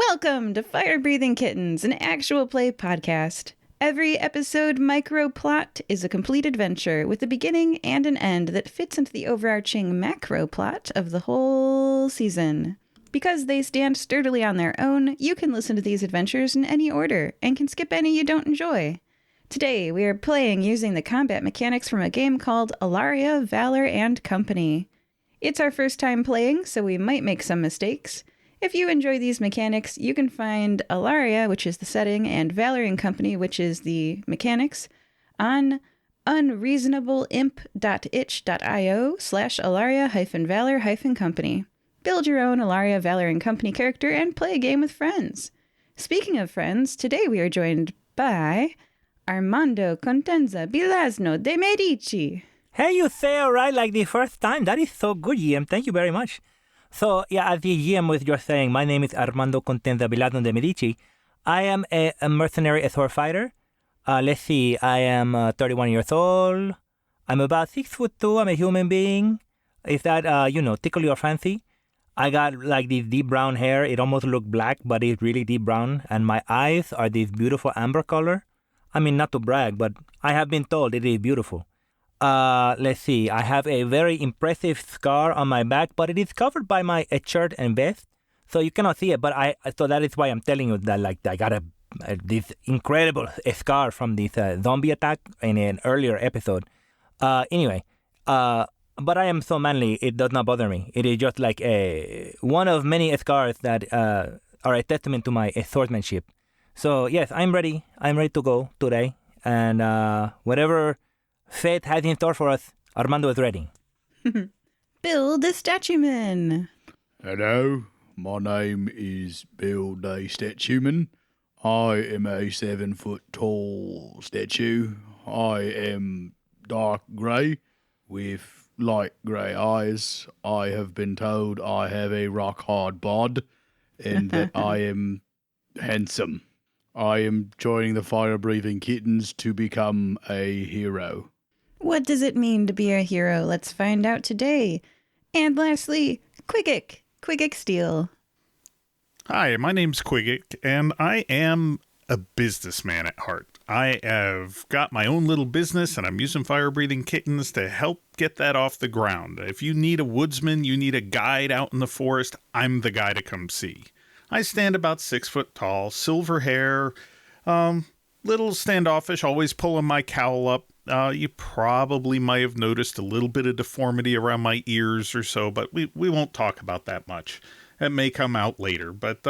Welcome to Fire Breathing Kittens, an actual play podcast. Every episode micro-plot is a complete adventure with a beginning and an end that fits into the overarching macro-plot of the whole season. Because they stand sturdily on their own, you can listen to these adventures in any order and can skip any you don't enjoy. Today, we are playing using the combat mechanics from a game called Alaria Valor and Company. It's our first time playing, so we might make some mistakes. If you enjoy these mechanics, you can find Alaria, which is the setting, and Valor and Company, which is the mechanics, on unreasonableimp.itch.io/Alaria-Valor-Company. Build your own Alaria Valor and Company character and play a game with friends. Speaking of friends, today we are joined by Armando Contenza Bilazno de Medici. Hey, you say all right like the first time. That is so good, GM. Thank you very much. So, as the GM was just saying, my name is Armando Contenza Bilazno de Medici. I am a mercenary sword fighter. Let's see, I am 31 years old. I'm about 6'2". I'm a human being. Is that, tickle your fancy? I got like this deep brown hair. It almost looks black, but it's really deep brown. And my eyes are this beautiful amber color. I mean, not to brag, but I have been told it is beautiful. Let's see. I have a very impressive scar on my back, but it is covered by my shirt and vest, so you cannot see it. But so that is why I'm telling you that, like, I got this incredible scar from this zombie attack in an earlier episode. Anyway, but I am so manly, it does not bother me. It is just like one of many scars that are a testament to my swordsmanship. So yes, I'm ready. I'm ready to go today, and whatever fate has in store for us, Armando is ready. Bill the Statue Man. Hello, my name is Bill the Statue Man. I am a 7-foot tall statue. I am dark grey with light grey eyes. I have been told I have a rock hard bod and that I am handsome. I am joining the Fire Breathing Kittens to become a hero. What does it mean to be a hero? Let's find out today. And lastly, Qigiq Steel. Hi, my name's Qigiq, and I am a businessman at heart. I have got my own little business, and I'm using Fire Breathing Kittens to help get that off the ground. If you need a woodsman, you need a guide out in the forest, I'm the guy to come see. I stand about 6 foot tall, silver hair, little standoffish, always pulling my cowl up. You probably might have noticed a little bit of deformity around my ears or so, but we won't talk about that much. It may come out later, but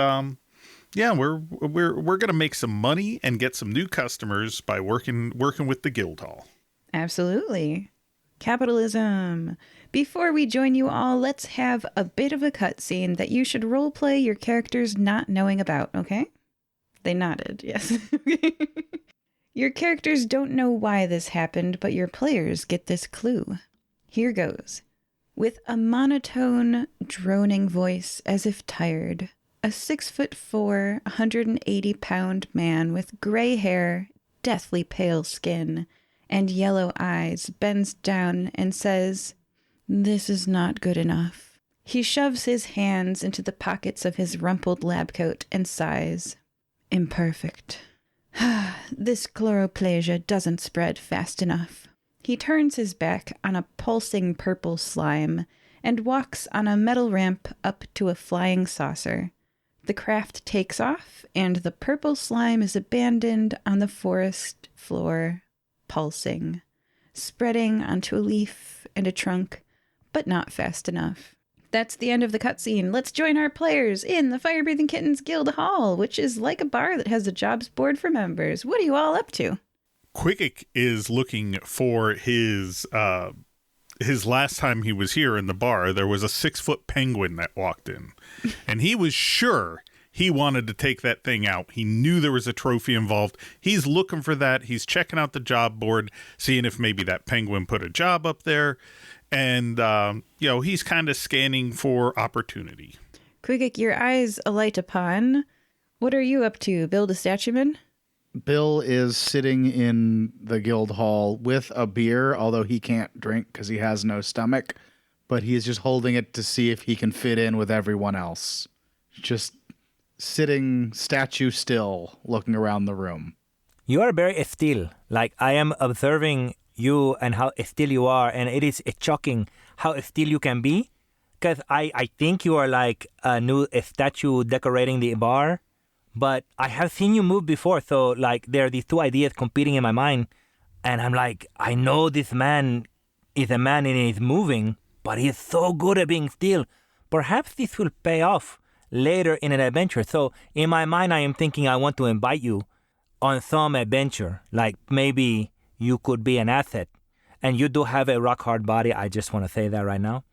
we're gonna make some money and get some new customers by working with the Guildhall. Absolutely. Capitalism. Before we join you all, let's have a bit of a cutscene that you should roleplay your characters not knowing about, okay? They nodded, yes. Your characters don't know why this happened, but your players get this clue. Here goes. With a monotone, droning voice as if tired, a 6'4", 180-pound man with gray hair, deathly pale skin, and yellow eyes bends down and says, "This is not good enough." He shoves his hands into the pockets of his rumpled lab coat and sighs. "Imperfect. This chloroplasia doesn't spread fast enough." He turns his back on a pulsing purple slime and walks on a metal ramp up to a flying saucer. The craft takes off, and the purple slime is abandoned on the forest floor, pulsing, spreading onto a leaf and a trunk, but not fast enough. That's the end of the cutscene. Let's join our players in the Fire Breathing Kittens Guild Hall, which is like a bar that has a jobs board for members. What are you all up to? Qigiq is looking for his last time he was here in the bar. There was a 6-foot penguin that walked in, and he was sure he wanted to take that thing out. He knew there was a trophy involved. He's looking for that. He's checking out the job board, seeing if maybe that penguin put a job up there. And, he's kind of scanning for opportunity. Qigiq, your eyes alight upon. What are you up to, Bill the Statue Man? Bill is sitting in the guild hall with a beer, although he can't drink because he has no stomach, but he is just holding it to see if he can fit in with everyone else. Just sitting statue still, looking around the room. You are very still. Like, I am observing you and how still you are, and it is shocking how still you can be. Because I think you are like a new statue decorating the bar, but I have seen you move before, so like there are these two ideas competing in my mind, and I'm like, I know this man is a man and he's moving, but he's so good at being still. Perhaps this will pay off later in an adventure. So in my mind, I am thinking I want to invite you on some adventure. Like maybe you could be an asset. And you do have a rock hard body. I just want to say that right now.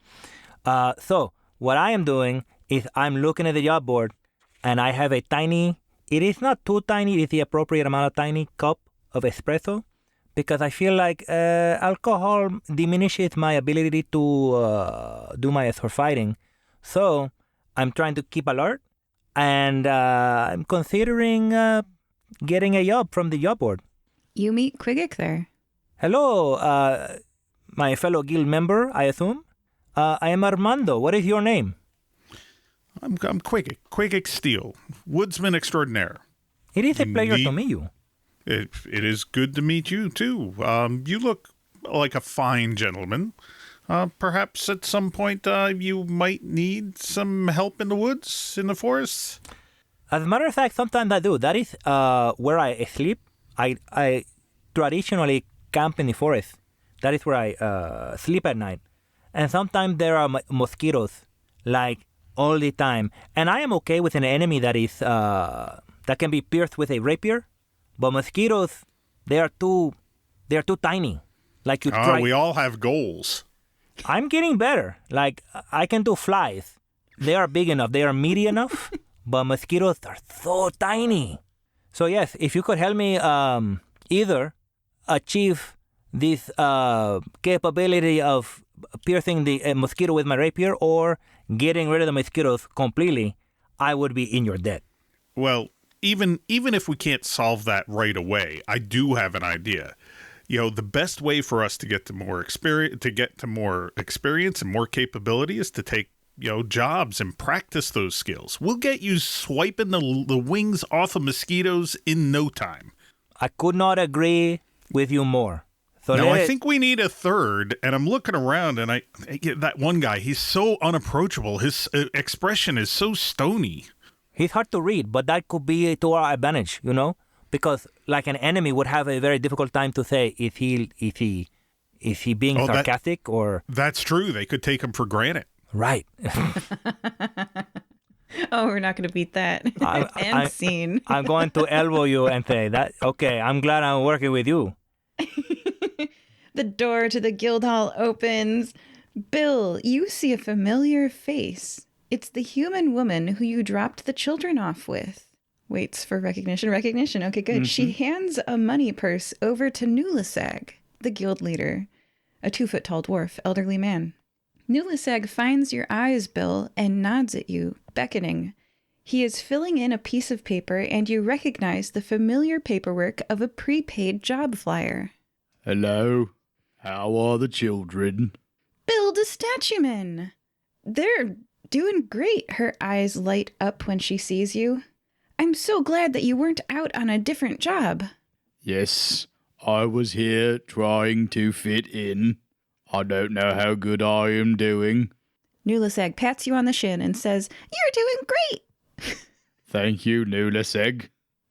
So what I am doing is I'm looking at the job board and I have a tiny, it is not too tiny, it's the appropriate amount of tiny cup of espresso because I feel like alcohol diminishes my ability to do my sword fighting. So I'm trying to keep alert and I'm considering getting a job from the job board. You meet Qigiq there. Hello, my fellow guild member, I assume. I am Armando. What is your name? I'm Qigiq Steele, woodsman extraordinaire. It is a pleasure to meet you. It is good to meet you, too. You look like a fine gentleman. Perhaps at some point you might need some help in the woods, in the forests? As a matter of fact, sometimes I do. That is where I sleep. I traditionally camp in the forest. That is where I sleep at night. And sometimes there are mosquitoes, like all the time. And I am okay with an enemy that is that can be pierced with a rapier. But mosquitoes, they are too tiny. Like you try. We all have goals. I'm getting better. Like I can do flies. They are big enough. They are meaty enough. But mosquitoes are so tiny. So yes, if you could help me either achieve this capability of piercing the mosquito with my rapier or getting rid of the mosquitoes completely, I would be in your debt. Well, even if we can't solve that right away, I do have an idea. You know, the best way for us to get to more experience and more capability is to take, you know, jobs and practice those skills. We'll get you swiping the wings off of mosquitoes in no time. I could not agree with you more. So no, I think we need a third, and I'm looking around, and I get that one guy, he's so unapproachable. His expression is so stony. He's hard to read, but that could be to our advantage, you know? Because like an enemy would have a very difficult time to say, is he being sarcastic or... That's true. They could take him for granted. Right. Oh, we're not going to beat that. End scene. I'm going to elbow you and say, that. Okay, I'm glad I'm working with you. The door to the guild hall opens. Bill, you see a familiar face. It's the human woman who you dropped the children off with. Waits for recognition. Recognition. Okay, good. Mm-hmm. She hands a money purse over to Nulisag, the guild leader, a 2-foot-tall dwarf, elderly man. Nulisag finds your eyes, Bill, and nods at you, beckoning. He is filling in a piece of paper, and you recognize the familiar paperwork of a prepaid job flyer. Hello. How are the children? Build a statueman. They're doing great. Her eyes light up when she sees you. I'm so glad that you weren't out on a different job. Yes, I was here trying to fit in. I don't know how good I am doing. Nulisag pats you on the shin and says, "You're doing great." Thank you, Nulisag.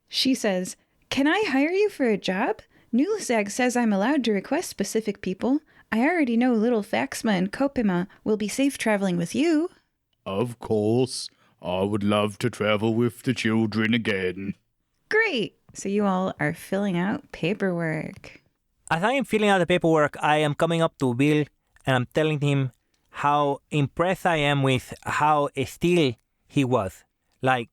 She says, "Can I hire you for a job? Nulisag says I'm allowed to request specific people. I already know little Faxma and Kopima will be safe traveling with you." Of course. I would love to travel with the children again. Great. So you all are filling out paperwork. As I am filling out the paperwork, I am coming up to Bill and I'm telling him how impressed I am with how still he was. Like,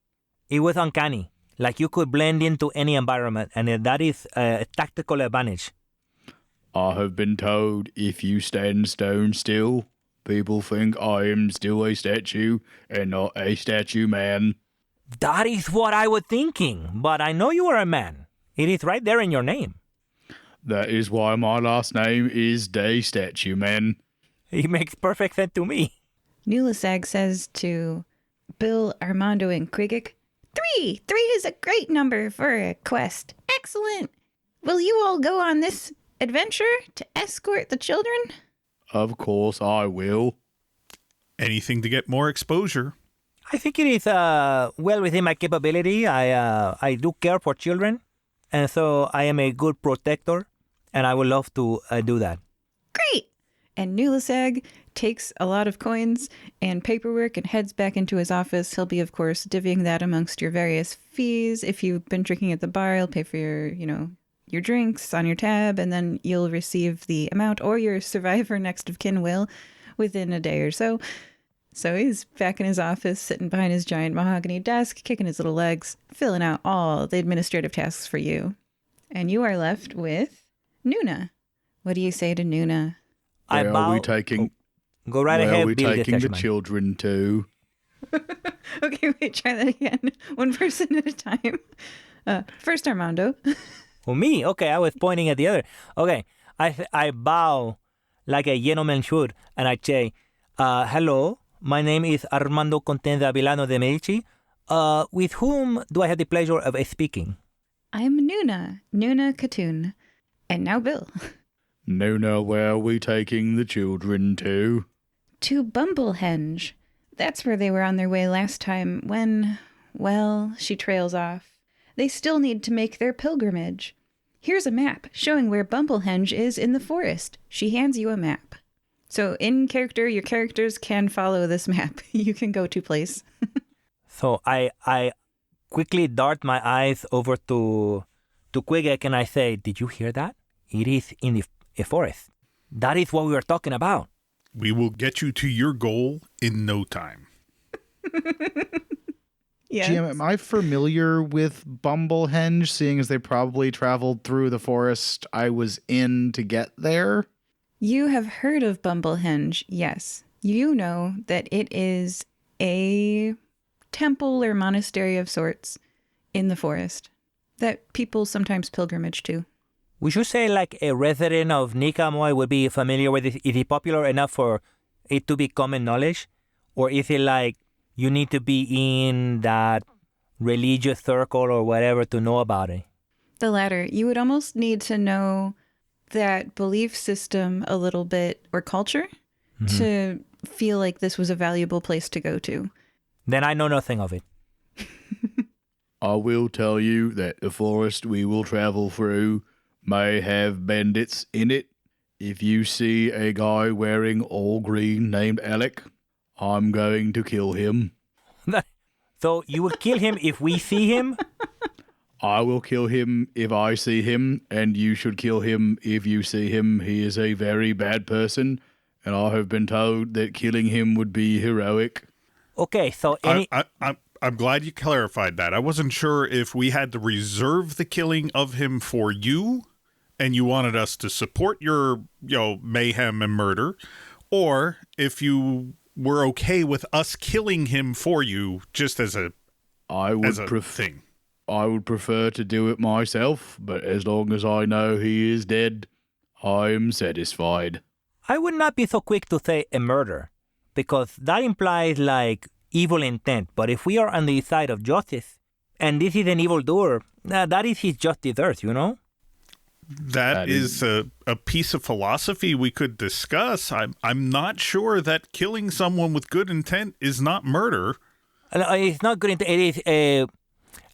it was uncanny. Like you could blend into any environment, and that is a tactical advantage. I have been told if you stand stone still, people think I am still a statue and not a statue man. That is what I was thinking, but I know you are a man. It is right there in your name. That is why my last name is Day Statue Man. It makes perfect sense to me. Nulisag says to Bill, Armando, and Qigiq, 3. 3 is a great number for a quest. Excellent. Will you all go on this adventure to escort the children? Of course I will. Anything to get more exposure. I think it is well within my capability. I do care for children, and so I am a good protector, and I would love to do that. Great. And Nulasag takes a lot of coins and paperwork and heads back into his office. He'll be, of course, divvying that amongst your various fees. If you've been drinking at the bar, he'll pay for your drinks on your tab, and then you'll receive the amount, or your survivor next of kin will, within a day or so. So he's back in his office, sitting behind his giant mahogany desk, kicking his little legs, filling out all the administrative tasks for you. And you are left with Nuna. What do you say to Nuna? Where are we taking? Go right where ahead. are we Bill taking the Detachment. children to? Okay, wait, try that again. One person at a time. First, Armando. Oh, me? Okay, I was pointing at the other. Okay, I bow like a gentleman should, and I say, hello, my name is Armando Contenza Villano de Medici. With whom do I have the pleasure of speaking? I'm Nuna Katoon. And now Bill. Nuna, where are we taking the children to? To Bumblehenge. That's where they were on their way last time when, well, she trails off. They still need to make their pilgrimage. Here's a map showing where Bumblehenge is in the forest. She hands you a map. So in character, your characters can follow this map. You can go to place. So I quickly dart my eyes over to Qigiq and I say, did you hear that? It is in the forest. That is what we were talking about. We will get you to your goal in no time. Yeah. GM, am I familiar with Bumblehenge, seeing as they probably traveled through the forest I was in to get there? You have heard of Bumblehenge, yes. You know that it is a temple or monastery of sorts in the forest that people sometimes pilgrimage to. We should say like a resident of Nikamoy would be familiar with it. Is it popular enough for it to be common knowledge? Or is it like you need to be in that religious circle or whatever to know about it? The latter. You would almost need to know that belief system a little bit, or culture, to feel like this was a valuable place to go to. Then I know nothing of it. I will tell you that the forest we will travel through may have bandits in it. If you see a guy wearing all green named Alec, I'm going to kill him. So you will kill him if we see him? I will kill him if I see him, and you should kill him if you see him. He is a very bad person, and I have been told that killing him would be heroic. Okay, so any... I'm glad you clarified that. I wasn't sure if we had to reserve the killing of him for you, and you wanted us to support your, mayhem and murder, or if you were okay with us killing him for you just as a thing. I would prefer to do it myself, but as long as I know he is dead, I am satisfied. I would not be so quick to say a murder, because that implies like evil intent. But if we are on the side of justice, and this is an evildoer, that is his just desserts, you know? That is a piece of philosophy we could discuss. I'm not sure that killing someone with good intent is not murder. It's not good intent. It is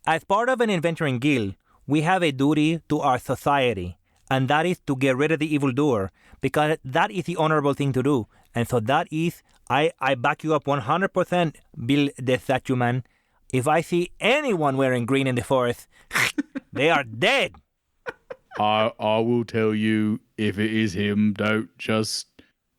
as part of an adventuring guild, we have a duty to our society, and that is to get rid of the evildoer, because that is the honorable thing to do. And so that is, I back you up 100%, Bill the Statue Man. If I see anyone wearing green in the forest, they are dead. I will tell you if it is him, don't just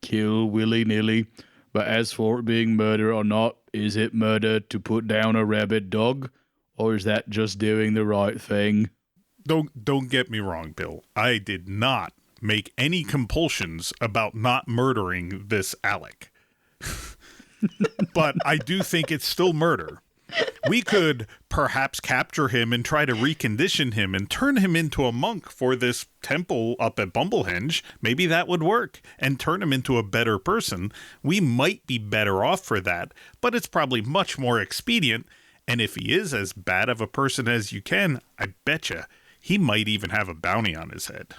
kill willy-nilly. But as for it being murder or not, is it murder to put down a rabid dog? Or is that just doing the right thing? Don't get me wrong, Bill. I did not make any compulsions about not murdering this Alec. But I do think it's still murder. We could perhaps capture him and try to recondition him and turn him into a monk for this temple up at Bumblehenge. Maybe that would work, and turn him into a better person. We might be better off for that, but it's probably much more expedient. And if he is as bad of a person as you can, I betcha he might even have a bounty on his head.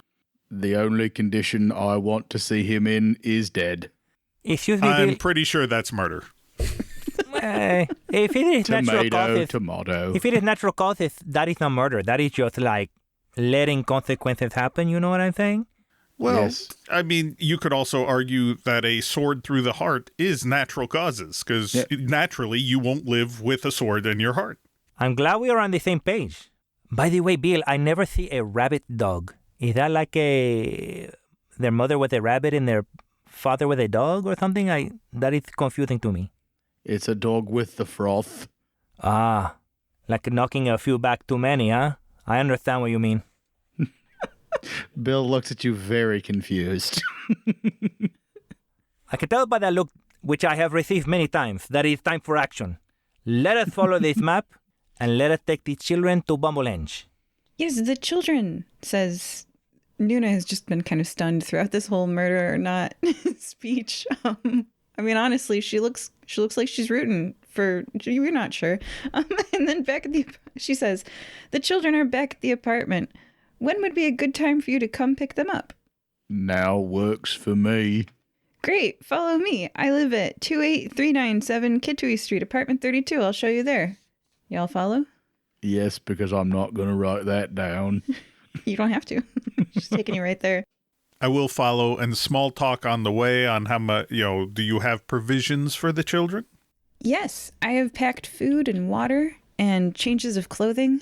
The only condition I want to see him in is dead. Excuse me, I'm Bill. pretty sure that's murder. If it is natural causes, Tomato. if it is natural causes, that is not murder. That is just like letting consequences happen. You know what I'm saying? Well, Yes. I mean, you could also argue that a sword through the heart is natural causes, because naturally you won't live with a sword in your heart. I'm glad we are on the same page. By the way, Bill, I never see a rabbit dog. Is that like their mother with a rabbit and their father with a dog or something? That is confusing to me. It's a dog with the froth. Ah, like knocking a few back too many, huh? I understand what you mean. Bill looks at you very confused. I can tell by that look, which I have received many times, that it is time for action. Let us follow this map, and let us take the children to Bumblehenge. Yes, the children, says Nuna has just been kind of stunned throughout this whole murder or not speech. I mean, honestly, she looks like she's rooting for, we're not sure. And then she says, the children are back at the apartment. When would be a good time for you to come pick them up? Now works for me. Great, follow me. I live at 28397 Kitui Street, apartment 32. I'll show you there. Y'all follow? Yes, because I'm not going to write that down. You don't have to. She's taking you right there. I will follow, and small talk on the way on how much, do you have provisions for the children? Yes, I have packed food and water and changes of clothing.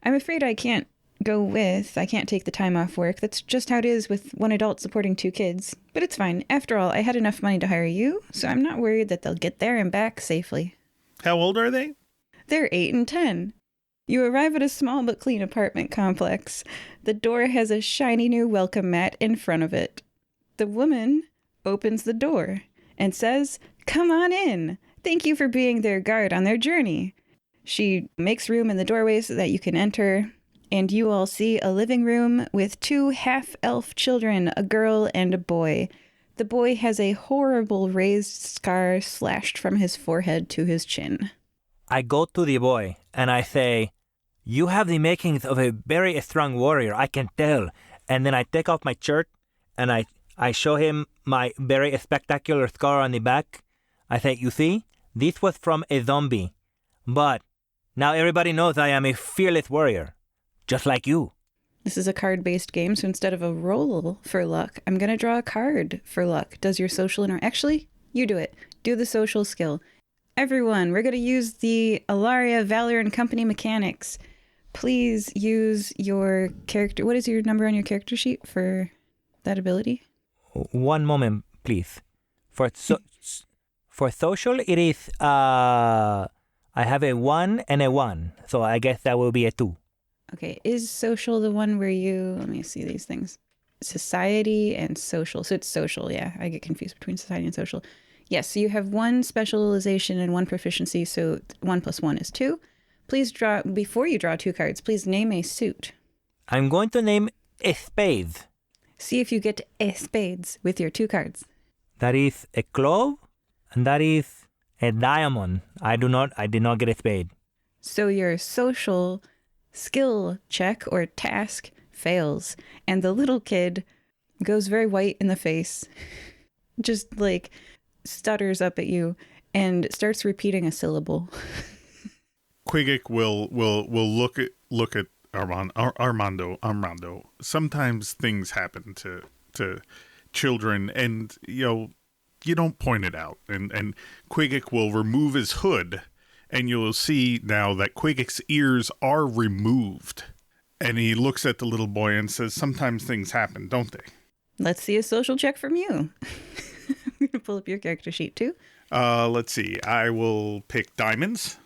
I'm afraid I can't take the time off work. That's just how it is with one adult supporting two kids. But it's fine. After all, I had enough money to hire you, so I'm not worried that they'll get there and back safely. How old are they? They're 8 and 10. You arrive at a small but clean apartment complex. The door has a shiny new welcome mat in front of it. The woman opens the door and says, "Come on in. Thank you for being their guard on their journey." She makes room in the doorway so that you can enter, and you all see a living room with 2 half-elf children, a girl and a boy. The boy has a horrible raised scar slashed from his forehead to his chin. I go to the boy and I say, "You have the makings of a very strong warrior, I can tell." And then I take off my shirt and I show him my very spectacular scar on the back. I say, "You see, this was from a zombie. But now everybody knows I am a fearless warrior, just like you." This is a card-based game, so instead of a roll for luck, I'm going to draw a card for luck. Does your social Actually, you do it. Do the social skill. Everyone, we're going to use the Alaria Valor and Company mechanics. Please use your character. What is your number on your character sheet for that ability? One moment, please. For social, it is, I have a 1 and a 1. So I guess that will be a 2. Okay, is social the one where let me see these things. Society and social. So it's social, yeah. I get confused between society and social. Yes, so you have 1 specialization and 1 proficiency, so 1 + 1 is 2. Please before you draw 2 cards, please name a suit. I'm going to name a spade. See if you get a spades with your 2 cards. That is a clove, and that is a diamond. I did not get a spade. So your social skill check or task fails, and the little kid goes very white in the face, just like stutters up at you and starts repeating a syllable. Qigiq will look at Armando. Sometimes things happen to children, and you don't point it out. And Qigiq will remove his hood, and you'll see now that Qigiq's ears are removed. And he looks at the little boy and says, "Sometimes things happen, don't they?" Let's see a social check from you. I'm gonna pull up your character sheet too. Let's see. I will pick diamonds.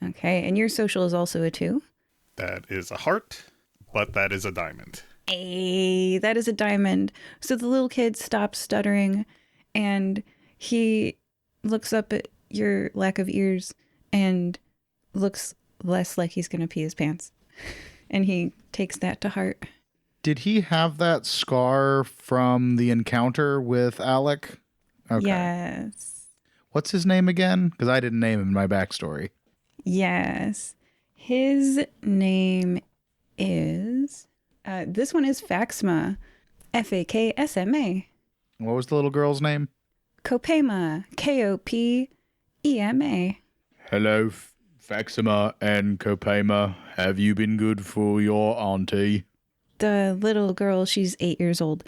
Okay, and your social is also a 2. That is a heart, but that is a diamond. Hey, that is a diamond. So the little kid stops stuttering, and he looks up at your lack of ears and looks less like he's gonna pee his pants. And he takes that to heart. Did he have that scar from the encounter with Alec? Okay. Yes. What's his name again? Because I didn't name him in my backstory. Yes. His name is... this one is Faxma. Faksma. What was the little girl's name? Kopema. Kopema. Hello, Faxima and Kopema. Have you been good for your auntie? The little girl, she's 8 years old.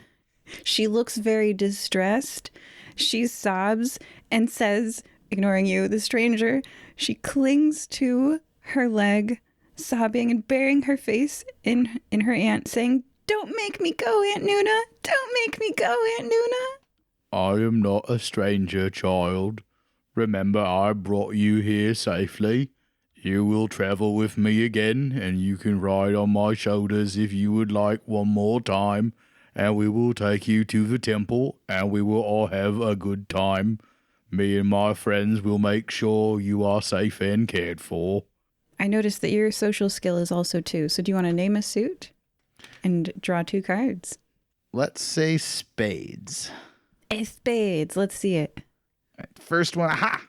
She looks very distressed. She sobs and says, ignoring you, the stranger, she clings to her leg, sobbing and burying her face in her aunt, saying, "Don't make me go, Aunt Nuna! Don't make me go, Aunt Nuna!" I am not a stranger, child. Remember, I brought you here safely. You will travel with me again, and you can ride on my shoulders if you would like one more time, and we will take you to the temple, and we will all have a good time. Me and my friends will make sure you are safe and cared for. I noticed that your social skill is also 2, so do you want to name a suit and draw 2 cards? Let's say spades. A spades. Let's see it. All right, first one, aha!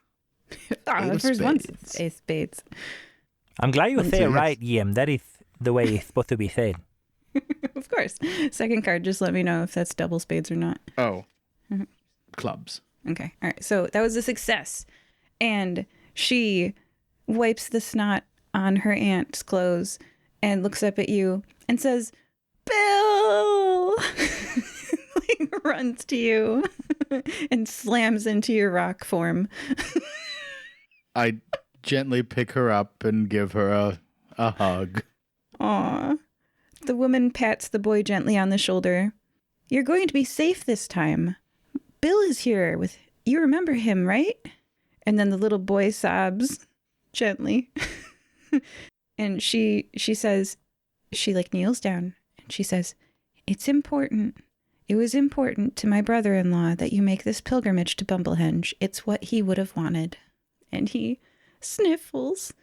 The of first one's spades. a spades. I'm glad you Let's say see. it right, Yem. That is the way it's supposed to be said. Of course. Second card, just let me know if that's double spades or not. Oh. Mhm. Clubs. Okay. All right. So that was a success. And she wipes the snot on her aunt's clothes and looks up at you and says, "Bill!" Like runs to you and slams into your rock form. I gently pick her up and give her a hug. Aw. The woman pats the boy gently on the shoulder. "You're going to be safe this time. Bill is here with... You remember him, right?" And then the little boy sobs gently. And she says... She kneels down and she says, "It's important. It was important to my brother-in-law that you make this pilgrimage to Bumblehenge. It's what he would have wanted." And he sniffles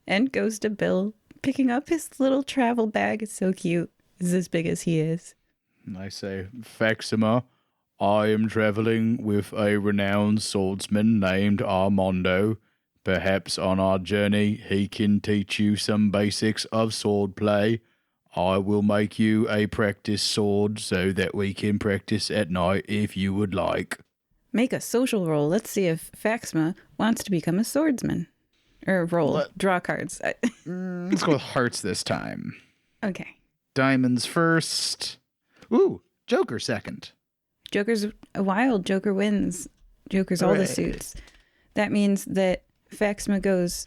and goes to Bill, picking up his little travel bag. It's so cute. It's as big as he is. And I say, Faxima, I am traveling with a renowned swordsman named Armando. Perhaps on our journey he can teach you some basics of swordplay. I will make you a practice sword so that we can practice at night if you would like. Make a social roll. Let's see if Faxma wants to become a swordsman. Or roll. Draw cards. Let's go with hearts this time. Okay. Diamonds first. Ooh, Joker second. Joker's a wild. Joker wins. Joker's all the Hooray. suits. That means that Faxma goes,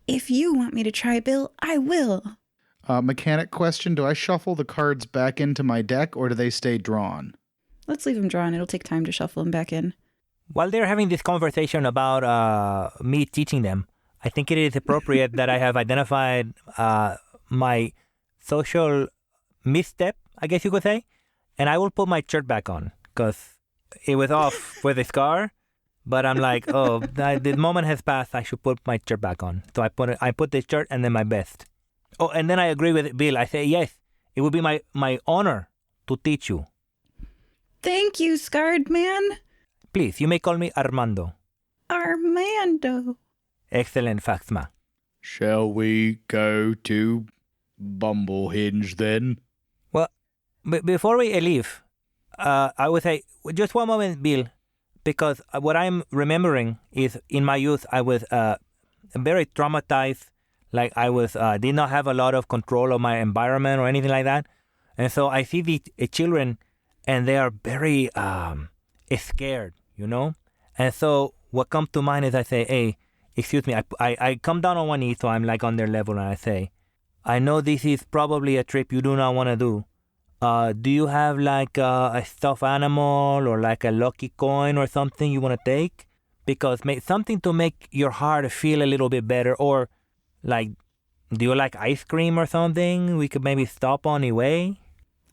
"If you want me to try, Bill, I will." Mechanic question, do I shuffle the cards back into my deck or do they stay drawn? Let's leave them drawn. It'll take time to shuffle them back in. While they're having this conversation about me teaching them, I think it is appropriate that I have identified my social misstep, I guess you could say, and I will put my shirt back on because it was off with a scar. But I'm like, oh, the moment has passed. I should put my shirt back on. So I put the shirt and then my vest. Oh, and then I agree with Bill. I say, yes, it would be my honor to teach you. Thank you, Scarred Man. Please, you may call me Armando. Armando. Excellent, Faxma. Shall we go to Bumblehenge then? Well, before we leave, I would say, just one moment, Bill, because what I'm remembering is in my youth, I was very traumatized. Like I was, did not have a lot of control of my environment or anything like that. And so I see these children and they are very scared, you know? And so what comes to mind is I say, hey, excuse me, I come down on one knee, so I'm like on their level, and I say, I know this is probably a trip you do not want to do. Do you have like a stuffed animal or like a lucky coin or something you want to take? Because something to make your heart feel a little bit better. Or like, do you like ice cream or something? We could maybe stop on the way.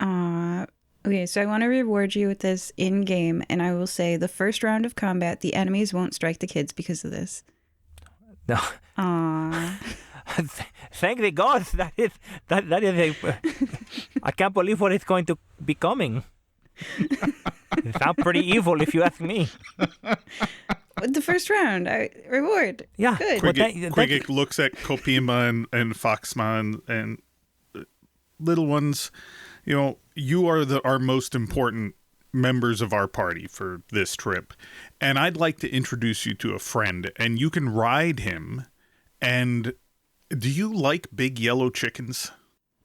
Okay, so I want to reward you with this in-game, and I will say the first round of combat, the enemies won't strike the kids because of this. No. Thank the gods. That is a... I can't believe what is going to be coming. It sounds pretty evil if you ask me. The first round. Reward. Yeah. Good. Well, Qigiq looks at Kopima and Foxman and little ones. You are our most important members of our party for this trip, and I'd like to introduce you to a friend, and you can ride him. And do you like big yellow chickens?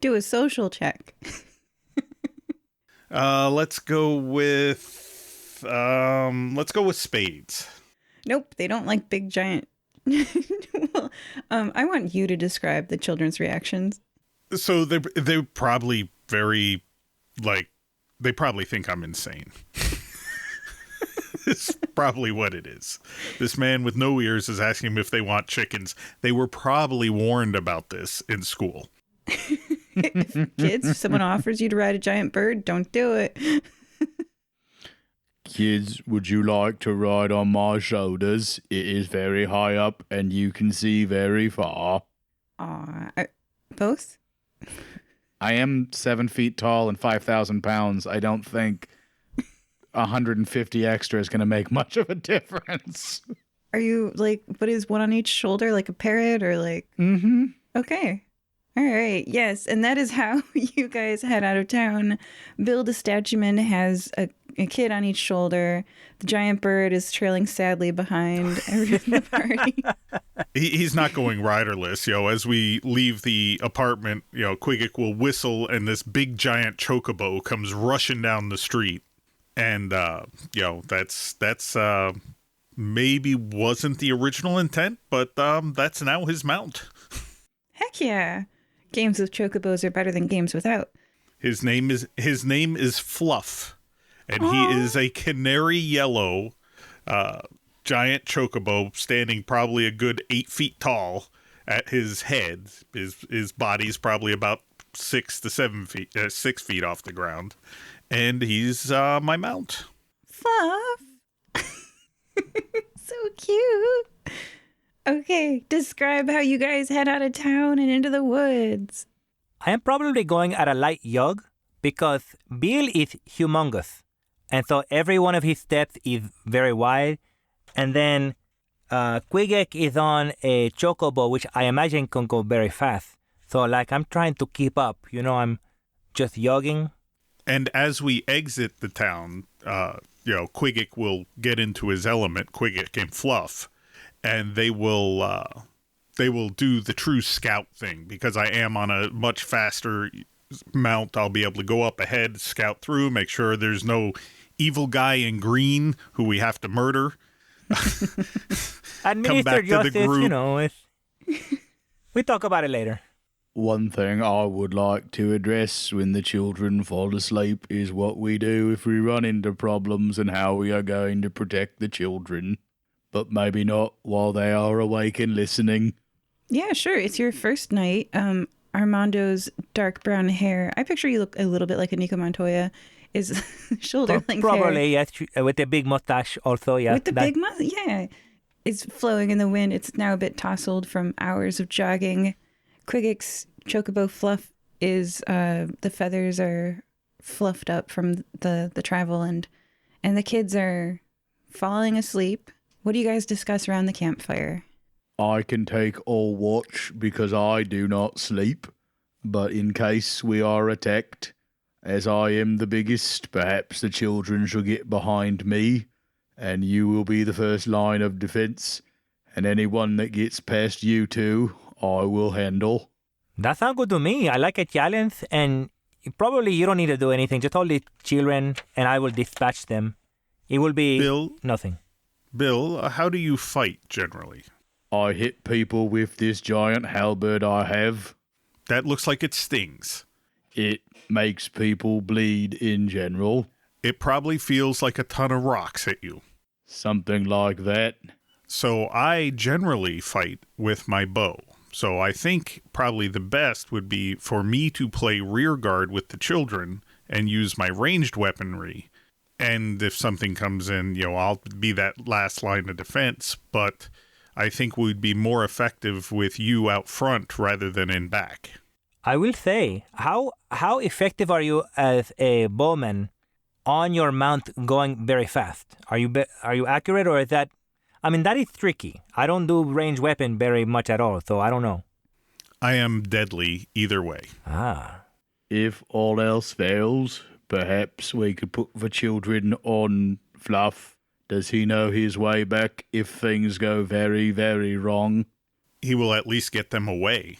Do a social check. Let's go with spades. Nope, they don't like big giant. Well, I want you to describe the children's reactions. So they're probably very, they probably think I'm insane. It's probably what it is. This man with no ears is asking them if they want chickens. They were probably warned about this in school. Kids, if someone offers you to ride a giant bird, don't do it. Kids, would you like to ride on my shoulders? It is very high up and you can see very far. Both? I am 7 feet tall and 5,000 pounds. I don't think 150 extra is going to make much of a difference. Are you what is one on each shoulder, like a parrot or Mm-hmm. Okay. All right. Yes. And that is how you guys head out of town. Bill the statueman has a kid on each shoulder. The giant bird is trailing sadly behind everyone in the party. He's not going riderless. As we leave the apartment, Qigiq will whistle and this big giant chocobo comes rushing down the street. And, that's maybe wasn't the original intent, but that's now his mount. Heck yeah. Games with chocobos are better than games without. His name is Fluff, and he is a canary yellow giant chocobo standing probably a good 8 feet tall at his head. His body's probably about 6 feet off the ground, and he's my mount. Fluff. So cute. Okay, describe how you guys head out of town and into the woods. I am probably going at a light jog because Bill is humongous. And so every one of his steps is very wide. And then Qigiq is on a chocobo, which I imagine can go very fast. So I'm trying to keep up. I'm just jogging. And as we exit the town, Qigiq will get into his element, Qigiq and Fluff. And they will do the true scout thing because I am on a much faster mount. I'll be able to go up ahead, scout through, make sure there's no evil guy in green who we have to murder. Administer justice, we talk about it later. One thing I would like to address when the children fall asleep is what we do if we run into problems and how we are going to protect the children. But maybe not while they are awake and listening. Yeah, sure. It's your first night. Armando's dark brown hair, I picture you look a little bit like a Nico Montoya, is shoulder-length Probably, hair. yes, with a big mustache also, yeah. With the big mustache, yeah. It's flowing in the wind. It's now a bit tousled from hours of jogging. Qigiq's chocobo Fluff is, the feathers are fluffed up from the travel, and the kids are falling asleep. What do you guys discuss around the campfire? I can take all watch because I do not sleep. But in case we are attacked, as I am the biggest, perhaps the children shall get behind me, and you will be the first line of defense, and anyone that gets past you two, I will handle. That sounds good to me. I like a challenge, and probably you don't need to do anything. Just hold the children, and I will dispatch them. It will be nothing. Bill, how do you fight generally? I hit people with this giant halberd I have. That looks like it stings. It makes people bleed in general. It probably feels like a ton of rocks hit you. Something like that. So I generally fight with my bow. So I think probably the best would be for me to play rear guard with the children and use my ranged weaponry. And if something comes in, I'll be that last line of defense. But I think we'd be more effective with you out front rather than in back. I will say, how effective are you as a bowman on your mount going very fast? Are you accurate, or is that I mean, that is tricky. I don't do ranged weapon very much at all, so I don't know. I am deadly either way. Ah. If all else fails, perhaps we could put the children on Fluff. Does he know his way back if things go very, very wrong? He will at least get them away.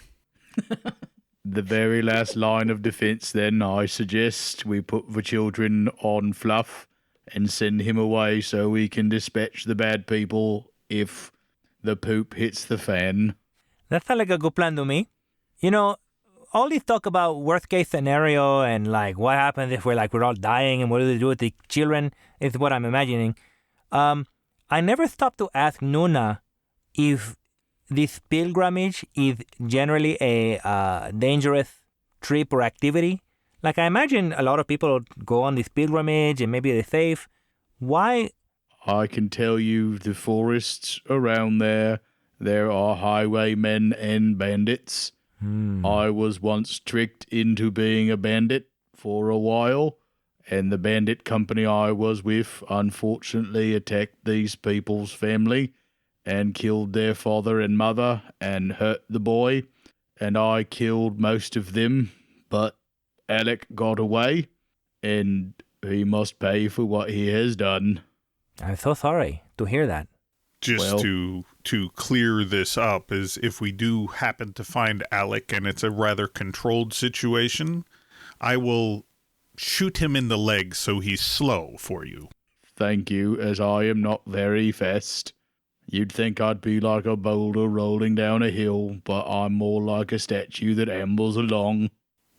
The very last line of defense, then, I suggest we put the children on Fluff and send him away so we can dispatch the bad people if the poop hits the fan. That sounds like a good plan to me. You know, all this talk about worst case scenario and like what happens if we're all dying and what do they do with the children is what I'm imagining. I never stopped to ask Nuna if this pilgrimage is generally a dangerous trip or activity. Like, I imagine a lot of people go on this pilgrimage and maybe they're safe. Why? I can tell you the forests around there are highwaymen and bandits. I was once tricked into being a bandit for a while, and the bandit company I was with unfortunately attacked these people's family and killed their father and mother and hurt the boy, and I killed most of them, but Alec got away, and he must pay for what he has done. I'm so sorry to hear that. Just to clear this up, is if we do happen to find Alec and it's a rather controlled situation, I will shoot him in the leg so he's slow for you. Thank you, as I am not very fast. You'd think I'd be like a boulder rolling down a hill, but I'm more like a statue that ambles along.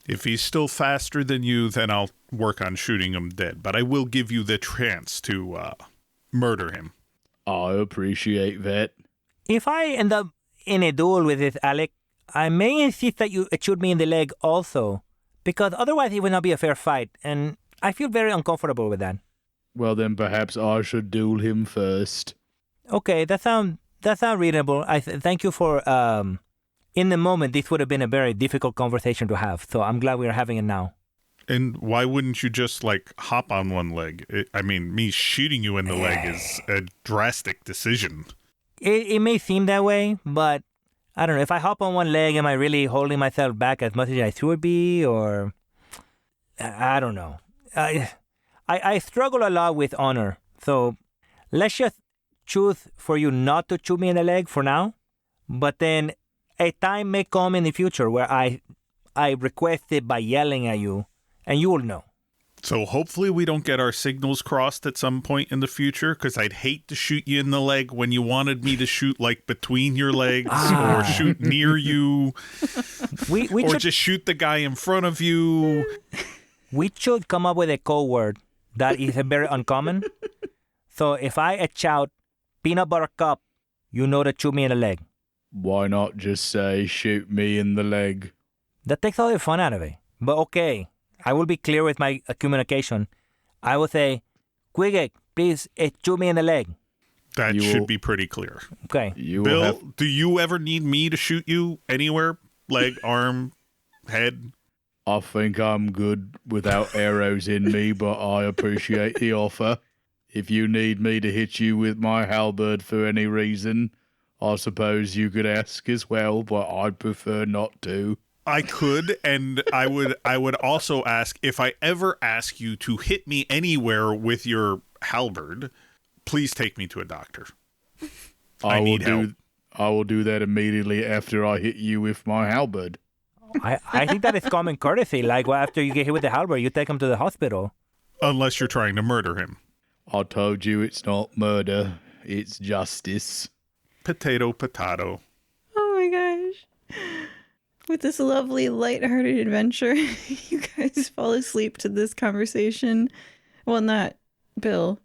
If he's still faster than you, then I'll work on shooting him dead, but I will give you the chance to murder him. I appreciate that. If I end up in a duel with this Alec, I may insist that you shoot me in the leg also, because otherwise it would not be a fair fight, and I feel very uncomfortable with that. Well, then perhaps I should duel him first. Okay, that sound reasonable. Thank you for. In the moment, this would have been a very difficult conversation to have, so I'm glad we are having it now. And why wouldn't you just, like, hop on one leg? Me shooting you in the leg is a drastic decision. It may seem that way, but I don't know. If I hop on one leg, am I really holding myself back as much as I should be? Or I don't know. I struggle a lot with honor, so let's just choose for you not to shoot me in the leg for now, but then a time may come in the future where I request it by yelling at you, and you will know. So hopefully we don't get our signals crossed at some point in the future, because I'd hate to shoot you in the leg when you wanted me to shoot, like, between your legs or shoot near you or just shoot the guy in front of you. We should come up with a code word that is very uncommon. So if I shout peanut butter cup, you know to shoot me in the leg. Why not just say, shoot me in the leg? That takes all the fun out of it. But okay, I will be clear with my communication. I will say, Qigiq, please shoot me in the leg. That should be pretty clear. Okay. Bill, do you ever need me to shoot you anywhere? Leg, arm, head? I think I'm good without arrows in me, but I appreciate the offer. If you need me to hit you with my halberd for any reason, I suppose you could ask as well, but I'd prefer not to. I could, and I would also ask, if I ever ask you to hit me anywhere with your halberd, please take me to a doctor. I need help. I will do that immediately after I hit you with my halberd. I think that is common courtesy. Like, after you get hit with the halberd, you take him to the hospital. Unless you're trying to murder him. I told you it's not murder, it's justice. Potato, potato. Oh my gosh. With this lovely, lighthearted adventure, you guys fall asleep to this conversation. Well, not Bill,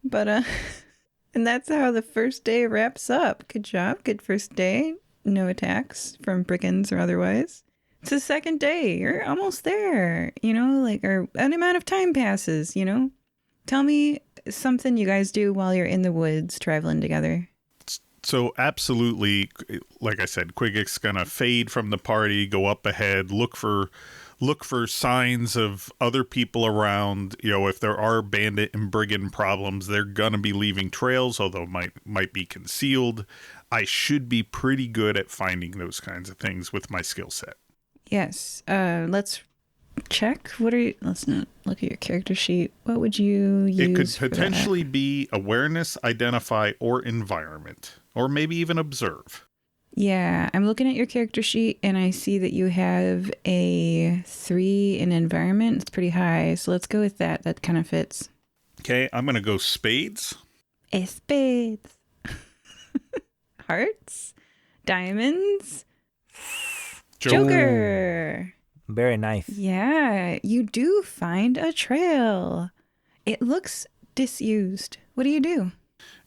but, and that's how the first day wraps up. Good job. Good first day. No attacks from brigands or otherwise. It's the second day. You're almost there. Or an amount of time passes, Tell me something you guys do while you're in the woods traveling together. So absolutely, like I said, Qigiq's gonna fade from the party, go up ahead, look for signs of other people around. You know, if there are bandit and brigand problems, they're gonna be leaving trails, although might be concealed. I should be pretty good at finding those kinds of things with my skill set. Yes. Let's check. Let's not look at your character sheet. What would you use? It could for that? potentially be awareness, identify, or environment, or maybe even observe. Yeah, I'm looking at your character sheet and I see that you have a 3 in environment. It's pretty high, so let's go with that. That kind of fits. Okay, I'm going to go spades. Spades. Hearts. Diamonds. Joker. Very nice. Yeah, you do find a trail. It looks disused. What do you do?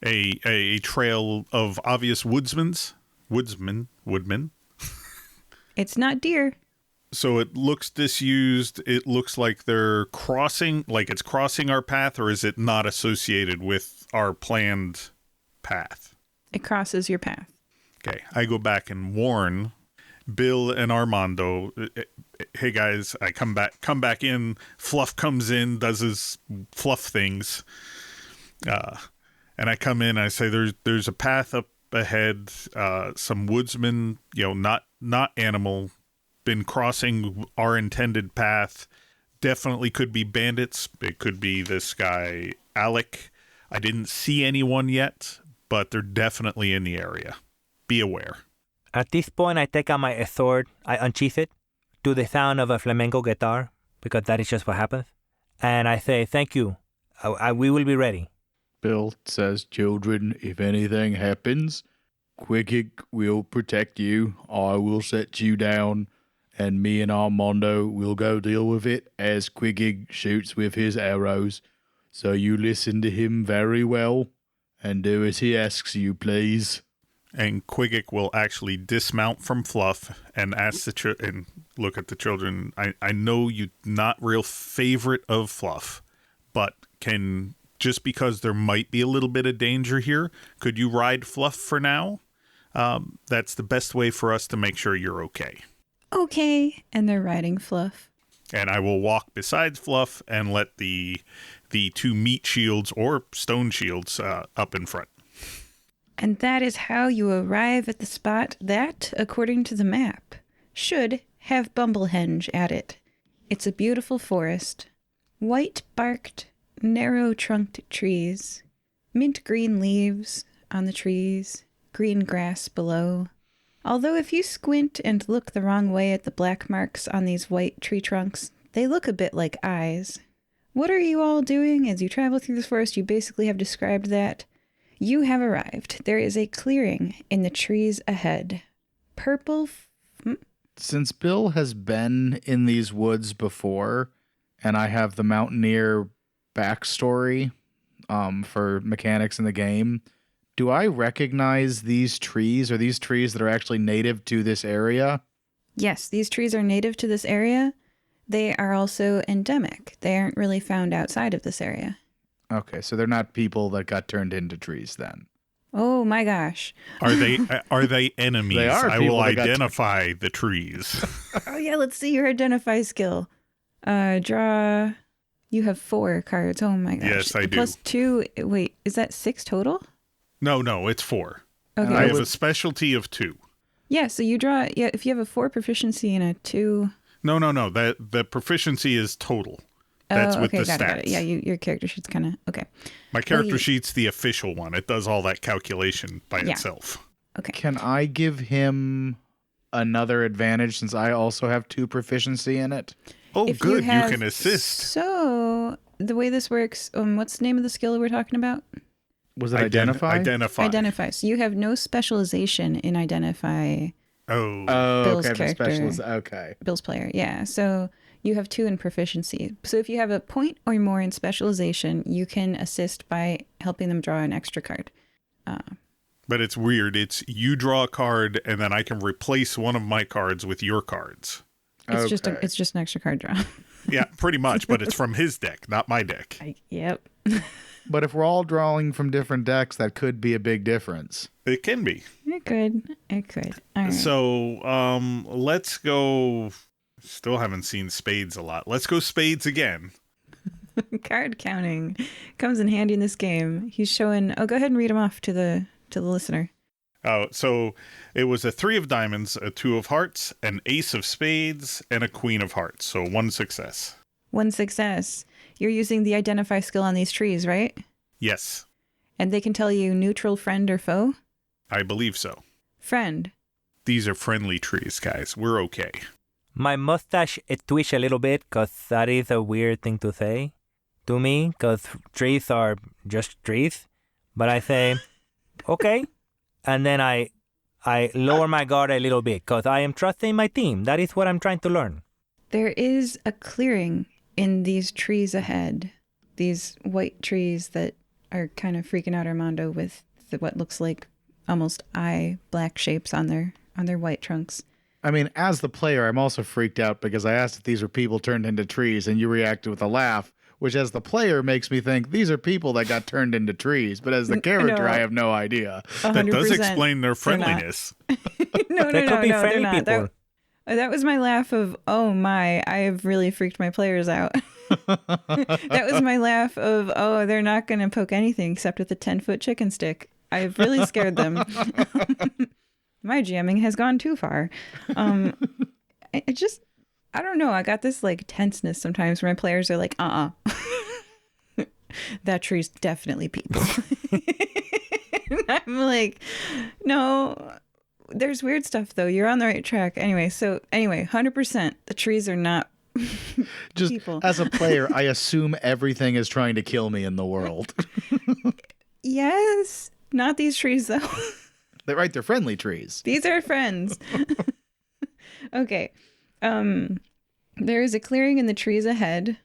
A trail of obvious woodmen. It's not deer. So it looks disused. It looks like they're crossing, like it's crossing our path, or is it not associated with our planned path? It crosses your path. Okay, I go back and warn Bill and Armando. Hey guys, I come back in. Fluff comes in, does his fluff things, and I come in. I say, "There's a path up ahead. Some woodsmen, not animal, been crossing our intended path. Definitely could be bandits. It could be this guy Alec. I didn't see anyone yet, but they're definitely in the area. Be aware." At this point, I take out my sword, I unsheath it, do the sound of a flamenco guitar, because that is just what happens, and I say, "Thank you. We will be ready." Bill says, "Children, if anything happens, Qigiq will protect you. I will set you down, and me and Armando will go deal with it as Qigiq shoots with his arrows. So you listen to him very well and do as he asks you, please." And Qigiq will actually dismount from Fluff and ask and look at the children. I know you're not real favorite of Fluff, but just because there might be a little bit of danger here, could you ride Fluff for now? That's the best way for us to make sure you're okay. Okay. And they're riding Fluff. And I will walk beside Fluff and let the 2 meat shields or stone shields up in front. And that is how you arrive at the spot that, according to the map, should have Bumblehenge at it. It's a beautiful forest. White-barked, narrow-trunked trees. Mint green leaves on the trees. Green grass below. Although if you squint and look the wrong way at the black marks on these white tree trunks, they look a bit like eyes. What are you all doing as you travel through this forest? You basically have described that. You have arrived. There is a clearing in the trees ahead. Purple... Since Bill has been in these woods before, and I have the Mountaineer backstory for mechanics in the game, do I recognize these trees? Are these trees that are actually native to this area? Yes, these trees are native to this area. They are also endemic. They aren't really found outside of this area. Okay, so they're not people that got turned into trees then. Oh my gosh. Are they enemies? They are I people will that got identify the trees. Oh yeah, let's see your identify skill. Draw. You have 4 cards. Oh my gosh. Yes, I do. Plus 2. Wait, is that 6 total? No, it's 4. Okay. I have a specialty of 2. Yeah, so you draw. Yeah, if you have a 4 proficiency and a 2. No. The proficiency is total. That's with the stats. Got it. Yeah, your character sheet's kind of okay. My character sheet's the official one. It does all that calculation by itself. Okay. Can I give him another advantage since I also have 2 proficiency in it? Oh, If good. You have- can assist. So the way this works, what's the name of the skill we're talking about? Was it identify? Identify. Identify. So you have no specialization in identify. Oh. Oh, Bill's okay. The character. specialist. Okay. Bill's player. Yeah. So you have 2 in proficiency. So if you have a point or more in specialization, you can assist by helping them draw an extra card. But it's weird. It's you draw a card, and then I can replace one of my cards with your cards. It's just an extra card draw. Yeah, pretty much. But it's from his deck, not my deck. Yep. But if we're all drawing from different decks, that could be a big difference. It can be. It could. It could. All right. So, let's go. Still haven't seen spades a lot. Let's go spades again. Card counting comes in handy in this game. He's showing. Oh, go ahead and read them off to the listener. Oh, so it was a 3 of diamonds, a 2 of hearts, an ace of spades, and a queen of hearts. So 1 success. 1 success. You're using the identify skill on these trees, right? Yes, And they can tell you neutral, friend, or foe? I believe so. Friend. These are friendly trees, guys. We're okay. My mustache it twitch a little bit because that is a weird thing to say to me because trees are just trees. But I say, okay. And then I lower my guard a little bit because I am trusting my team. That is what I'm trying to learn. There is a clearing in these trees ahead. These white trees that are kind of freaking out Armando with what looks like almost eye black shapes on their white trunks. I mean, as the player, I'm also freaked out because I asked if these were people turned into trees, and you reacted with a laugh, which as the player makes me think these are people that got turned into trees. But as the character, No. I have no idea. 100% That does explain their they're not. friendliness. No, They could be they're friendly not. people. That was my laugh of, oh my, I have really freaked my players out. That was my laugh of, oh, they're not going to poke anything except with a 10-foot chicken stick. I've really scared them. My jamming has gone too far. I don't know. I got this like tenseness sometimes where my players are like, that tree's definitely people. And I'm like, no, there's weird stuff though. You're on the right track. Anyway, 100%. The trees are not Just people. as a player, I assume everything is trying to kill me in the world. Yes, not these trees though. They're friendly trees. These are friends. Okay. There is a clearing in the trees ahead.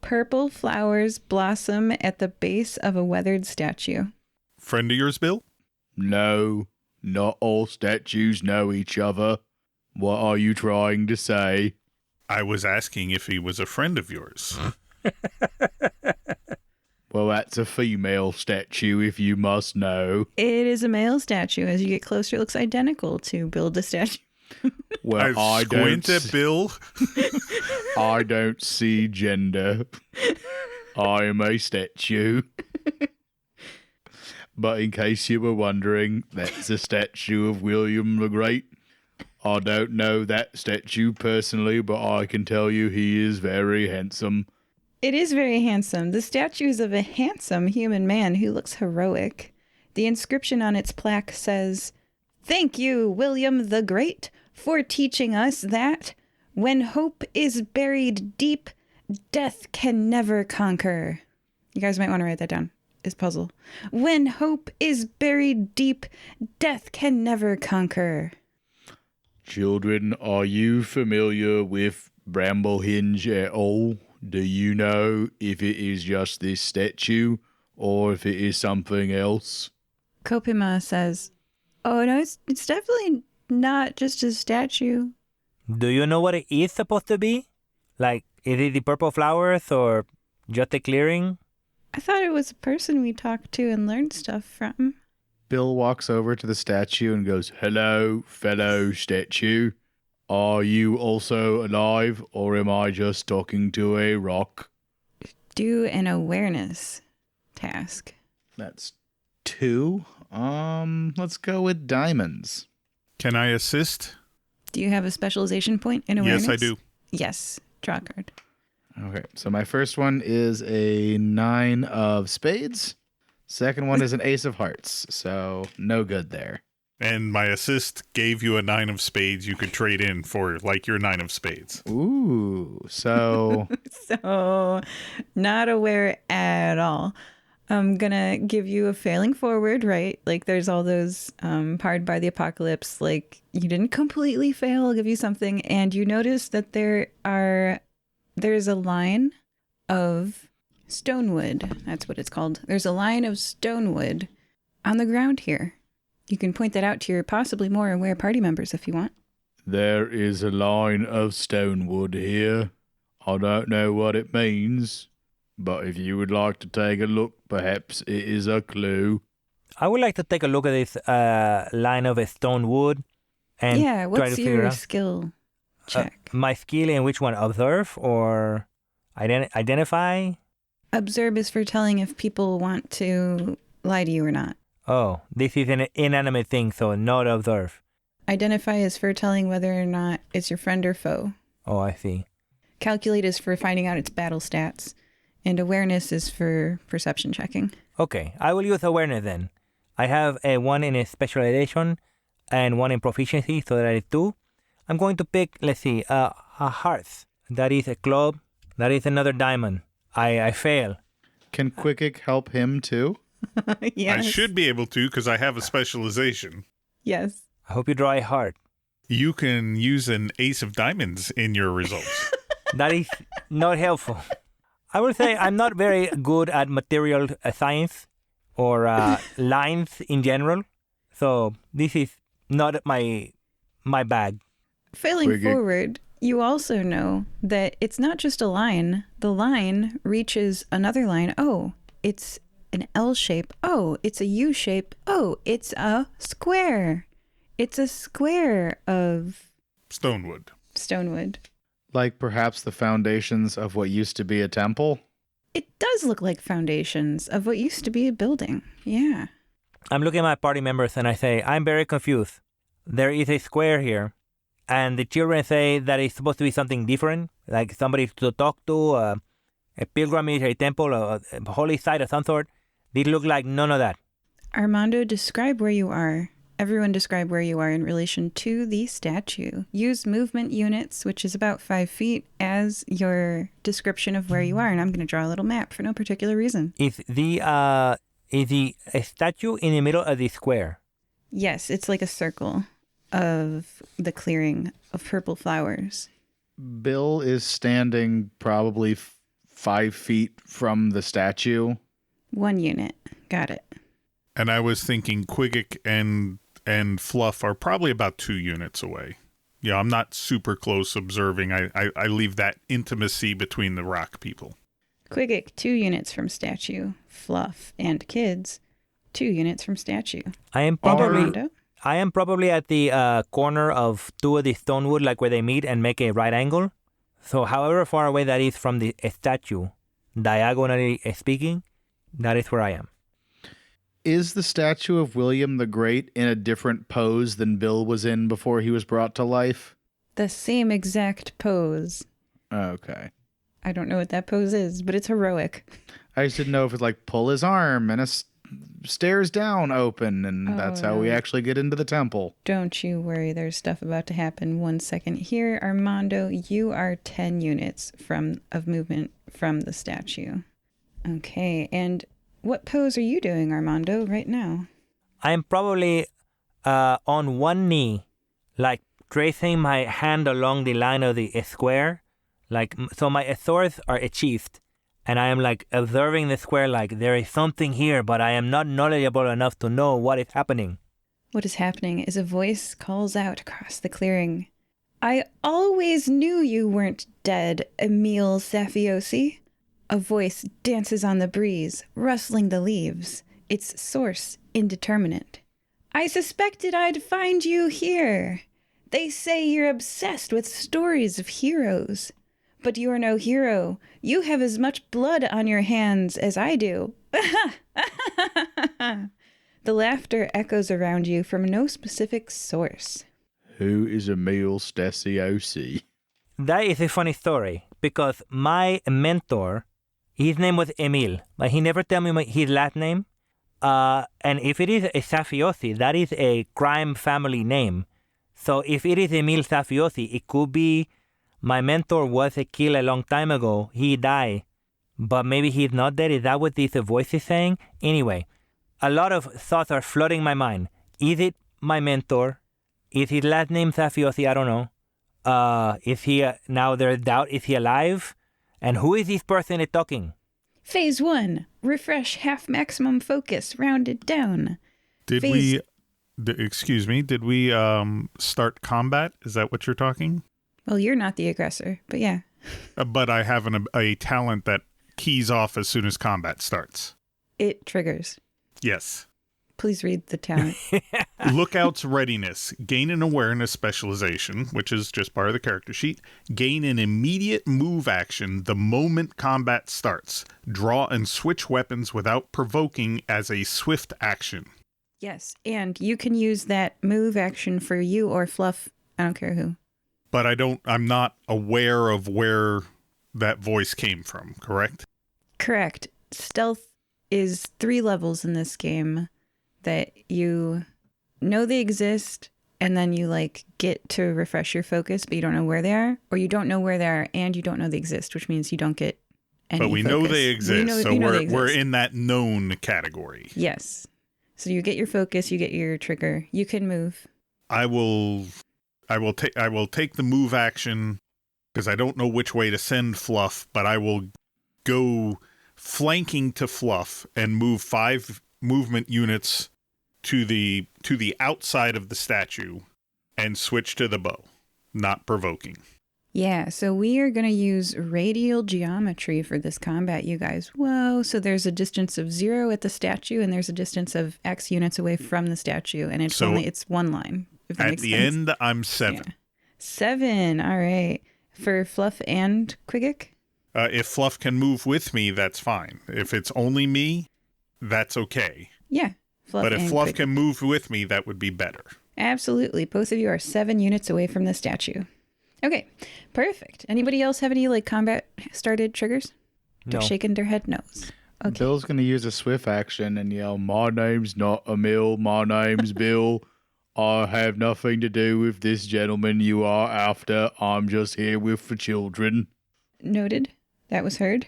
Purple flowers blossom at the base of a weathered statue. Friend of yours, Bill? No, not all statues know each other. What are you trying to say? I was asking if he was a friend of yours. Well, that's a female statue, if you must know. It is a male statue. As you get closer, it looks identical to build a statue. Well, I squint at Bill. I don't see gender. I am a statue. But in case you were wondering, that's a statue of William the Great. I don't know that statue personally, but I can tell you he is very handsome. It is very handsome. The statue is of a handsome human man who looks heroic. The inscription on its plaque says, "Thank you, William the Great, for teaching us that when hope is buried deep, death can never conquer." You guys might want to write that down. It's a puzzle. When hope is buried deep, death can never conquer. Children, are you familiar with Bramblehenge at all? Do you know if it is just this statue or if it is something else? Kopima says, "Oh no, it's definitely not just a statue." Do you know what it is supposed to be? Like, is it the purple flowers or just a clearing? I thought it was a person we talked to and learned stuff from. Bill walks over to the statue and goes, Hello, fellow statue. Are you also alive, or am I just talking to a rock? Do an awareness task. "That's 2. Let's go with diamonds." Can I assist? Do you have a specialization point in awareness? Yes, I do. Yes. Draw a card. Okay, so my first one is a 9 of spades. Second one is an ace of hearts, so no good there. And my assist gave you a 9 of spades you could trade in for, like, your 9 of spades. Ooh, so So, not aware at all. I'm gonna give you a failing forward, right? Like there's all those powered by the apocalypse, like you didn't completely fail, I'll give you something. And you notice that there's a line of stonewood. That's what it's called. There's a line of stonewood on the ground here. You can point that out to your possibly more aware party members if you want. There is a line of stonewood here. I don't know what it means, but if you would like to take a look, perhaps it is a clue. I would like to take a look at this line of stone wood and Yeah, try to what's figure it your out. skill check? My skill in which one? Observe or identify? Observe is for telling if people want to lie to you or not. Oh, this is an inanimate thing, so not observe. Identify is for telling whether or not it's your friend or foe. Oh, I see. Calculate is for finding out its battle stats. And awareness is for perception checking. Okay, I will use awareness then. I have a 1 in specialization and 1 in proficiency, so that is 2. I'm going to pick, let's see, a hearth. That is a club. That is another diamond. I fail. Can Qigiq help him too? Yes. I should be able to because I have a specialization. Yes. I hope you draw a heart. You can use an ace of diamonds in your results. That is not helpful. I will say I'm not very good at material science or lines in general. So this is not my bag. Failing Qigiq. forward, you also know that it's not just a line. The line reaches another line. Oh, it's an L shape. Oh, it's a U shape. Oh, it's a square. It's a square of Stonewood. stonewood. Like perhaps the foundations of what used to be a temple? It does look like foundations of what used to be a building. Yeah. I'm looking at my party members and I say, I'm very confused. There is a square here. And the children say that it's supposed to be something different, like somebody to talk to, a pilgrimage, a temple, a holy site of some sort. These look like none of that. Armando, describe where you are. Everyone describe where you are in relation to the statue. Use movement units, which is about 5 feet, as your description of where you are. And I'm going to draw a little map for no particular reason. Is the statue in the middle of the square? Yes, it's like a circle of the clearing of purple flowers. Bill is standing probably 5 feet from the statue. 1 unit. Got it. And I was thinking Qigiq and Fluff are probably about 2 units away. Yeah, I'm not super close observing. I leave that intimacy between the rock people. Qigiq, 2 units from statue. Fluff and kids, 2 units from statue. I am probably at the corner of 2 of the stonewood, like where they meet and make a right angle. So however far away that is from the statue, diagonally speaking, that is where I am. Is the statue of William the Great in a different pose than Bill was in before he was brought to life? The same exact pose. Okay. I don't know what that pose is, but it's heroic. I just didn't know if it's like pull his arm and stairs down open, and that's how we no. actually get into the temple. Don't you worry, there's stuff about to happen. 1 second here. Armando, you are 10 units of movement from the statue. Okay, and what pose are you doing, Armando, right now? I am probably on one knee, like tracing my hand along the line of the square. Like, so my swords are achieved. And I am like observing the square like there is something here, but I am not knowledgeable enough to know what is happening. What is happening is a voice calls out across the clearing. I always knew you weren't dead, Emil Safiosi. A voice dances on the breeze, rustling the leaves, its source indeterminate. I suspected I'd find you here. They say you're obsessed with stories of heroes. But you're no hero. You have as much blood on your hands as I do. The laughter echoes around you from no specific source. Who is Emil Stasioc? That is a funny story because my mentor, his name was Emil, but he never tell me his last name. And if it is a Safiosi, that is a crime family name. So if it is Emil Safiosi, it could be my mentor was killed a long time ago. He died. But maybe he's not dead. Is that what this voice is saying? Anyway, a lot of thoughts are flooding my mind. Is it my mentor? Is his last name Safiosi? I don't know. Is he, now there's doubt, is he alive? And who is this person talking? Phase 1. Refresh half maximum focus. Rounded down. Did we start combat? Is that what you're talking? Well, you're not the aggressor, but yeah. But I have a talent that keys off as soon as combat starts? It triggers. Yes. Please read the talent. Lookout's readiness. Gain an awareness specialization, which is just part of the character sheet. Gain an immediate move action the moment combat starts. Draw and switch weapons without provoking as a swift action. Yes, and you can use that move action for you or Fluff. I don't care who. But I'm not aware of where that voice came from, correct? Correct. Stealth is 3 levels in this game that you know they exist, and then you like get to refresh your focus, but you don't know where they are, or you don't know where they are and you don't know they exist, which means you don't get any But we focus. know they exist, so we're in that known category. Yes. So you get your focus, you get your trigger, you can move. I will take the move action because I don't know which way to send Fluff, but I will go flanking to Fluff and move 5 movement units to the outside of the statue and switch to the bow, not provoking. Yeah, so we are going to use radial geometry for this combat, you guys. Whoa, so there's a distance of 0 at the statue, and there's a distance of X units away from the statue, and it's one line. If that At makes the sense. end, I'm 7. Yeah. 7, all right. For Fluff and Qigiq? If Fluff can move with me, that's fine. If it's only me, that's okay. Yeah, Fluff But if and Fluff Qigiq. can move with me, that would be better. Absolutely. Both of you are 7 units away from the statue. Okay, perfect. Anybody else have any like combat started triggers? No. They're shaking their head no's. Okay. Bill's going to use a swift action and yell, "My name's not Emil, my name's Bill. I have nothing to do with this gentleman you are after. I'm just here with the children." Noted. That was heard.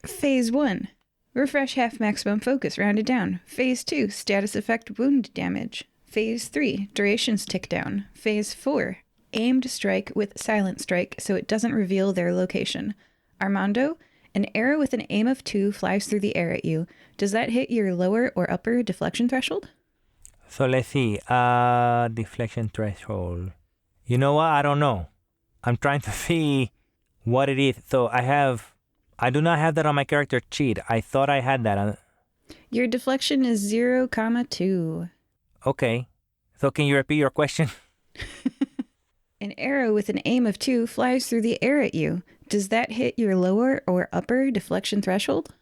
Phase 1. Refresh half maximum focus, rounded down. Phase 2. Status effect wound damage. Phase 3. Durations tick down. Phase 4. Aimed strike with silent strike so it doesn't reveal their location. Armando, an arrow with an aim of 2 flies through the air at you. Does that hit your lower or upper deflection threshold? So let's see. Deflection threshold. You know what? I don't know. I'm trying to see what it is. So I do not have that on my character sheet. I thought I had that. Your deflection is 0, 2. Okay. So can you repeat your question? An arrow with an aim of 2 flies through the air at you. Does that hit your lower or upper deflection threshold?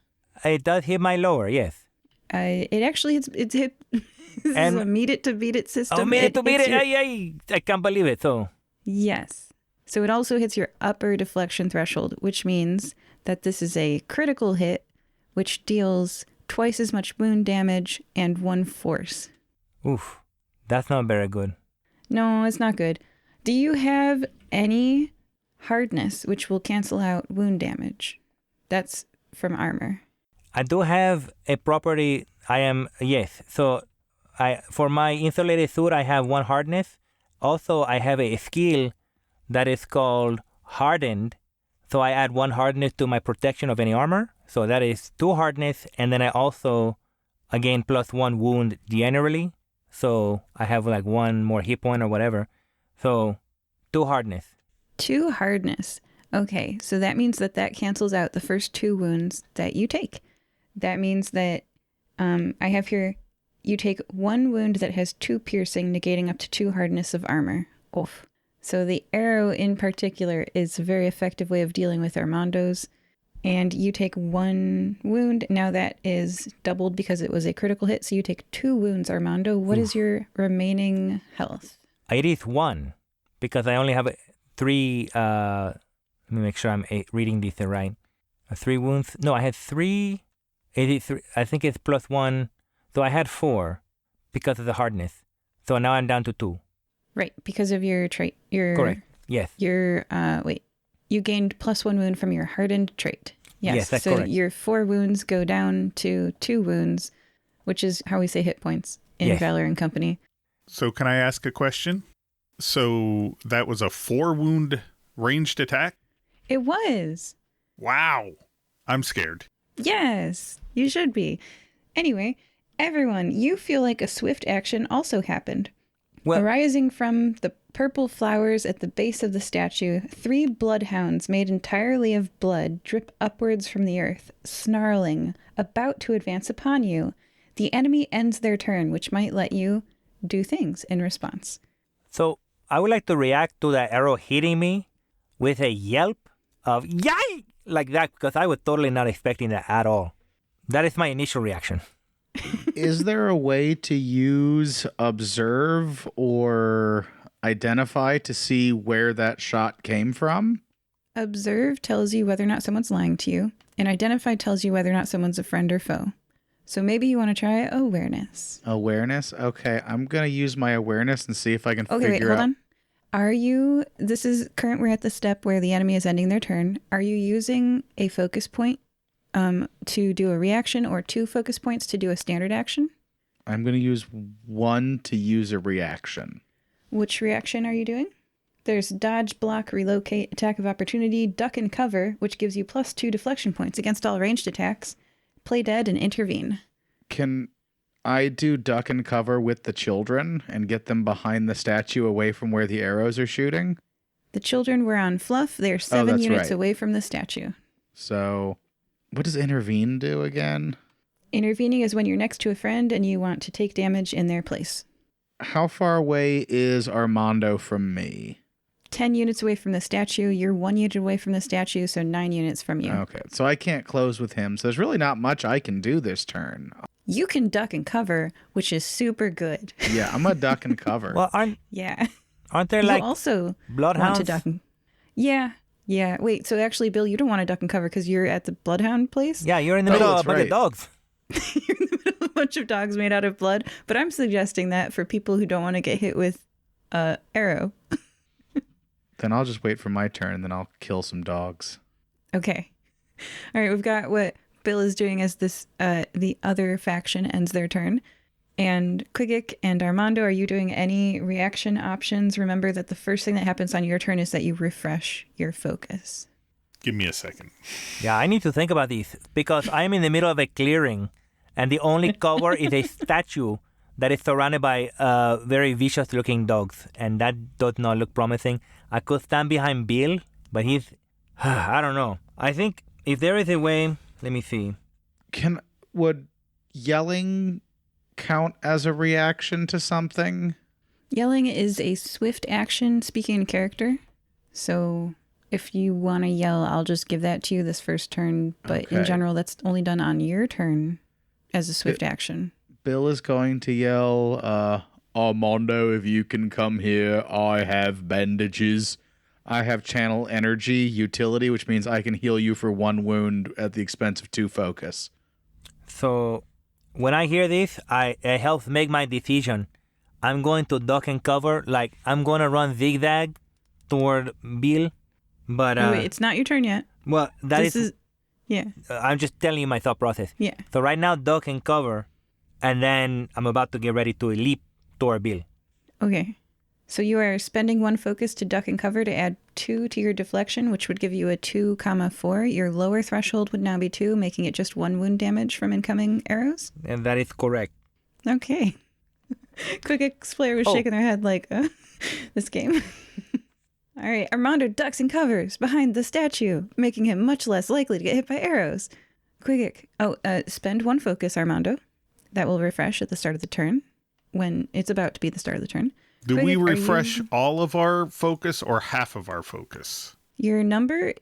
It does hit my lower, yes. It actually it's hit. This And- is a meet it to beat it system. Oh, meet it. hits your- I can't believe it. So Yes. So it also hits your upper deflection threshold, which means that this is a critical hit, which deals twice as much wound damage and 1 force. oof, that's not very good. No, it's not good. Do you have any hardness, which will cancel out wound damage? That's from armor. I do have a property. Yes. So for my insulated suit, I have 1 hardness. Also, I have a skill that is called hardened. So I add 1 hardness to my protection of any armor. So that is 2 hardness. And then I also, again, +1 wound generally. So I have like 1 more hit point or whatever. So 2 hardness. 2 hardness. Okay, so that means that cancels out the first 2 wounds that you take. That means that I have here, you take 1 wound that has 2 piercing, negating up to 2 hardness of armor. Oof. So the arrow in particular is a very effective way of dealing with Armando's. And you take 1 wound. Now that is doubled because it was a critical hit. So you take 2 wounds, Armando. What is your remaining health? It is 1 because I only have 3. Let me make sure I'm reading this right. 3 wounds. No, I had 3. It is 3. I think it's +1. So I had 4 because of the hardness. So now I'm down to 2. Right, because of your trait. Correct. Yes. You gained +1 wound from your hardened trait. Yes, that's so correct. your 4 wounds go down to 2 wounds, which is how we say hit points in Yes. Valor and Company. So can I ask a question? So that was a 4 wound ranged attack? It was. Wow. I'm scared. Yes, you should be. Anyway, everyone, you feel like a swift action also happened. Well, Arising from the purple flowers at the base of the statue, 3 bloodhounds made entirely of blood drip upwards from the earth, snarling, about to advance upon you. The enemy ends their turn, which might let you do things in response. so I would like to react to the arrow hitting me with a yelp of yay! Like that, because I was totally not expecting that at all. That is my initial reaction. Is there a way to use observe or identify to see where that shot came from? Observe tells you whether or not someone's lying to you, and identify tells you whether or not someone's a friend or foe. So maybe you want to try awareness. Awareness? Okay, I'm going to use my awareness and see if I can Okay, figure wait, hold out. on. We're at the step where the enemy is ending their turn. Are you using a focus point to do a reaction or 2 focus points to do a standard action? I'm going to use 1 to use a reaction. Which reaction are you doing? There's dodge, block, relocate, attack of opportunity, duck and cover, which gives you +2 deflection points against all ranged attacks, play dead, and intervene. Can I do duck and cover with the children and get them behind the statue away from where the arrows are shooting? The children were on fluff. They're 7 that's units right. away from the statue. So, what does intervene do again? Intervening is when you're next to a friend and you want to take damage in their place. How far away is Armando from me? 10 units away from the statue. You're 1 unit away from the statue, so 9 units from you. Okay, so I can't close with him. So there's really not much I can do this turn. You can duck and cover, which is super good. Yeah, I'm a duck and cover. Well, Yeah. aren't there You like also want to bloodhounds? duck and... Yeah. Wait, so actually, Bill, you don't want to duck and cover because you're at the bloodhound place? Yeah, you're in the Oh, middle of that's a bunch of right. dogs. You're in the middle of a bunch of dogs made out of blood. But I'm suggesting that for people who don't want to get hit with arrow. Then I'll just wait for my turn, and then I'll kill some dogs. Okay. All right, we've got what Bill is doing as this the other faction ends their turn. And Qigiq and Armando, are you doing any reaction options? Remember that the first thing that happens on your turn is that you refresh your focus. Give me a second. Yeah, I need to think about this because I am in the middle of a clearing and the only cover is a statue that is surrounded by very vicious looking dogs, and that does not look promising. I could stand behind Bill, but he's... I don't know. I think if there is a way... Let me see. Would yelling count as a reaction to something? Yelling is a swift action, speaking in character. So if you want to yell, I'll just give that to you this first turn. But in Okay. general, that's only done on your turn as a swift action. Bill is going to yell, Armando, if you can come here, I have bandages. I have channel energy utility, which means I can heal you for 1 wound at the expense of 2 focus. So when I hear this, it helps make my decision. I'm going to duck and cover. Like, I'm going to run zigzag toward Bill. But, Wait, it's not your turn yet. well, that This is yeah. I'm just telling you my thought process. Yeah. So right now, duck and cover, and then I'm about to get ready to leap toward Bill. Okay. So you are spending 1 focus to duck and cover to add 2 to your deflection, which would give you a 2,4. Your lower threshold would now be 2, making it just 1 wound damage from incoming arrows. And that is correct. Okay. Quick player was shaking their head like, this game. All right. Armando ducks and covers behind the statue, making him much less likely to get hit by arrows. Quick. Spend 1 focus, Armando. That will refresh at the start of the turn when it's about to be the start of the turn. Do we Quick, are refresh you- all of our focus or half of our focus? Your number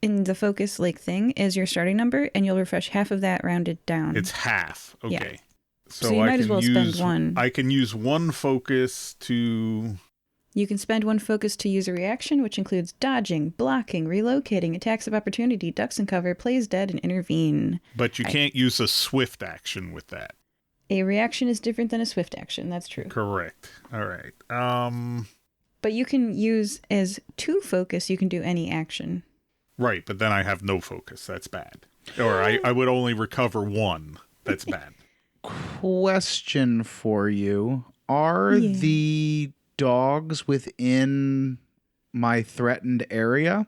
in the focus thing is your starting number, and you'll refresh half of that rounded down. It's half. Okay. So you might as well spend 1. I can use 1 focus to... You can spend 1 focus to use a reaction, which includes dodging, blocking, relocating, attacks of opportunity, ducks and cover, plays dead, and intervene. But you can't use a swift action with that. A reaction is different than a swift action. That's true. Correct. All right. But you can use as 2 focus, you can do any action. Right, but then I have no focus. That's bad. Or I would only recover 1. That's bad. Question for you. Are Yeah. the dogs within my threatened area?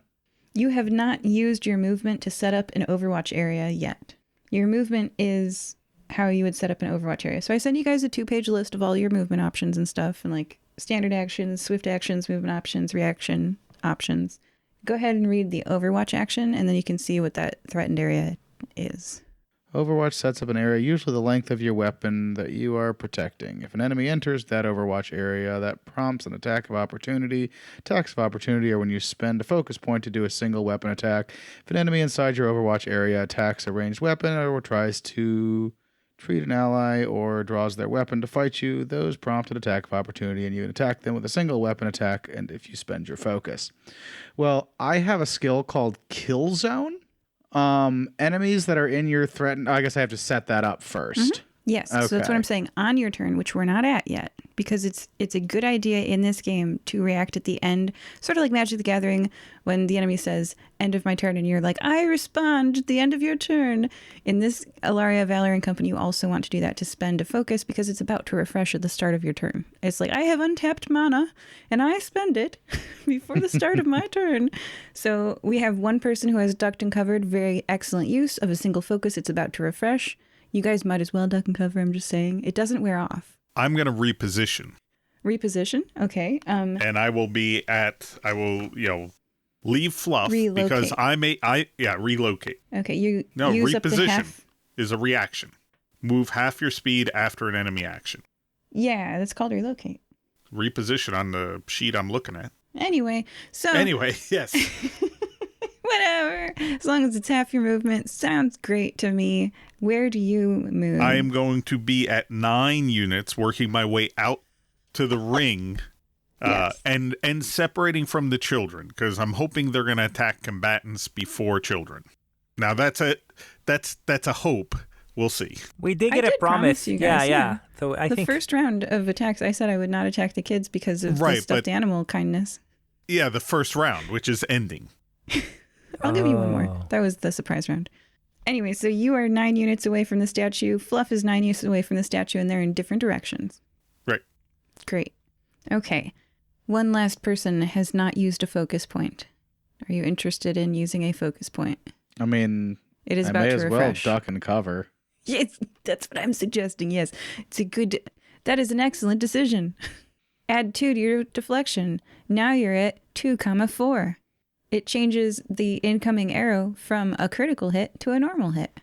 You have not used your movement to set up an Overwatch area yet. Your movement is how you would set up an Overwatch area. So I sent you guys a 2-page list of all your movement options and stuff, and standard actions, swift actions, movement options, reaction options. Go ahead and read the Overwatch action, and then you can see what that threatened area is. Overwatch sets up an area, usually the length of your weapon that you are protecting. If an enemy enters that Overwatch area, that prompts an attack of opportunity. Attacks of opportunity are when you spend a focus point to do a single weapon attack. If an enemy inside your Overwatch area attacks a ranged weapon or tries to treat an ally or draws their weapon to fight you, those prompt an attack of opportunity, and you can attack them with a single weapon attack, and if you spend your focus. Well, I have a skill called Kill Zone. Enemies that are in your threatened... I guess I have to set that up first. Yes, so that's what I'm saying. On your turn, which we're not at yet, because it's a good idea in this game to react at the end, sort of like Magic the Gathering, when the enemy says, end of my turn, and you're like, I respond at the end of your turn. In this Alaria Valor and Company, you also want to do that to spend a focus, because it's about to refresh at the start of your turn. It's like, I have untapped mana, and I spend it before the start of my turn. So we have one person who has ducked and covered, very excellent use of a single focus. It's about to refresh. You guys might as well duck and cover, I'm just saying. It doesn't wear off. I'm going to reposition. Reposition? Okay. And I will leave fluff relocate. Because relocate. Okay, you No, use up the reposition half. is a reaction. Move half your speed after an enemy action. Yeah, that's called relocate. Reposition on the sheet I'm looking at. Anyway, Yes. whatever. As long as it's half your movement, sounds great to me. Where do you move? I am going to be at 9 units, working my way out to the ring, Yes. and separating from the children, because I'm hoping they're going to attack combatants before children. Now that's a hope. We'll see. We did I get a did promise you guys, Yeah. So I the think first round of attacks, I said I would not attack the kids because of the stuffed animal kindness. Yeah, the first round, which is ending. I'll give you one more. That was the surprise round. Anyway, so you are 9 units away from the statue. Fluff is 9 units away from the statue, and they're in different directions. Right. Great. Okay. One last person has not used a focus point. Are you interested in using a focus point? I mean, It is I about may to as refresh. well duck and cover. Yes, that's what I'm suggesting. Yes, that is an excellent decision. Add 2 to your deflection. Now you're at 2,4. It changes the incoming arrow from a critical hit to a normal hit.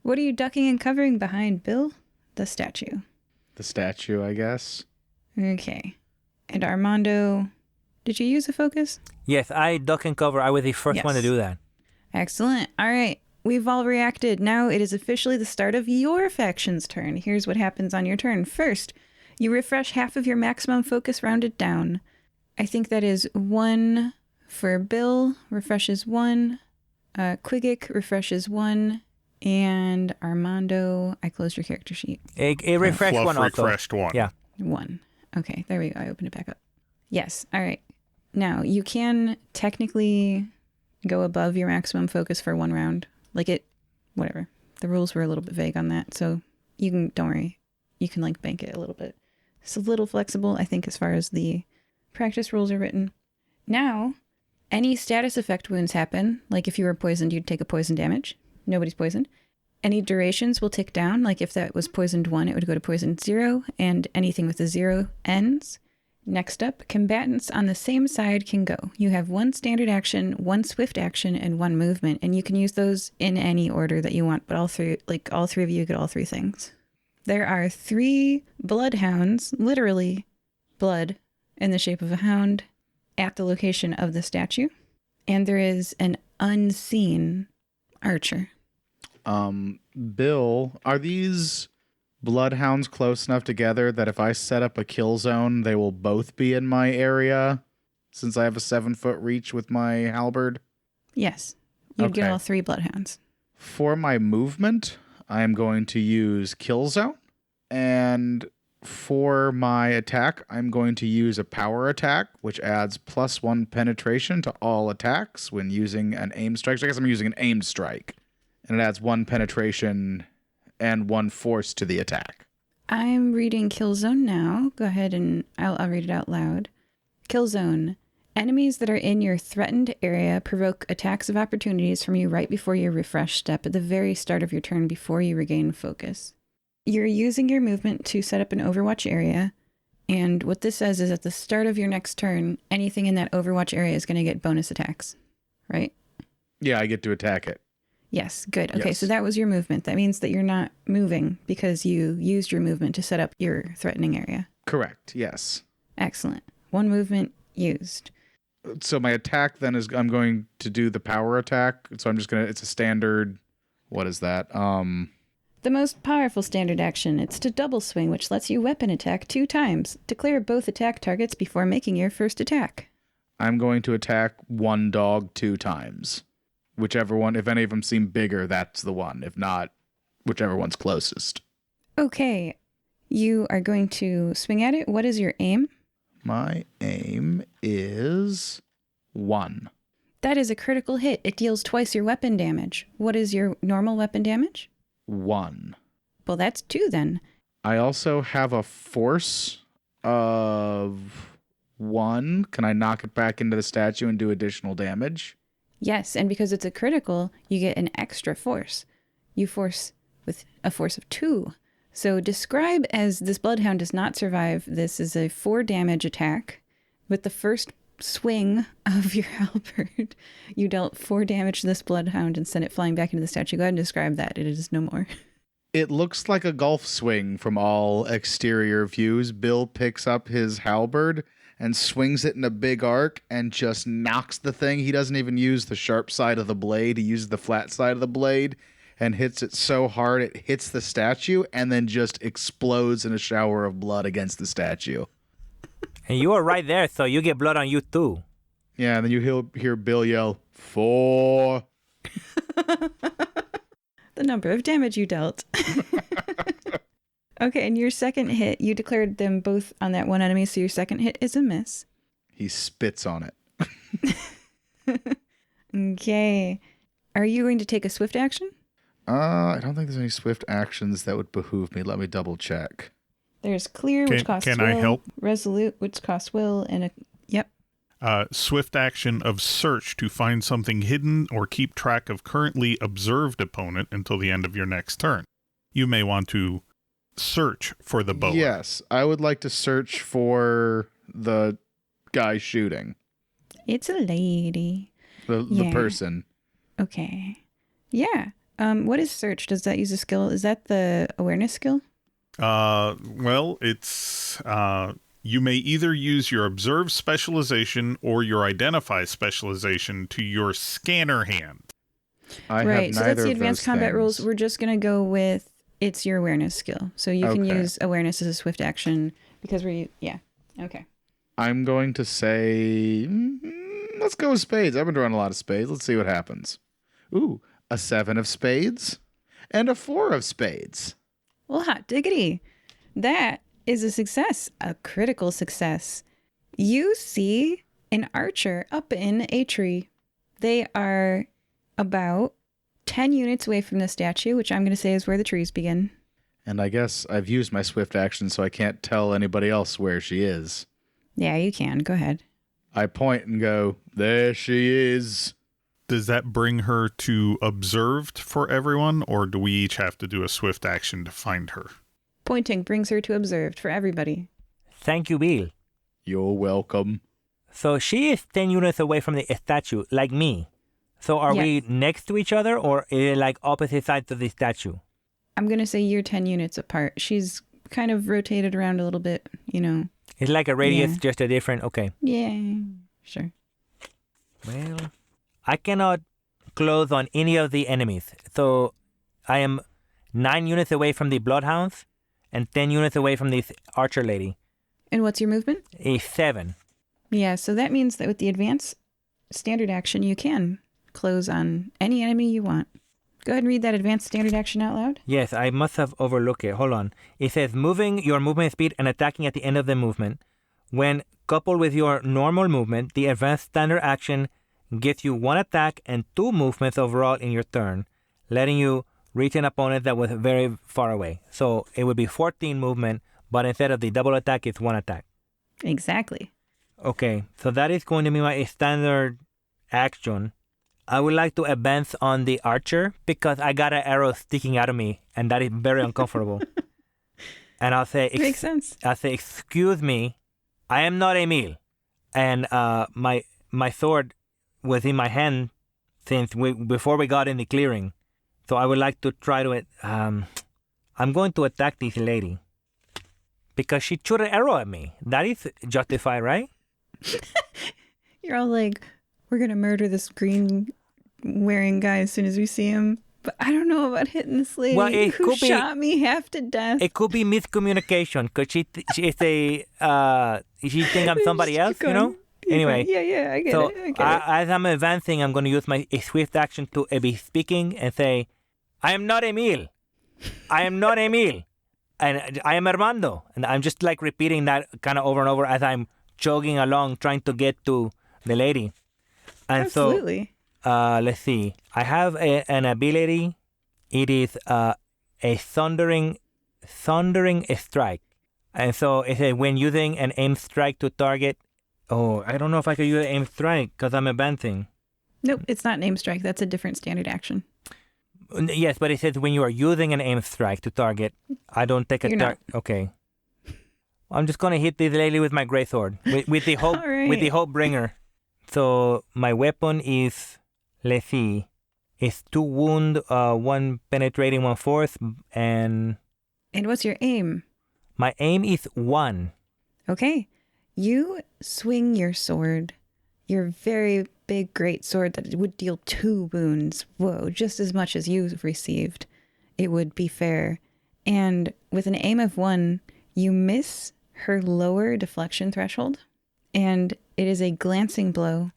What are you ducking and covering behind, Bill? The statue. The statue, I guess. Okay. And Armando, did you use a focus? yes, I duck and cover. I was the first one to Yes. do that. Excellent. All right. We've all reacted. Now it is officially the start of your faction's turn. Here's what happens on your turn. First, you refresh half of your maximum focus rounded down. I think that is 1 for Bill, refreshes 1. Qigiq refreshes 1. And Armando, I closed your character sheet. It refreshed Fluff one also. refreshed 1. Yeah. 1. Okay, there we go. I opened it back up. Yes. All right. Now, you can technically go above your maximum focus for 1 round. Whatever. The rules were a little bit vague on that, so don't worry. You can bank it a little bit. It's a little flexible, I think, as far as the practice rules are written. Now, any status effect wounds happen. Like if you were poisoned, you'd take a poison damage. Nobody's poisoned. Any durations will tick down. Like if that was poisoned 1, it would go to poison 0, and anything with a 0 ends. Next up, combatants on the same side can go. You have 1 standard action, 1 swift action, and 1 movement, and you can use those in any order that you want, but all three of you get all 3 things. There are 3 bloodhounds, literally blood in the shape of a hound, at the location of the statue, and there is an unseen archer. Bill, are these bloodhounds close enough together that if I set up a kill zone, they will both be in my area since I have a 7-foot reach with my halberd? Yes, you'd get Okay. all 3 bloodhounds. For my movement, I am going to use kill zone, and for my attack, I'm going to use a power attack, which adds +1 penetration to all attacks when using an aim strike. So I guess I'm using an aimed strike, and it adds 1 penetration and 1 force to the attack. I'm reading Killzone now. Go ahead and I'll read it out loud. Killzone. Enemies that are in your threatened area provoke attacks of opportunities from you right before your refresh step at the very start of your turn before you regain focus. You're using your movement to set up an Overwatch area, And what this says is at the start of your next turn, anything in that Overwatch area is going to get bonus attacks, right? Yeah, I get to attack it. Yes, good. Okay, Yes. so that was your movement. That means that you're not moving because you used your movement to set up your threatening area. Correct, yes. Excellent. One movement used. So my attack then is I'm going to do the power attack. So I'm just going to, it's a standard, what is that? The most powerful standard action, it's to double swing, which lets you weapon attack 2 times. Declare both attack targets before making your first attack. I'm going to attack one dog 2 times. Whichever one, if any of them seem bigger, that's the one. If not, whichever one's closest. Okay, you are going to swing at it. What is your aim? My aim is 1. That is a critical hit. It deals twice your weapon damage. What is your normal weapon damage? 1. Well, that's 2 then. I also have a force of 1. Can I knock it back into the statue and do additional damage? Yes, and because it's a critical, you get an extra force. You force with a force of 2. So describe as this bloodhound does not survive. This is a 4 damage attack. With the first swing of your halberd, you dealt 4 damage to this bloodhound and sent it flying back into the statue. Go ahead and describe that. It is no more. It looks like a golf swing from all exterior views. Bill picks up his halberd and swings it in a big arc and just knocks the thing. He doesn't even use the sharp side of the blade. He uses the flat side of the blade and hits it so hard it hits the statue and then just explodes in a shower of blood against the statue. And you are right there, so you get blood on you too. Yeah, and then you hear Bill yell, 4. The number of damage you dealt. Okay, and your second hit, you declared them both on that one enemy, so your second hit is a miss. He spits on it. Okay. Are you going to take a swift action? I don't think there's any swift actions that would behoove me. Let me double check. There's clear, which costs can will. I help? Resolute, which costs will, and a... Yep. Swift action of search to find something hidden or keep track of currently observed opponent until the end of your next turn. You may want to search for the boa. Yes, I would like to search for the guy shooting. It's a lady. The Yeah. person. Okay. Yeah. What is search? Does that use a skill? Is that the awareness skill? Well, it's you may either use your observe specialization or your identify specialization to your scanner hand. I Right. have So neither that's the of advanced those combat things. rules. We're just going to go with it's your awareness skill. So you can Okay. use awareness as a swift action because yeah. Okay. I'm going to say, let's go with spades. I've been drawing a lot of spades. Let's see what happens. Ooh, a 7 of spades and a 4 of spades. Well, hot diggity. That is a success, a critical success. You see an archer up in a tree. They are about 10 units away from the statue, which I'm going to say is where the trees begin. And I guess I've used my swift action, so I can't tell anybody else where she is. Yeah, you can. Go ahead. I point and go, there she is. Does that bring her to observed for everyone, or do we each have to do a swift action to find her? Pointing brings her to observed for everybody. Thank you, Bill. You're welcome. So she is 10 units away from the statue, like me. So are we Yes. next to each other, or is it like opposite sides of the statue? I'm going to say you're 10 units apart. She's kind of rotated around a little bit, you know. It's like a radius, Yeah. just a different... Okay. Yeah, sure. Well, I cannot close on any of the enemies. So I am 9 units away from the bloodhounds and 10 units away from this archer lady. And what's your movement? A 7. Yeah, so that means that with the advanced standard action, you can close on any enemy you want. Go ahead and read that advanced standard action out loud. Yes, I must have overlooked it. Hold on. It says moving your movement speed and attacking at the end of the movement. When coupled with your normal movement, the advanced standard action gets you 1 attack and 2 movements overall in your turn, letting you reach an opponent that was very far away. So it would be 14 movement, but instead of the double attack, it's 1 attack. Exactly. Okay, so that is going to be my standard action. I would like to advance on the archer because I got an arrow sticking out of me, and that is very uncomfortable. And I'll say, Makes sense. I'll say, excuse me, I am not Emil. And my sword was in my hand since before we got in the clearing. So I would like to try to, I'm going to attack this lady. Because she shot an arrow at me. That is justified, right? You're all like, we're going to murder this green wearing guy as soon as we see him. But I don't know about hitting this lady who shot me half to death. It could be miscommunication because she think I'm somebody else, you know? Anyway. Yeah, I get it. As I'm advancing, I'm going to use my swift action to be speaking and say, I am not Emil. I am not Emil. And I am Armando. And I'm just like repeating that kind of over and over as I'm jogging along trying to get to the lady. And Absolutely. So, let's see. I have an ability. It is a thundering strike. And so it says when using an aim strike to target. Oh, I don't know if I could use an aim strike because I'm advancing. Nope, it's not an aim strike. That's a different standard action. Yes, but it says when you are using an aim strike to target, I don't take a target. Okay. I'm just gonna hit this lady with my greatsword with the hope Right. with the hope bringer. So my weapon is, let's see, it's 2 wound, 1 penetrating, 1 force, and what's your aim? my aim is 1. Okay. You swing your sword, your very big, great sword that would deal 2 wounds. Whoa, just as much as you've received. It would be fair. And with an aim of 1, you miss her lower deflection threshold. And it is a glancing blow.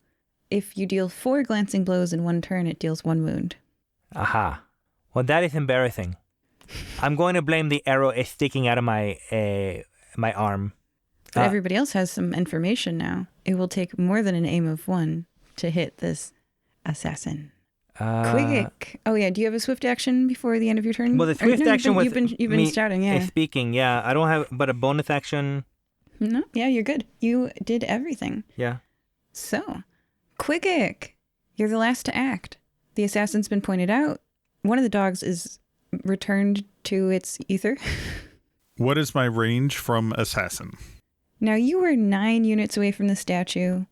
If you deal 4 glancing blows in 1 turn, it deals 1 wound. Aha. Well, that is embarrassing. I'm going to blame the arrow sticking out of my my arm. But everybody else has some information now. It will take more than an aim of 1 to hit this assassin. Qigiq. Oh yeah, do you have a swift action before the end of your turn? Well, the swift action was you've been shouting, yeah. Speaking, yeah. I don't have, but a bonus action. No, yeah, you're good. You did everything. Yeah. So, Qigiq, you're the last to act. The assassin's been pointed out. One of the dogs is returned to its ether. What is my range from assassin? Now, you were 9 units away from the statue.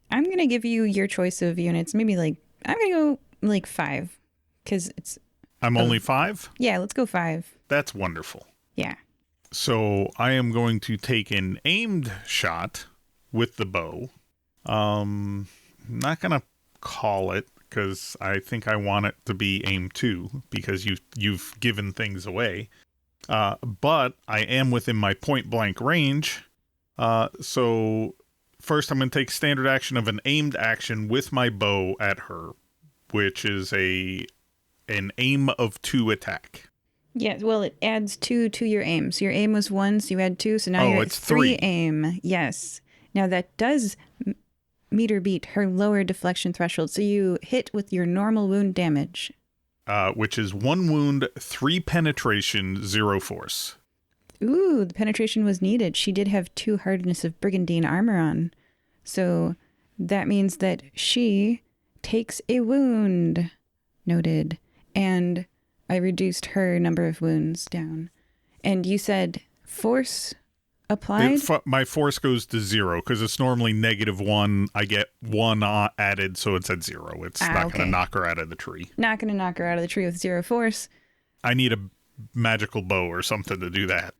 I'm going to give you your choice of units. Maybe I'm going to go 5. Because it's... I'm only 5? Yeah, let's go 5. That's wonderful. Yeah. So I am going to take an aimed shot with the bow. I'm not going to call it because I think I want it to be aim 2 because you've given things away. But I am within my point blank range. So first I'm going to take standard action of an aimed action with my bow at her, which is an aim of 2 attack. Yeah, well, it adds 2 to your aim. So your aim was 1, so you add 2, so now you're at it's 3 3 aim. Yes. Now that does meet or beat her lower deflection threshold, so you hit with your normal wound damage. Which is 1 wound, 3 penetration, 0 force. Ooh, the penetration was needed. She did have 2 hardness of brigandine armor on. So that means that she takes a wound. Noted. And I reduced her number of wounds down. And you said force applied? My force goes to 0 because it's normally -1. I get 1 added, so it's at 0. It's not going to knock her out of the tree. Not going to knock her out of the tree with 0 force. I need a magical bow or something to do that.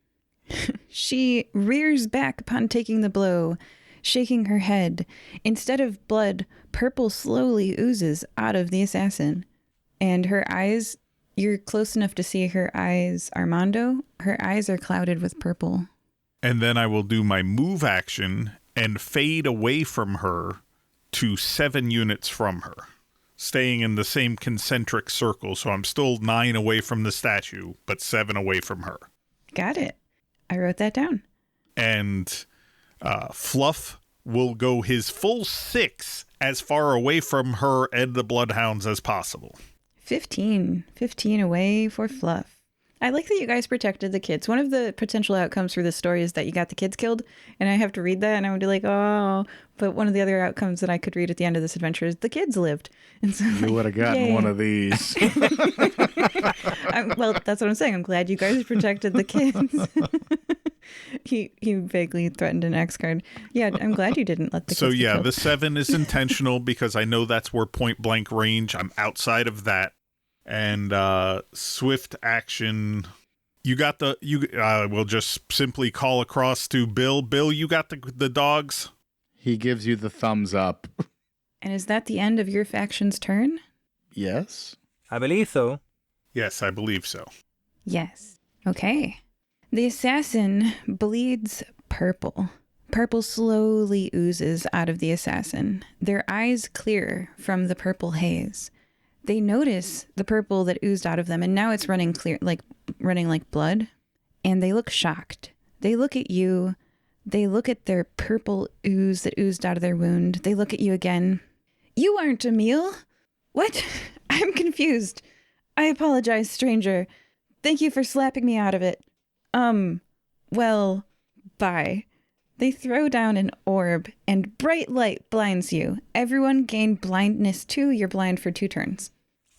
She rears back upon taking the blow, shaking her head. Instead of blood, purple slowly oozes out of the assassin. And her eyes, you're close enough to see her eyes, Armando. Her eyes are clouded with purple. And then I will do my move action and fade away from her to 7 units from her, staying in the same concentric circle. So I'm still 9 away from the statue, but 7 away from her. Got it. I wrote that down. And Fluff will go his full 6 as far away from her and the bloodhounds as possible. 15 away for Fluff. I like that you guys protected the kids. One of the potential outcomes for this story is that you got the kids killed, and I have to read that, and I would be like, oh. But one of the other outcomes that I could read at the end of this adventure is the kids lived. And so You would have gotten one of these. Well, that's what I'm saying. I'm glad you guys protected the kids. he vaguely threatened an X card. Yeah, I'm glad you didn't let the So kids be yeah, killed. the 7 is intentional because I know that's where point blank range. I'm outside of that. And swift action. We'll just simply call across to Bill. Bill, you got the dogs? He gives you the thumbs up. And is that the end of your faction's turn? Yes. I believe so. Yes, I believe so. Yes. Okay. The assassin bleeds purple. Purple slowly oozes out of the assassin, their eyes clear from the purple haze. They notice the purple that oozed out of them, and now it's running like blood, and they look shocked. They look at you. They look at their purple ooze that oozed out of their wound. They look at you again. You aren't Emil. What? I'm confused. I apologize, stranger. Thank you for slapping me out of it. Well, bye. They throw down an orb, and bright light blinds you. Everyone gain blindness 2. You're blind for 2 turns.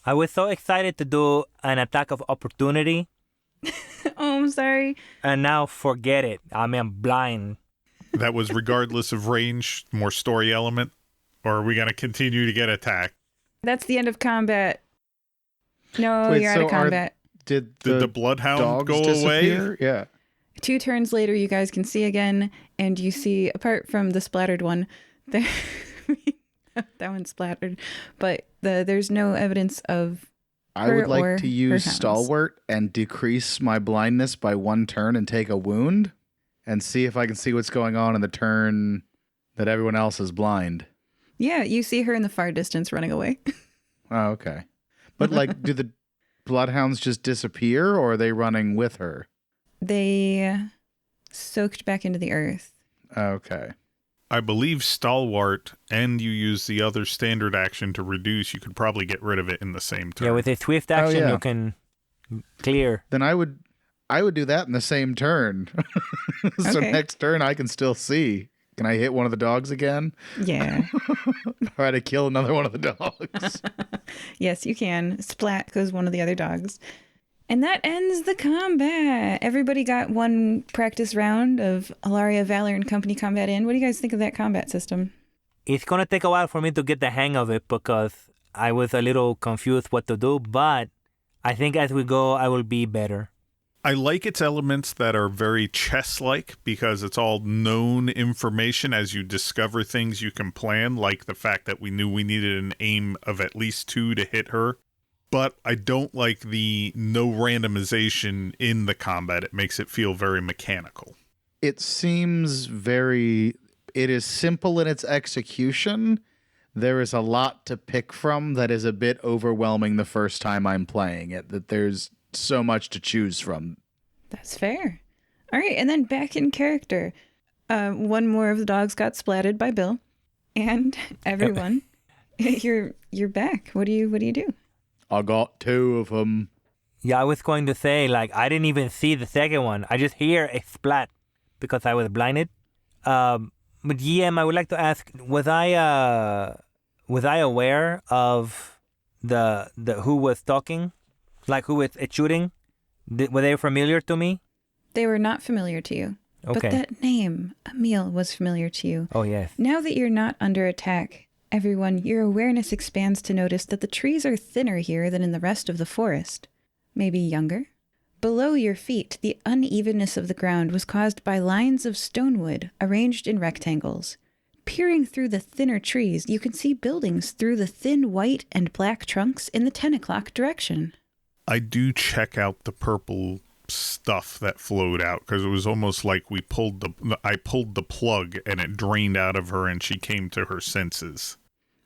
I was so excited to do an attack of opportunity, Oh, I'm sorry. and now forget it. I mean, I'm blind. That was regardless of range, more story element. Or are we going to continue to get attacked? That's the end of combat. No, Wait, you're out of combat. Did the bloodhound dogs go disappear? away? Yeah. 2 turns later, you guys can see again, and you see, apart from the splattered one, there, that one's splattered, but there's no evidence of I her would like or to her use hounds. Stalwart and decrease my blindness by 1 turn and take a wound and see if I can see what's going on in the turn that everyone else is blind. Yeah, you see her in the far distance running away. Oh, okay. But like, do the bloodhounds just disappear or are they running with her? They soaked back into the earth. Okay. I believe Stalwart, and you use the other standard action to reduce, you could probably get rid of it in the same turn. Yeah, with a swift action, yeah. you can clear. Then I would do that in the same turn. So Okay. next turn I can still see. Can I hit one of the dogs again? Yeah. Try to kill another one of the dogs. Yes, you can. Splat goes one of the other dogs. And that ends the combat. Everybody got 1 practice round of Alaria Valor and Company combat in. What do you guys think of that combat system? It's going to take a while for me to get the hang of it because I was a little confused what to do, but I think as we go, I will be better. I like its elements that are very chess-like because it's all known information. As you discover things you can plan, like the fact that we knew we needed an aim of at least 2 to hit her. But I don't like the no randomization in the combat. It makes it feel very mechanical. It seems it is simple in its execution. There is a lot to pick from that is a bit overwhelming the first time I'm playing it, that there's so much to choose from. That's fair. All right, and then back in character. 1 more of the dogs got splatted by Bill. And everyone, you're back. What do you do? I got 2 of them. Yeah, I was going to say, like, I didn't even see the second one. I just hear a splat because I was blinded. But GM, I would like to ask, was I aware of the who was talking? Like, who was shooting? Were they familiar to me? They were not familiar to you. Okay. But that name, Emil, was familiar to you. Oh, yes. Now that you're not under attack, everyone, your awareness expands to notice that the trees are thinner here than in the rest of the forest. Maybe younger? Below your feet, the unevenness of the ground was caused by lines of stonewood arranged in rectangles. Peering through the thinner trees, you can see buildings through the thin white and black trunks in the 10 o'clock direction. I do check out the purple stuff that flowed out because it was almost like I pulled the plug and it drained out of her and she came to her senses.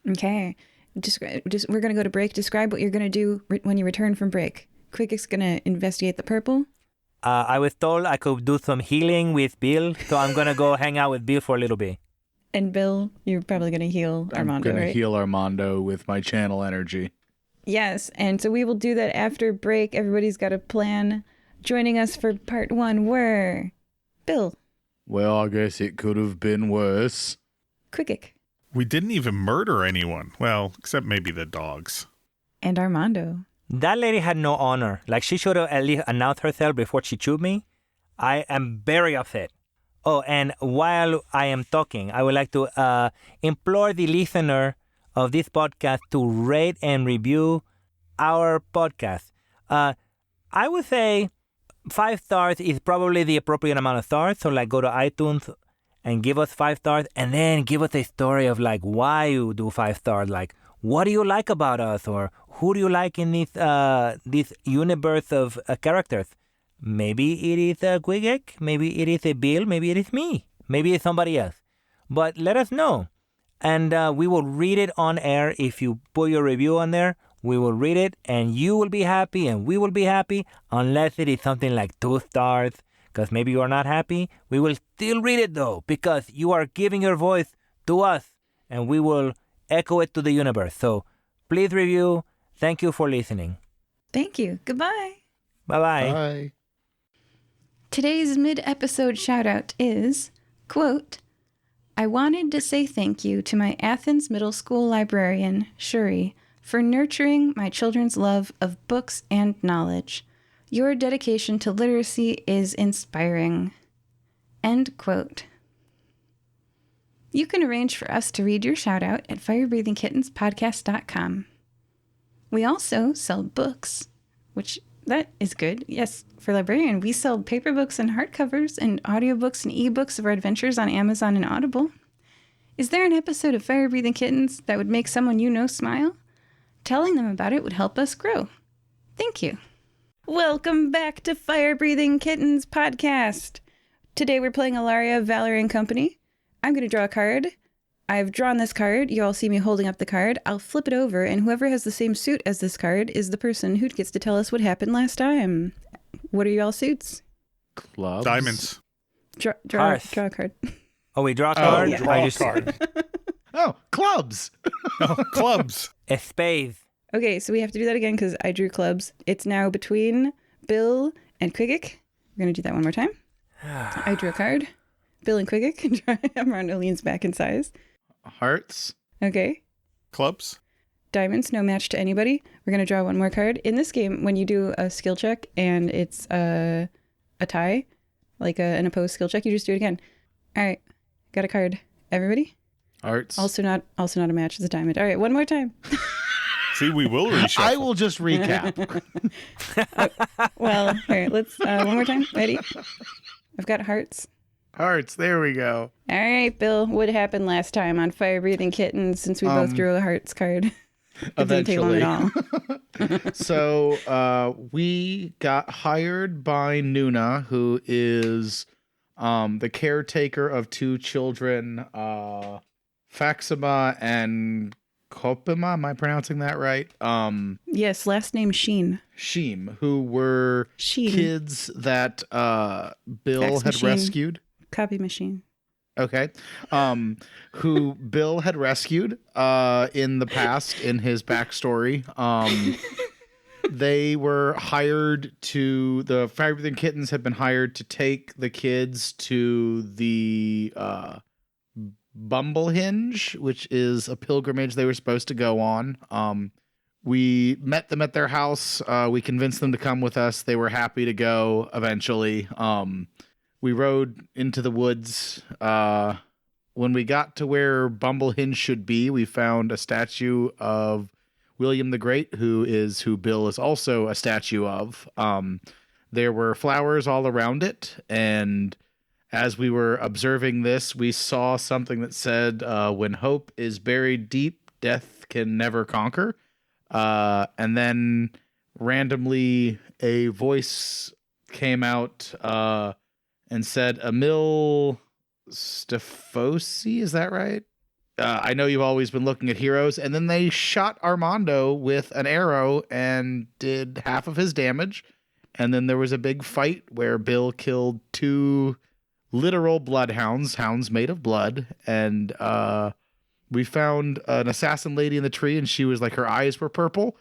Okay. We're going to go to break. Describe what you're going to do when you return from break. Quick's going to investigate the purple. I was told I could do some healing with Bill, so I'm going to go hang out with Bill for a little bit. And Bill, you're probably going to heal Armando, I'm going right? to heal Armando with my channel energy. Yes, and so we will do that after break. Everybody's got a plan. Joining us for part 1 were Bill. Well, I guess it could have been worse. Qigiq. We didn't even murder anyone. Well, except maybe the dogs. And Armando. That lady had no honor. Like, she should have at least announced herself before she chewed me. I am very upset. Oh, and while I am talking, I would like to implore the listener of this podcast to rate and review our podcast. I would say 5 stars is probably the appropriate amount of stars. So like go to iTunes and give us 5 stars and then give us a story of like why you do 5 stars. Like what do you like about us or who do you like in this universe of characters? Maybe it is a Qigiq, maybe it is a Bill, maybe it is me, maybe it's somebody else. But let us know. And we will read it on air. If you put your review on there, we will read it and you will be happy and we will be happy, unless it is something like 2 stars, because maybe you are not happy. We will still read it though, because you are giving your voice to us and we will echo it to the universe. So please review. Thank you for listening. Thank you. Goodbye. Bye-bye. Bye. Today's mid-episode shout-out is, quote, I wanted to say thank you to my Athens Middle School librarian, Shuri, for nurturing my children's love of books and knowledge. Your dedication to literacy is inspiring. End quote. You can arrange for us to read your shout-out at firebreathingkittenspodcast.com. We also sell books, which that is good. Yes, for librarian, we sell paper books and hardcovers and audiobooks and ebooks of our adventures on Amazon and Audible. Is there an episode of Fire Breathing Kittens that would make someone you know smile? Telling them about it would help us grow. Thank you. Welcome back to Fire Breathing Kittens podcast. Today we're playing Alaria Valor and Company. I'm going to draw a card. I've drawn this card. You all see me holding up the card. I'll flip it over, and whoever has the same suit as this card is the person who gets to tell us what happened last time. What are y'all suits? Clubs. Diamonds. Draw a card. Oh, we draw a card? Draw a card. Oh, clubs. Oh, clubs. A spade. Okay, so we have to do that again because I drew clubs. It's now between Bill and Qigiq. We're going to do that one more time. I drew a card. Bill and Qigiq. Armando leans back in size. Hearts. Okay. Clubs. Diamonds, no match to anybody. We're going to draw one more card. In this game, when you do a skill check and it's a tie, like an opposed skill check, you just do it again. All right. Got a card. Everybody? Hearts. Also not a match. It's a diamond. All right. One more time. See, we will reshuffle. I will just recap. Well, all right. Let's one more time. Ready? I've got hearts. Hearts. There we go. All right, Bill. What happened last time on Fire Breathing Kittens since we both drew a hearts card? It didn't take long at all. So we got hired by Nuna, who is the caretaker of 2 children, Faxima and Kopima. Am I pronouncing that right? Yes, last name Sheen. Sheem, who were Sheen. kids that Bill Fax had machine. rescued. Copy machine. Okay. Who Bill had rescued in the past in his backstory. They were hired to, the Fire Breathing Kittens had been hired to take the kids to the Bumblehenge, which is a pilgrimage they were supposed to go on. We met them at their house. We convinced them to come with us. They were happy to go eventually. We rode into the woods. When we got to where Bumblehenge should be, we found a statue of William the Great, who Bill is also a statue of. There were flowers all around it, and as we were observing this, we saw something that said, when hope is buried deep, death can never conquer. And then randomly a voice came out and said, Emil Stefosi, is that right? I know you've always been looking at heroes. And then they shot Armando with an arrow and did half of his damage. And then there was a big fight where Bill killed 2 literal bloodhounds, hounds made of blood. And we found an assassin lady in the tree, and she was like, her eyes were purple.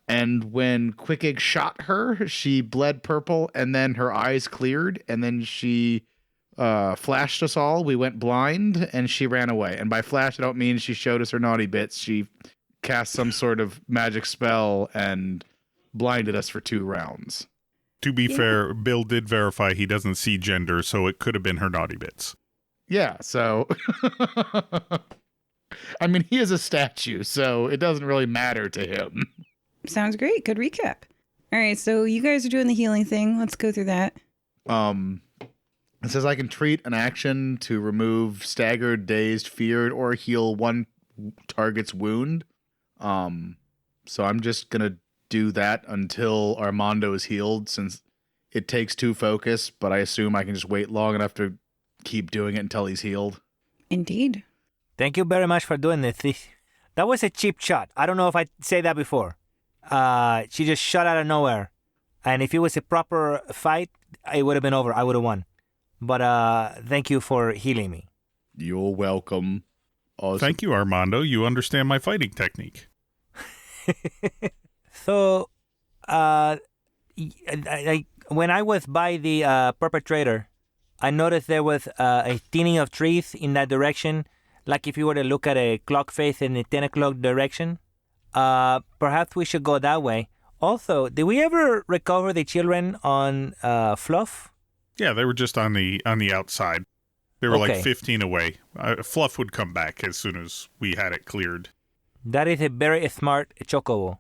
And when Qigiq shot her, she bled purple, and then her eyes cleared, and then she flashed us all. We went blind, and she ran away. And by flash, I don't mean she showed us her naughty bits. She cast some sort of magic spell and blinded us for 2 rounds. To be fair, Bill did verify he doesn't see gender, so it could have been her naughty bits. Yeah, so I mean, he is a statue, so it doesn't really matter to him. Sounds great. Good recap. All right, so you guys are doing the healing thing. Let's go through that. It says I can treat an action to remove staggered, dazed, feared, or heal one target's wound. So I'm just gonna do that until Armando is healed, since it takes 2 focus, but I assume I can just wait long enough to keep doing it until he's healed. Indeed. Thank you very much for doing this. That was a cheap shot. I don't know if I said that before. She just shot out of nowhere. And if it was a proper fight, it would have been over. I would have won. But thank you for healing me. You're welcome. Awesome. Thank you, Armando. You understand my fighting technique. So, when I was by the perpetrator, I noticed there was a thinning of trees in that direction, like if you were to look at a clock face in the 10 o'clock direction. Perhaps we should go that way. Also, did we ever recover the children on Fluff? Yeah, they were just on the outside. They were Okay. like 15 away. Fluff would come back as soon as we had it cleared. That is a very smart chocobo.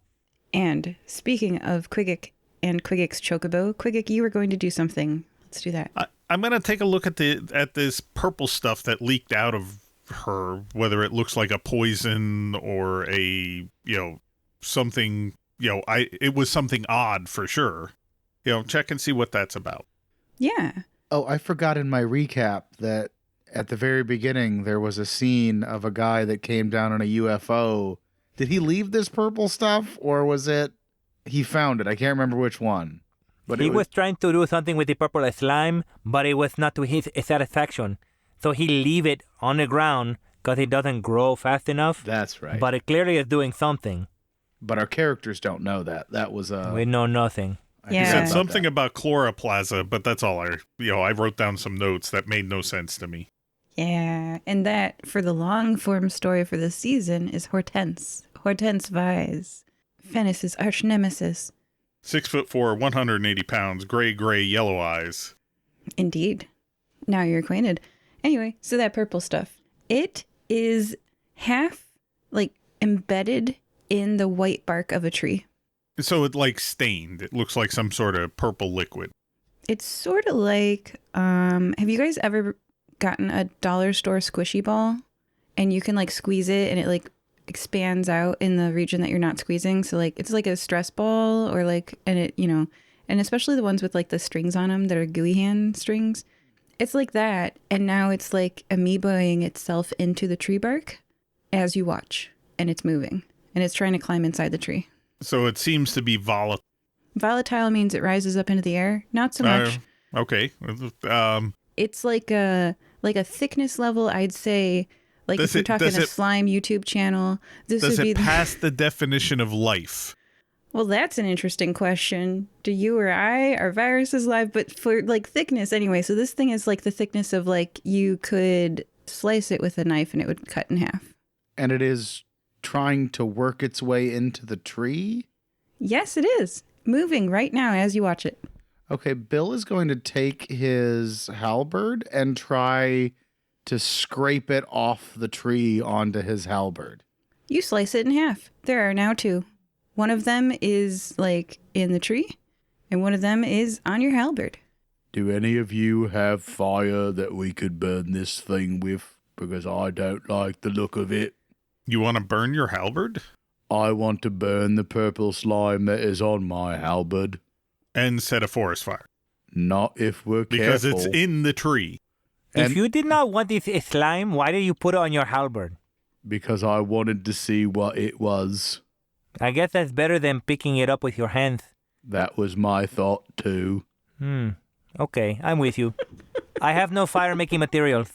And speaking of Qigiq and Qigiq's chocobo, Qigiq, you were going to do something. Let's do that. I'm gonna take a look at this purple stuff that leaked out of her, whether it looks like a poison or a something. It was something odd for sure. Check and see what that's about. Yeah. Oh, I forgot in my recap that at the very beginning there was a scene of a guy that came down on a UFO. Did he leave this purple stuff, or was it he found it? I can't remember which one. But He it was trying to do something with the purple slime, but it was not to his satisfaction. So he leave it on the ground because it doesn't grow fast enough. That's right. But it clearly is doing something. But our characters don't know that. That was We know nothing. He Yeah. said something about chloroplaza, but that's all I wrote down some notes that made no sense to me. Yeah. And that, for the long form story for this season, is Hortense. Hortense Vise. Fennis's arch nemesis. 6'4", 180 pounds, gray, yellow eyes. Indeed. Now you're acquainted. Anyway, so that purple stuff. It is half, embedded in the white bark of a tree. So it stained. It looks like some sort of purple liquid. It's sort of like, have you guys ever gotten a dollar store squishy ball? And you can, squeeze it and it, expands out in the region that you're not squeezing. So, it's like a stress ball or, and it, and especially the ones with, the strings on them that are gooey hand strings. It's like that. And now it's, amoeboing itself into the tree bark as you watch. And it's moving. And it's trying to climb inside the tree. So it seems to be volatile. Volatile means it rises up into the air. Not so much. Okay. It's like a thickness level, I'd say. If you're talking a slime YouTube channel, this does would be it pass the definition of life? Well, that's an interesting question. Do you or I are viruses live? But for thickness anyway. So this thing is the thickness of you could slice it with a knife and it would cut in half. And it is trying to work its way into the tree? Yes, it is. Moving right now as you watch it. Okay, Bill is going to take his halberd and try to scrape it off the tree onto his halberd. You slice it in half. There are now 2. One of them is in the tree and one of them is on your halberd. Do any of you have fire that we could burn this thing with? Because I don't like the look of it. You want to burn your halberd? I want to burn the purple slime that is on my halberd. And set a forest fire. Not if we're Because careful. it's in the tree. If you did not want this slime, why did you put it on your halberd? Because I wanted to see what it was. I guess that's better than picking it up with your hands. That was my thought too. Okay, I'm with you. I have no fire-making materials.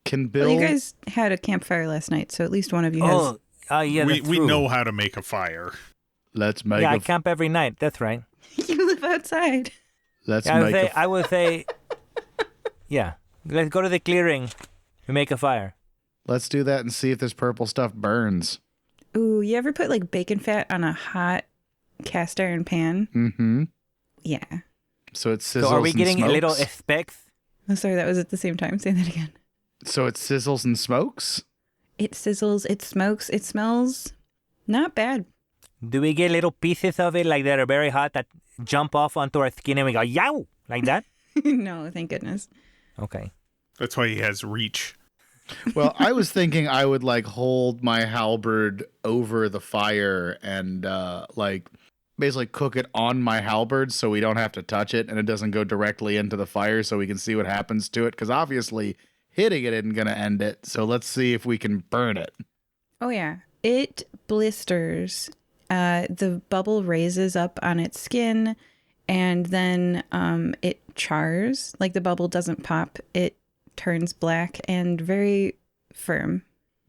Can Bill... Well, you guys had a campfire last night, so at least one of you has. Yeah, that's we true. know how to make a fire. Let's make Yeah, I a camp every night. That's right. You live outside. let's Yeah, make a I would say, yeah. Let's go to the clearing and make a fire. Let's do that and see if this purple stuff burns. Ooh, you ever put bacon fat on a hot cast iron pan? Mm-hmm. Yeah. So it sizzles So are we and getting a smokes? little specs? Oh, sorry, that was at the same time. Say that again. So it sizzles and smokes? It sizzles, it smokes, it smells not bad. Do we get little pieces of it like that are very hot that jump off onto our skin and we go, yow, like that? No, thank goodness. Okay. That's why he has reach. Well, I was thinking I would like hold my halberd over the fire and like basically cook it on my halberd so we don't have to touch it and it doesn't go directly into the fire so we can see what happens to it. Because obviously hitting it isn't going to end it. So let's see if we can burn it. Oh, yeah. It blisters. The bubble raises up on its skin and then it chars. Like the bubble doesn't pop. It turns black and very firm.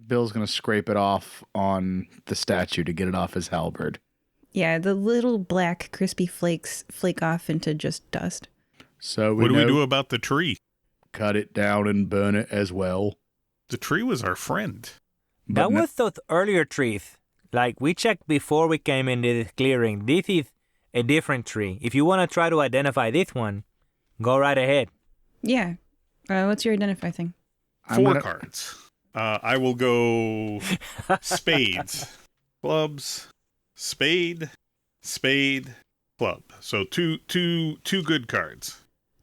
Bill's going to scrape it off on the statue to get it off his halberd. Yeah, the little black crispy flakes flake off into just dust. So What do we do about the tree? Cut it down and burn it as well. The tree was our friend. That was those earlier trees. Like we checked before we came into this clearing. This is a different tree. If you want to try to identify this one, go right ahead. Yeah. What's your identify thing? 4 cards. I will go spades, clubs, spade, club. So two good cards.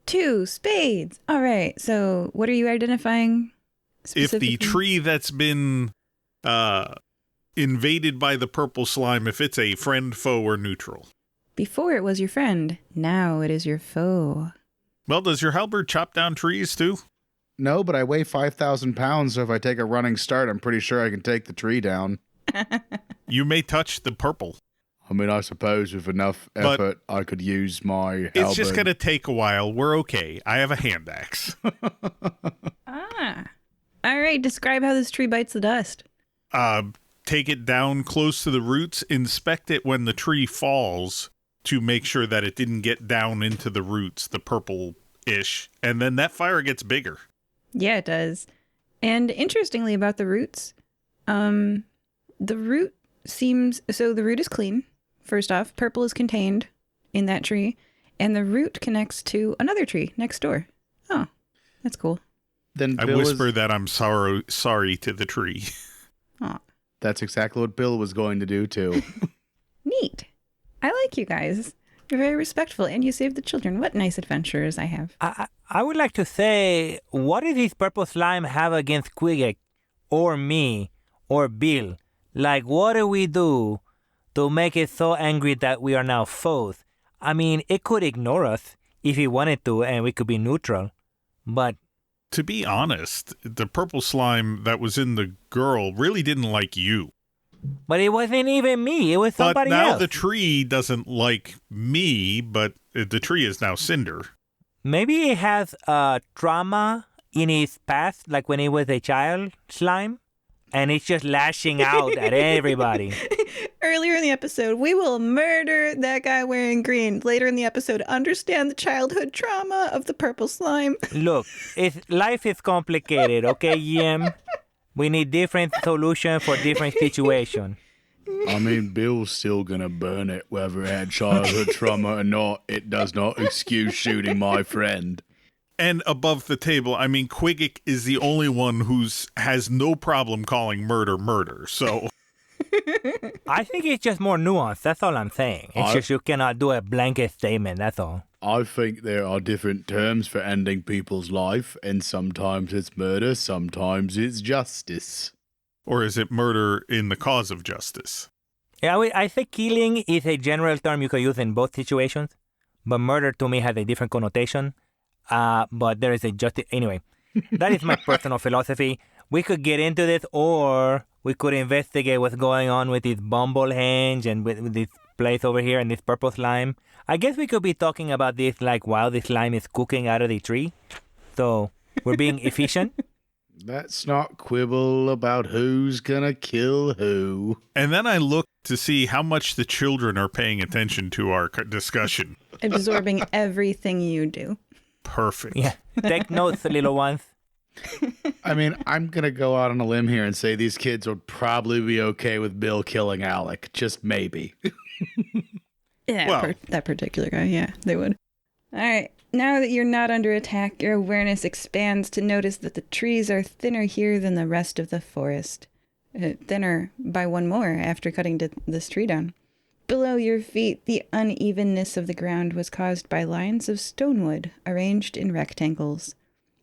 2 spades. All right. So what are you identifying? If the tree that's been invaded by the purple slime, if it's a friend, foe, or neutral. Before it was your friend. Now it is your foe. Well, does your halberd chop down trees too? No, but I weigh 5,000 pounds, so if I take a running start, I'm pretty sure I can take the tree down. You may touch the purple. I mean, I suppose with enough effort, I could use my halberd. It's just going to take a while. We're okay. I have a hand axe. All right. Describe how this tree bites the dust. Take it down close to the roots. Inspect it when the tree falls to make sure that it didn't get down into the roots, the purple-ish. And then that fire gets bigger. Yeah, it does. And interestingly about the roots, the root is clean. First off, purple is contained in that tree, and the root connects to another tree next door. Oh, that's cool. Then I whisper that I'm sorry to the tree. Oh, That's exactly what Bill was going to do, too. neat. I like you guys. You're very respectful, and you save the children. What nice adventurers I have. I would like to say, what does this purple slime have against Qigiq, or me, or Bill? Like, what do we do to make it so angry that we are now foes? I mean, it could ignore us if it wanted to, and we could be neutral. But To be honest, the purple slime that was in the girl really didn't like you. it wasn't even me. It was But somebody now else. the tree doesn't like me, but the tree is now cinder. Maybe it has trauma in its past, like when it was a child slime, and it's just lashing out at everybody. Earlier in the episode, we will murder that guy wearing green. Later in the episode, understand the childhood trauma of the purple slime. Look, life is complicated, okay, Yim? We need different solutions for different situations. I mean, Bill's still going to burn it, whether it had childhood trauma or not. It does not excuse shooting my friend. And above the table, I mean, Qigiq is the only one has no problem calling murder. So I think it's just more nuanced. That's all I'm saying. It's just you cannot do a blanket statement. That's all. I think there are different terms for ending people's life, and sometimes it's murder, sometimes it's justice. or is it murder in the cause of justice? Yeah, I think killing is a general term you can use in both situations, but murder to me has a different connotation. But there is a justice. Anyway, that is my personal philosophy. We could get into this, or we could investigate what's going on with this bumblehenge and with this place over here and this purple slime. I guess we could be talking about this like while the slime is cooking out of the tree. So we're being efficient. Let's not quibble about who's gonna kill who. And then I look to see how much the children are paying attention to our discussion. Absorbing everything you do. Perfect. Yeah. Take notes, little ones. I mean, I'm gonna go out on a limb here and say these kids would probably be okay with Bill killing Alec. Just maybe. Yeah, Well- that particular guy. Yeah, they would. All right. Now that you're not under attack, your awareness expands to notice that the trees are thinner here than the rest of the forest. Thinner by one more after cutting this tree down. Below your feet, the unevenness of the ground was caused by lines of stonewood arranged in rectangles.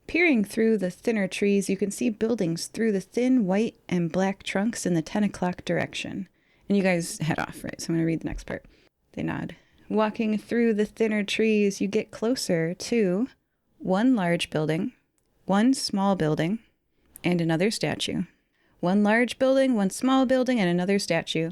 Peering through the thinner trees, you can see buildings through the thin white and black trunks in the 10 o'clock direction. And you guys head off, right? So I'm going to read the next part. They nod. Walking through the thinner trees, you get closer to one large building, one small building, and another statue. One large building, one small building, and another statue.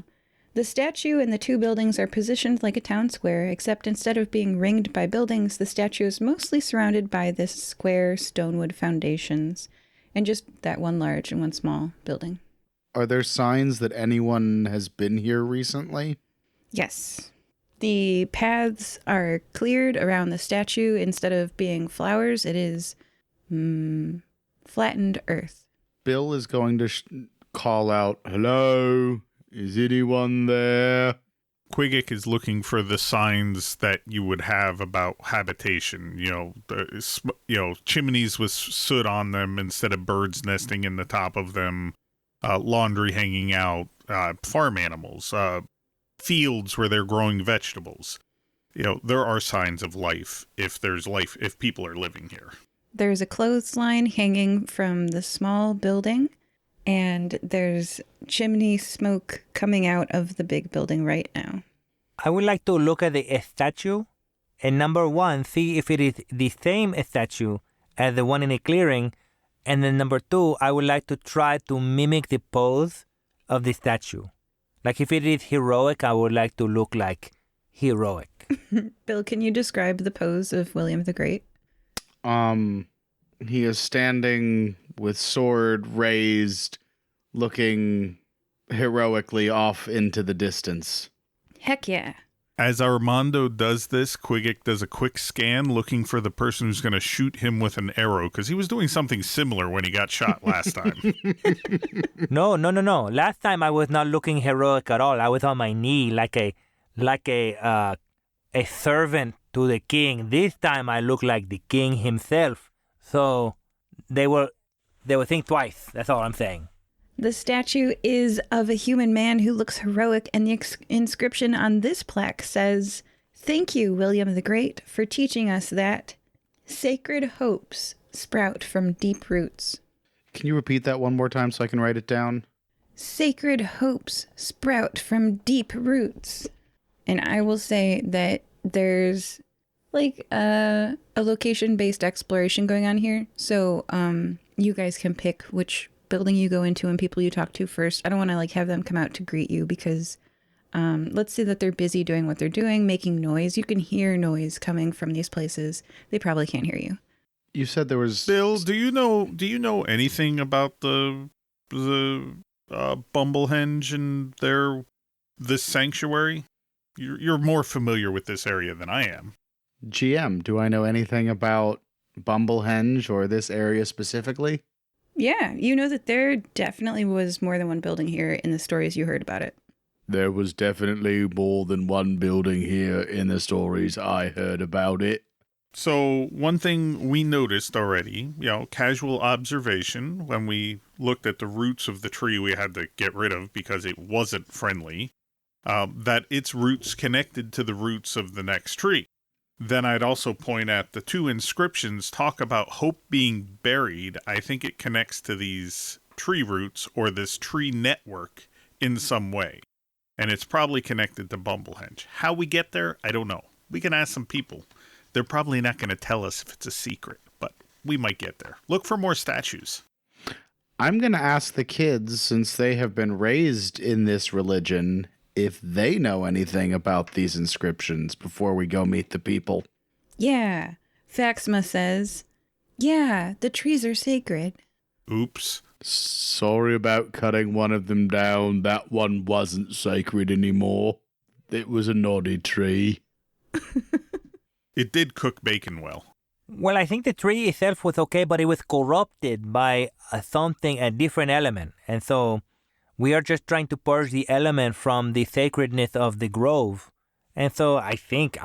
The statue and the two buildings are positioned like a town square, except instead of being ringed by buildings, the statue is mostly surrounded by this square stonewood foundations, and just that one large and one small building. Are there signs that anyone has been here recently? Yes. The paths are cleared around the statue. Instead of being flowers, it is flattened earth. Bill is going to call out, "Hello? Is anyone there?" Qigiq is looking for the signs that you would have about habitation. Chimneys with soot on them instead of birds nesting in the top of them, laundry hanging out, farm animals, fields where they're growing vegetables. There are signs of life if people are living here. There's a clothesline hanging from the small building, and there's chimney smoke coming out of the big building right now. I would like to look at the statue and number one, see if it is the same statue as the one in the clearing. And then number two, I would like to try to mimic the pose of the statue. Like if it is heroic, I would like to look like heroic. Bill, can you describe the pose of William the Great? He is standing with sword raised, looking heroically off into the distance. Heck yeah. As Armando does this, Qigiq does a quick scan looking for the person who's going to shoot him with an arrow, because he was doing something similar when he got shot last time. No. Last time I was not looking heroic at all. I was on my knee like a servant to the king. This time I look like the king himself. So they will think twice. That's all I'm saying. The statue is of a human man who looks heroic, and the inscription on this plaque says, "Thank you, William the Great, for teaching us that sacred hopes sprout from deep roots." Can you repeat that one more time so I can write it down? Sacred hopes sprout from deep roots. And I will say that there's like a location-based exploration going on here. So you guys can pick which building you go into and people you talk to first. I don't want to have them come out to greet you because let's say that they're busy doing what they're doing, making noise. You can hear noise coming from these places. They probably can't hear you. You said there was... Bill, do you know anything about the Bumblehenge and this sanctuary? You're more familiar with this area than I am. GM, do I know anything about Bumblehenge or this area specifically? Yeah, you know that there definitely was more than one building here in the stories you heard about it. There was definitely more than one building here in the stories I heard about it. So one thing we noticed already, casual observation, when we looked at the roots of the tree we had to get rid of because it wasn't friendly, that its roots connected to the roots of the next tree. Then I'd also point at the two inscriptions talk about hope being buried. I think it connects to these tree roots or this tree network in some way. And it's probably connected to Bumblehenge. How we get there, I don't know. We can ask some people. They're probably not going to tell us if it's a secret, but we might get there. Look for more statues. I'm going to ask the kids, since they have been raised in this religion, if they know anything about these inscriptions before we go meet the people. Yeah, Faxma says, yeah, the trees are sacred. Oops. Sorry about cutting one of them down. That one wasn't sacred anymore. It was a naughty tree. It did cook bacon well. Well, I think the tree itself was okay, but it was corrupted by a different element. And so we are just trying to purge the element from the sacredness of the grove. And so I think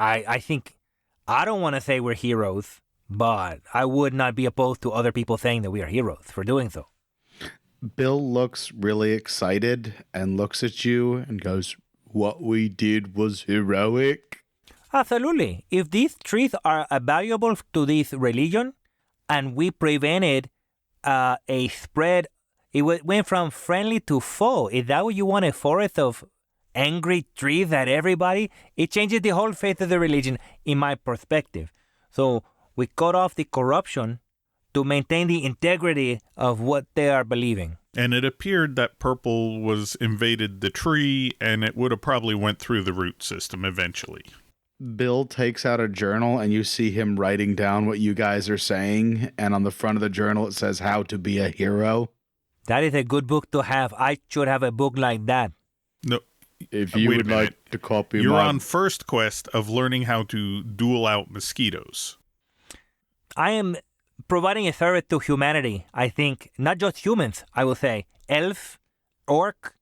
I don't want to say we're heroes, but I would not be opposed to other people saying that we are heroes for doing so. Bill looks really excited and looks at you and goes, "What we did was heroic." Absolutely. If these trees are valuable to this religion and we prevented a spread, went from friendly to foe. Is that what you want, a forest of angry trees at everybody? It changes the whole face of the religion in my perspective. So we cut off the corruption to maintain the integrity of what they are believing. And it appeared that purple was invaded the tree, and it would have probably went through the root system eventually. Bill takes out a journal, and you see him writing down what you guys are saying. And on the front of the journal, it says, "How to be a hero." That is a good book to have. I should have a book like that. No, If you wait a would minute. like to copy You're my... on first quest of learning how to duel out mosquitoes. I am providing a service to humanity, I think. Not just humans, I will say. Elf, orc,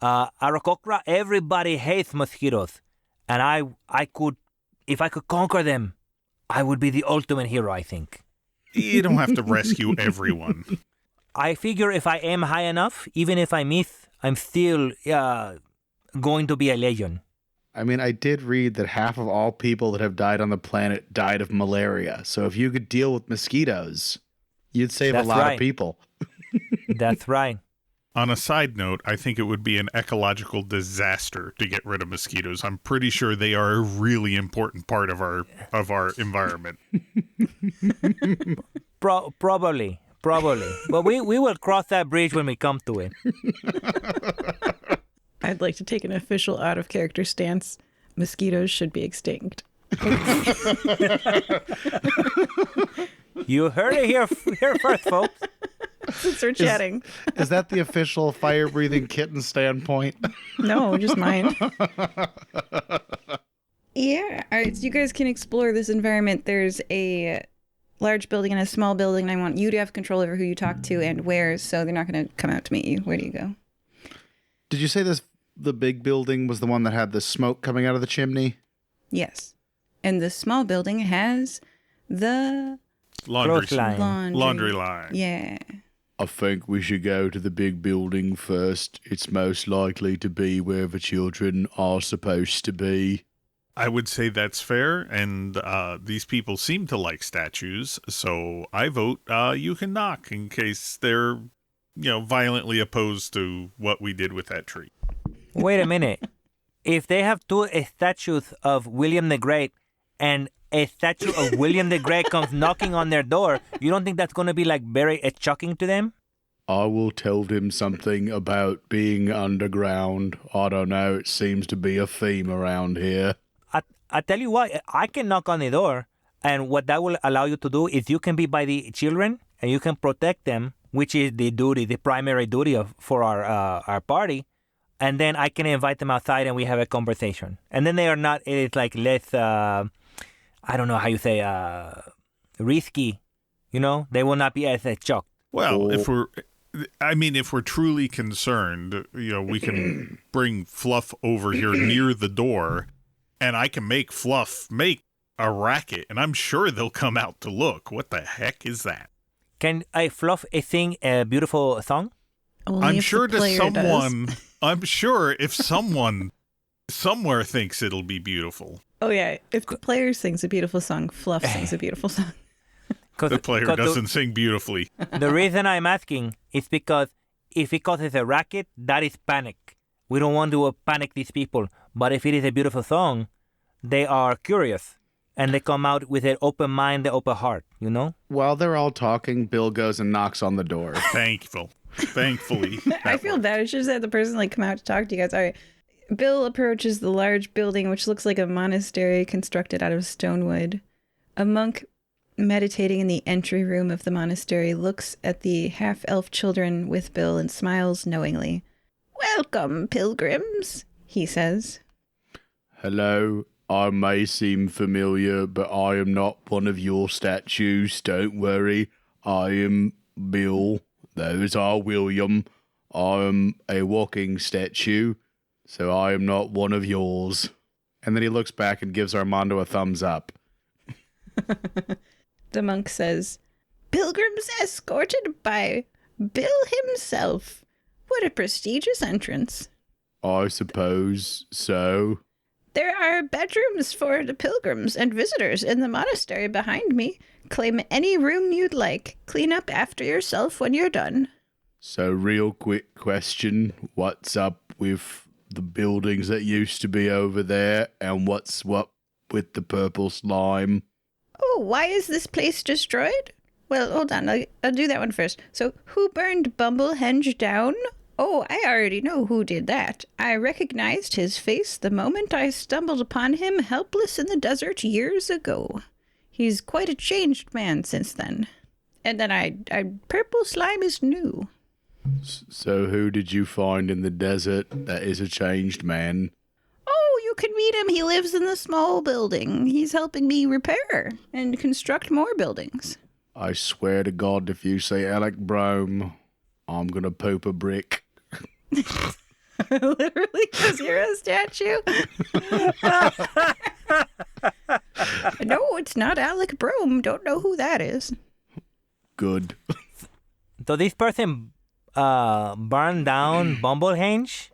Aarakocra, everybody hates mosquitoes. And I could, if I could conquer them, I would be the ultimate hero, I think. You don't have to rescue everyone. I figure if I aim high enough, even if I miss, I'm still going to be a legend. I mean, I did read that half of all people that have died on the planet died of malaria. So if you could deal with mosquitoes, you'd save That's a lot right. of people. That's right. On a side note, I think it would be an ecological disaster to get rid of mosquitoes. I'm pretty sure they are a really important part of our environment. Probably. But we will cross that bridge when we come to it. I'd like to take an official out-of-character stance. Mosquitoes should be extinct. You heard it here first, folks. Since we're chatting. Is that the official fire-breathing kitten standpoint? No, just mine. Yeah. All right, so you guys can explore this environment. There's a large building and a small building, and I want you to have control over who you talk to and where, so they're not going to come out to meet you. Where do you go? Did you say the big building was the one that had the smoke coming out of the chimney? Yes. And the small building has the Laundry line. Yeah. I think we should go to the big building first. It's most likely to be where the children are supposed to be. I would say that's fair, and these people seem to like statues, so I vote you can knock in case they're, violently opposed to what we did with that tree. Wait a minute. If they have two statues of William the Great and a statue of William the Great comes knocking on their door, you don't think that's going to be like very shocking to them? I will tell them something about being underground. I don't know, it seems to be a theme around here. I tell you what, I can knock on the door, and what that will allow you to do is you can be by the children and you can protect them, which is the primary duty for our party. And then I can invite them outside and we have a conversation. And then they are not, it's like less, I don't know how you say, risky, they will not be as shocked. Well, if we're truly concerned, we can bring Fluff over here near the door, and I can make Fluff make a racket, and I'm sure they'll come out to look. What the heck is that? Can I Fluff sing a beautiful song? Only I'm if sure the player does. I'm sure if someone somewhere thinks it'll be beautiful, Oh, yeah. If the player sings a beautiful song, Fluff sings a beautiful song. the player doesn't sing beautifully. The reason I'm asking is because if it causes a racket, that is panic. We don't want to panic these people. But if it is a beautiful song, they are curious. And they come out with an open mind, an open heart, While they're all talking, Bill goes and knocks on the door. Thankfully. I feel bad. I should have had the person come out to talk to you guys. All right. Bill approaches the large building, which looks like a monastery constructed out of stonewood. A monk meditating in the entry room of the monastery looks at the half-elf children with Bill and smiles knowingly. "Welcome, pilgrims," he says. Hello, I may seem familiar, but I am not one of your statues. Don't worry, I am Bill. Those are William. I am a walking statue, so I am not one of yours. And then he looks back and gives Armando a thumbs up. The monk says, "Pilgrims escorted by Bill himself. What a prestigious entrance." I suppose so. "There are bedrooms for the pilgrims and visitors in the monastery behind me. Claim any room you'd like. Clean up after yourself when you're done." So, real quick question. What's up with the buildings that used to be over there? And what's what with the purple slime? "Oh, why is this place destroyed?" Well, hold on. I'll do that one first. So, who burned Bumblehenge down? Oh, I already know who did that. I recognized his face the moment I stumbled upon him helpless in the desert years ago. He's quite a changed man since then. And then purple slime is new. So, who did you find in the desert that is a changed man? Oh, you can meet him. He lives in the small building. He's helping me repair and construct more buildings. I swear to God, if you say Alec Brome, I'm gonna poop a brick. Literally, because you're a statue. No, it's not Alec Brome. Don't know who that is. Good. So this person burned down Bumblehenge,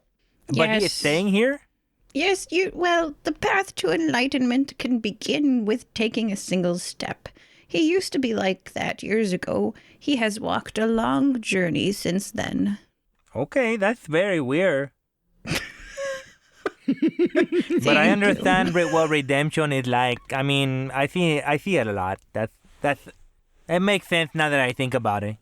but he is Yes. staying here? Yes, well, the path to enlightenment can begin with taking a single step. He used to be like that years ago. He has walked a long journey since then. Okay, that's very weird. But I Thank you. understand what redemption is like. I mean, I see it a lot. It makes sense now that I think about it.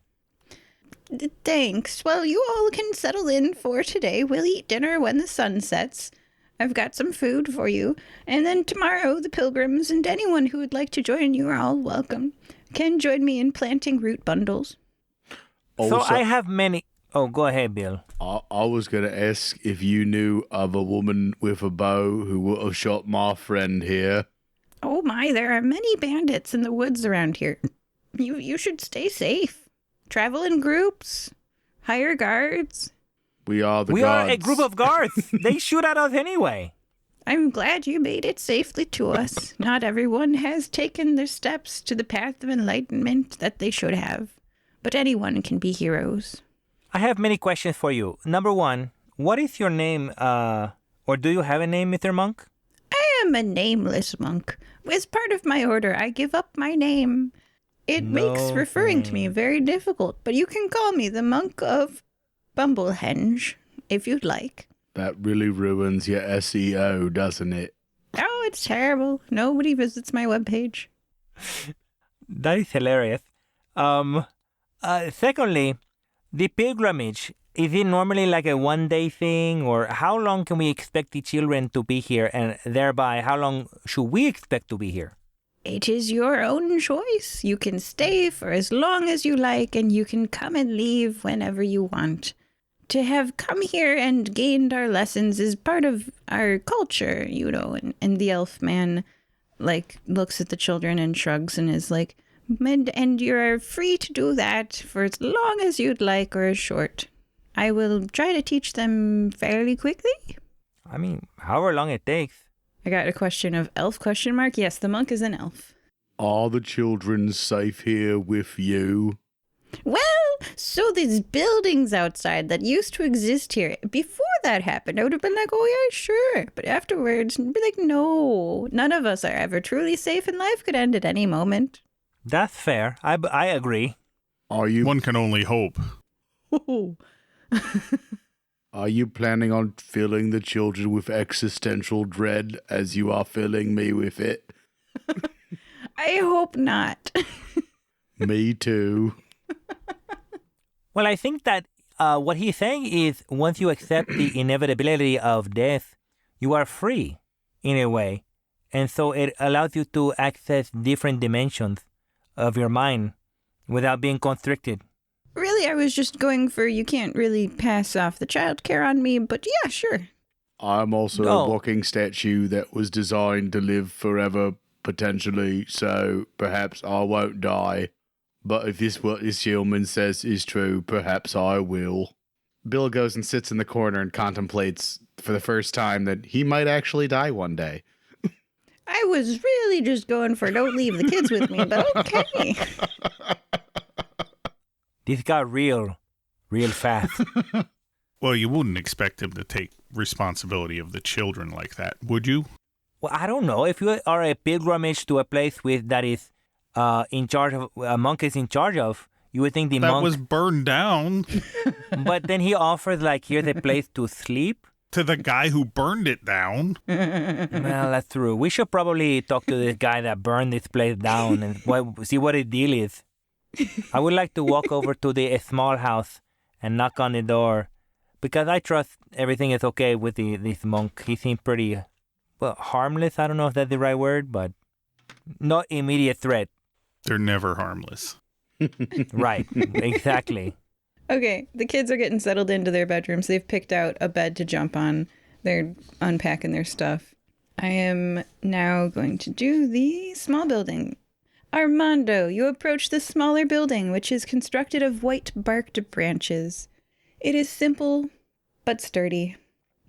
Thanks. Well, you all can settle in for today. We'll eat dinner when the sun sets. I've got some food for you. And then tomorrow, the pilgrims and anyone who would like to join you are all welcome. Can join me in planting root bundles. So Also, I have many. Oh, go ahead, Bill. I was gonna ask if you knew of a woman with a bow who would have shot my friend here. Oh my, there are many bandits in the woods around here. You should stay safe. Travel in groups. Hire guards. We are the We gods. are a group of guards. They shoot at us anyway. I'm glad you made it safely to us. Not everyone has taken their steps to the path of enlightenment that they should have. But anyone can be heroes. I have many questions for you. Number one, what is your name? Or do you have a name, Mr. Monk? I am a nameless monk. As part of my order, I give up my name. It makes No referring to me very difficult, but you can call me the Monk of Bumblehenge, if you'd like. That really ruins your SEO, doesn't it? Oh, it's terrible. Nobody visits my webpage. That is hilarious. Secondly, the pilgrimage, is it normally like a one-day thing, or how long can we expect the children to be here, and thereby how long should we expect to be here? It is your own choice. You can stay for as long as you like, and you can come and leave whenever you want. To have come here and gained our lessons is part of our culture, you know, and the elf man, looks at the children and shrugs and is like, and you're free to do that for as long as you'd like or as short. I will try to teach them fairly quickly. I mean, however long it takes. I got a question of elf question mark. Yes, the monk is an elf. Are the children safe here with you? Well, so these buildings outside that used to exist here, before that happened, I would have been like, oh yeah, sure. But afterwards, I'd be like, no, none of us are ever truly safe and life could end at any moment. That's fair. I agree. Are you One can only hope. Are you planning on filling the children with existential dread as you are filling me with it? I hope not. Me too. Well, I think that what he's saying is once you accept the inevitability of death, you are free in a way. And so it allows you to access different dimensions of your mind without being constricted. Really, I was just going for you can't really pass off the childcare on me, but yeah, sure. I'm also No. a walking statue that was designed to live forever, potentially, so perhaps I won't die. But if this what this gentleman says is true, perhaps I will. Bill goes and sits in the corner and contemplates for the first time that he might actually die one day. I was really just going for don't leave the kids with me, but okay. This got real fast. Well, you wouldn't expect him to take responsibility of the children like that, would you? Well, I don't know. If you are a pilgrimage to a place that is in charge of, a monk is in charge of, you would think the That monk... was burned down But then he offers, like, here's a place to sleep. to the guy who burned it down. Well, that's true. We should probably talk to this guy that burned this place down and see what his deal is. I would like to walk over to the small house and knock on the door because I trust everything is okay with this monk. He seems pretty, well, harmless. I don't know if that's the right word, but not immediate threat. They're never harmless. Right, exactly. Okay, the kids are getting settled into their bedrooms. They've picked out a bed to jump on. They're unpacking their stuff. I am now going to do the small building. Armando, you approach the smaller building, which is constructed of white barked branches. It is simple, but sturdy.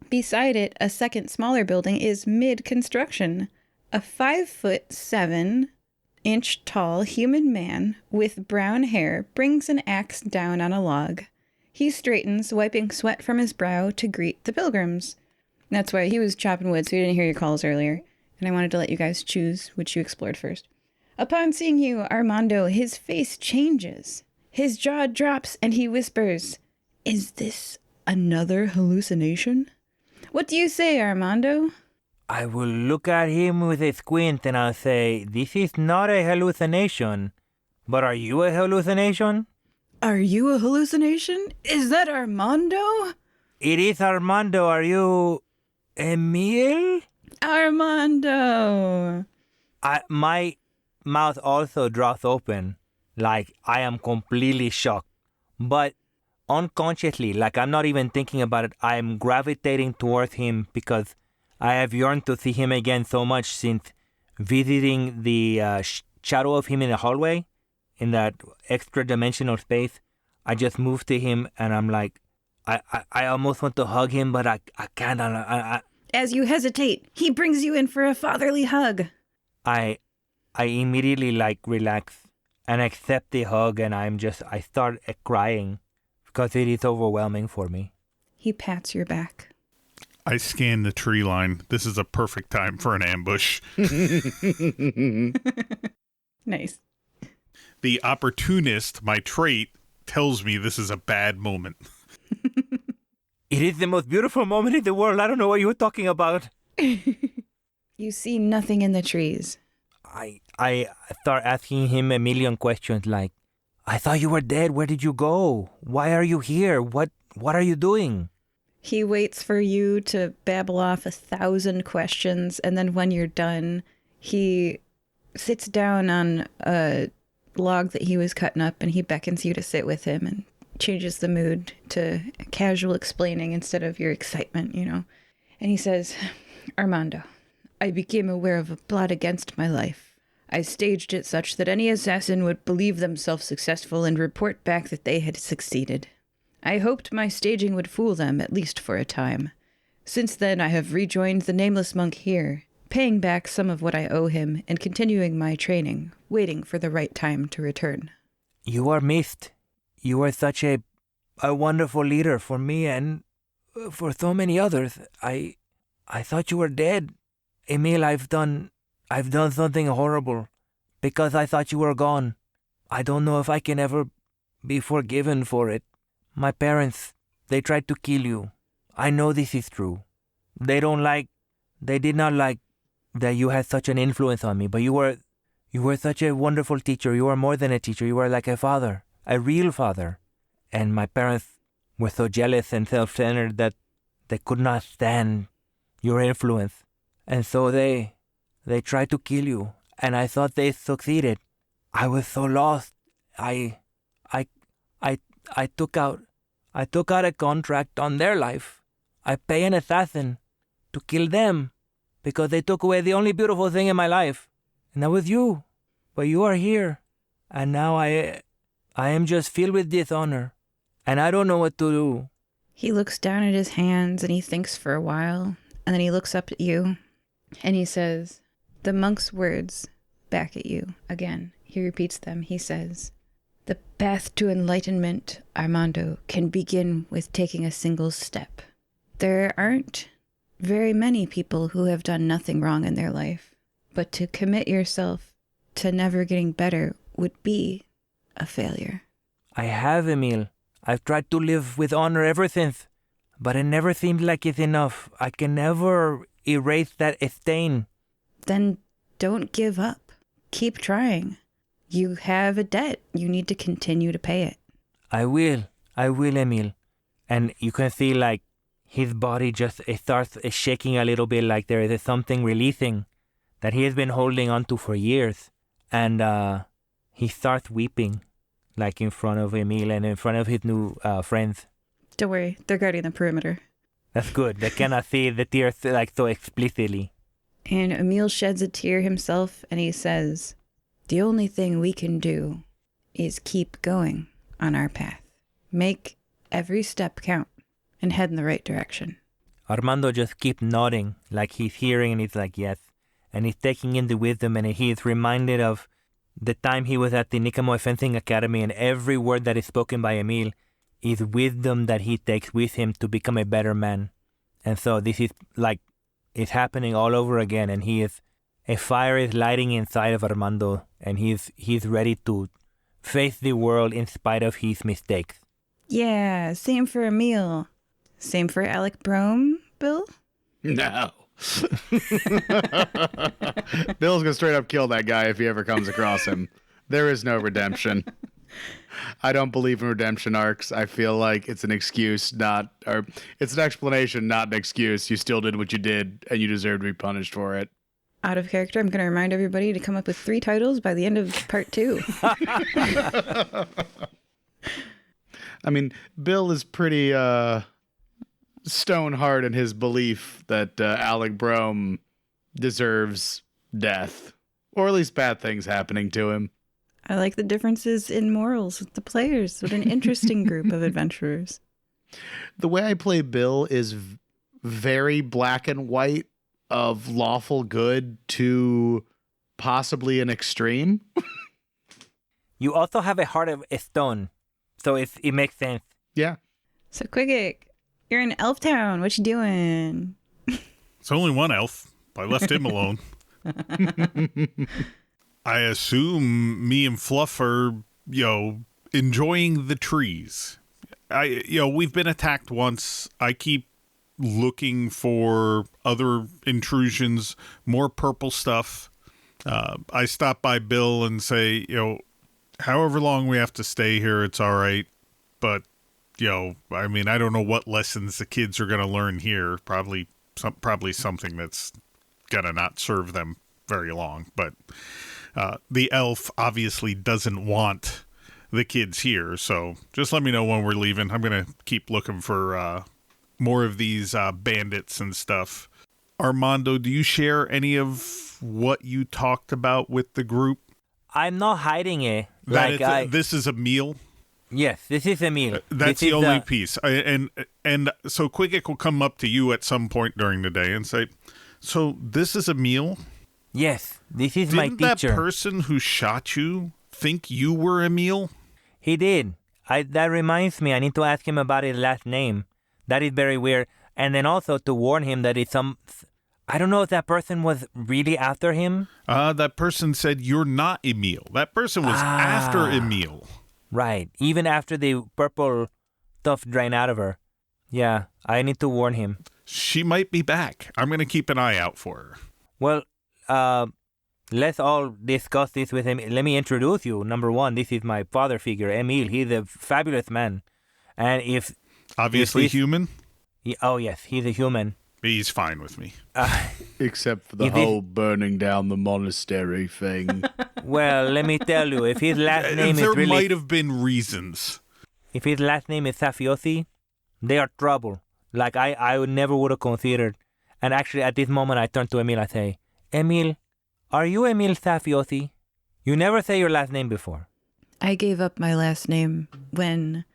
Beside it, a second smaller building is mid-construction. A 5'7" tall human man with brown hair brings an axe down on a log. He straightens, wiping sweat from his brow to greet the pilgrims. That's why he was chopping wood, so he didn't hear your calls earlier. And I wanted to let you guys choose which you explored first. Upon seeing you, Armando, his face changes. His jaw drops and he whispers, "Is this another hallucination?" What do you say, Armando? I will look at him with a squint and I'll say, this is not a hallucination. But are you a hallucination? Are you a hallucination? Is that Armando? It is Armando. Are you Emil? Armando! My mouth also drops open, like I am completely shocked. But unconsciously, like I'm not even thinking about it, I am gravitating towards him because I have yearned to see him again so much since visiting the shadow of him in the hallway, in that extra dimensional space. I just moved to him and I'm like, I almost want to hug him, but I can't. As you hesitate, he brings you in for a fatherly hug. I immediately like relax and accept the hug, and I start crying because it is overwhelming for me. He pats your back. I scan the tree line. This is a perfect time for an ambush. Nice. The opportunist, my trait, tells me this is a bad moment. It is the most beautiful moment in the world. I don't know what you're talking about. You see nothing in the trees. I start asking him a million questions like, I thought you were dead. Where did you go? Why are you here? What are you doing? He waits for you to babble off 1,000 questions, and then when you're done, he sits down on a log that he was cutting up, and he beckons you to sit with him and changes the mood to casual explaining instead of your excitement, you know. And he says, Armando, I became aware of a plot against my life. I staged it such that any assassin would believe themselves successful and report back that they had succeeded. I hoped my staging would fool them, at least for a time. Since then, I have rejoined the nameless monk here, paying back some of what I owe him and continuing my training, waiting for the right time to return. You are missed. You are such a wonderful leader for me and for so many others. I thought you were dead. Emil, I've done something horrible because I thought you were gone. I don't know if I can ever be forgiven for it. My parents, they tried to kill you. I know this is true. They did not like that you had such an influence on me, but you were such a wonderful teacher. You were more than a teacher. You were like a father, a real father. And my parents were so jealous and self-centered that they could not stand your influence. And so they tried to kill you. And I thought they succeeded. I was so lost. I took out a contract on their life. I pay an assassin to kill them because they took away the only beautiful thing in my life, and that was you. But you are here, and now I am just filled with dishonor, and I don't know what to do. He looks down at his hands and he thinks for a while, and then he looks up at you and he says, The monk's words back at you again. He repeats them. He says, "The path to enlightenment, Armando, can begin with taking a single step. There aren't very many people who have done nothing wrong in their life, but to commit yourself to never getting better would be a failure." I have, Emil. I've tried to live with honor ever since, but it never seems like it's enough. I can never erase that stain. Then don't give up. Keep trying. You have a debt. You need to continue to pay it. I will, Emil. And you can see like his body just starts shaking a little bit, like there is something releasing that he has been holding on to for years. And he starts weeping, like in front of Emil and in front of his new friends. Don't worry, they're guarding the perimeter. That's good. They cannot see the tears like so explicitly. And Emil sheds a tear himself and he says, "The only thing we can do is keep going on our path. Make every step count and head in the right direction." Armando just keeps nodding, like he's hearing, and he's like, yes. And he's taking in the wisdom, and he is reminded of the time he was at the Nicomoy Fencing Academy, and every word that is spoken by Emil is wisdom that he takes with him to become a better man. And so this is like, it's happening all over again, and a fire is lighting inside of Armando, and he's ready to face the world in spite of his mistakes. Yeah, same for Emil. Same for Alec Brome, Bill? No. Bill's gonna straight up kill that guy if he ever comes across him. There is no redemption. I don't believe in redemption arcs. I feel like it's an excuse, it's an explanation, not an excuse. You still did what you did, and you deserve to be punished for it. Out of character, I'm going to remind everybody to come up with 3 titles by the end of part 2. I mean, Bill is pretty stone hard in his belief that Alec Brome deserves death, or at least bad things happening to him. I like the differences in morals with the players. What an interesting group of adventurers. The way I play Bill is very black and white, of lawful good to possibly an extreme. You also have a heart of a stone, so it makes sense. Yeah. So Qigiq, you're in Elf Town. What you doing? It's only one elf. I left him alone. I assume me and Fluff are, enjoying the trees. We've been attacked once. I keep looking for other intrusions, more purple stuff. I stop by Bill and say, however long we have to stay here, it's all right. But, I don't know what lessons the kids are going to learn here. Probably something that's going to not serve them very long. But the elf obviously doesn't want the kids here. So just let me know when we're leaving. I'm going to keep looking for more of these bandits and stuff. Armando, do you share any of what you talked about with the group? I'm not hiding it. This is a meal? Yes, this is a meal. That's the only piece. And so Qigiq will come up to you at some point during the day and say, so this is a meal? Yes, this is my teacher. Didn't that person who shot you think you were a meal? He did. That reminds me, I need to ask him about his last name. That is very weird. And then also to warn him that it's I don't know if that person was really after him. That person said, you're not Emil. That person was after Emil. Right. Even after the purple stuff drained out of her. Yeah, I need to warn him. She might be back. I'm going to keep an eye out for her. Well, let's all discuss this with him. Let me introduce you. Number one, this is my father figure, Emil. He's a fabulous man. And if... Obviously human? Oh, yes, he's a human. He's fine with me. Except for the whole burning down the monastery thing. Well, let me tell you, if his last name is really... There might have been reasons. If his last name is Safiosi, they are trouble. Like, I would never would have considered. And actually, at this moment, I turn to Emil and I say, Emil, are you Emil Safiosi? You never say your last name before. I gave up my last name when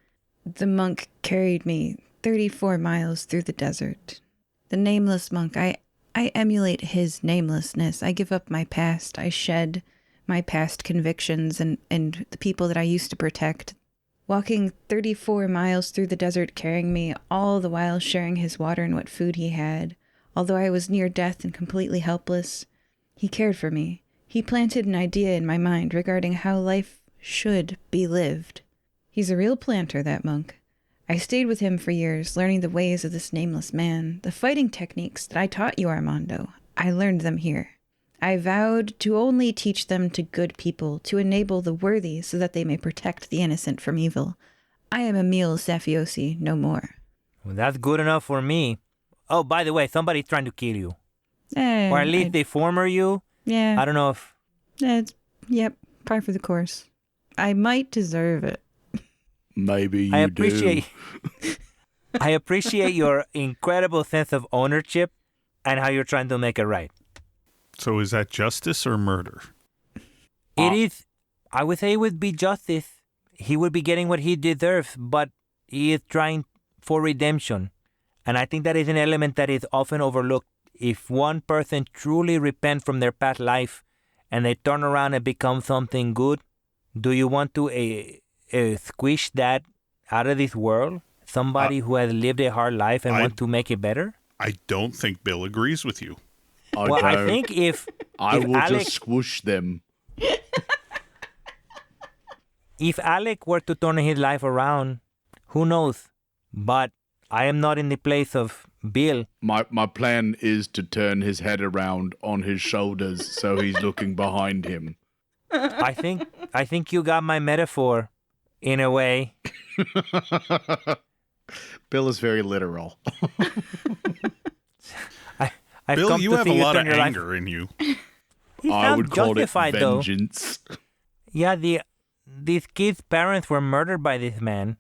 the monk carried me 34 miles through the desert. The nameless monk. I I emulate his namelessness. I give up my past. I shed my past convictions and the people that I used to protect. Walking 34 miles through the desert, carrying me, all the while sharing his water and what food he had. Although I was near death and completely helpless, he cared for me. He planted an idea in my mind regarding how life should be lived. He's a real planter, that monk. I stayed with him for years, learning the ways of this nameless man. The fighting techniques that I taught you, Armando, I learned them here. I vowed to only teach them to good people, to enable the worthy so that they may protect the innocent from evil. I am Emil Safiosi, no more. Well, that's good enough for me. Oh, by the way, somebody's trying to kill you. Or at least they former you. Yeah. I don't know if... Yep, par for the course. I might deserve it. Maybe you I appreciate your incredible sense of ownership and how you're trying to make it right. So is that justice or murder? It is, I would say it would be justice. He would be getting what he deserves, but he is trying for redemption. And I think that is an element that is often overlooked. If one person truly repents from their past life and they turn around and become something good, do you want to squish that out of this world? Somebody who has lived a hard life and want to make it better? I don't think Bill agrees with you. I think if will Alec, just squish them. If Alec were to turn his life around, who knows? But I am not in the place of Bill. My plan is to turn his head around on his shoulders so he's looking behind him. I think you got my metaphor in a way. Bill is very literal. Bill, you have a lot of anger in you. I would call it justified, vengeance. Though. Yeah, these kids' parents were murdered by this man.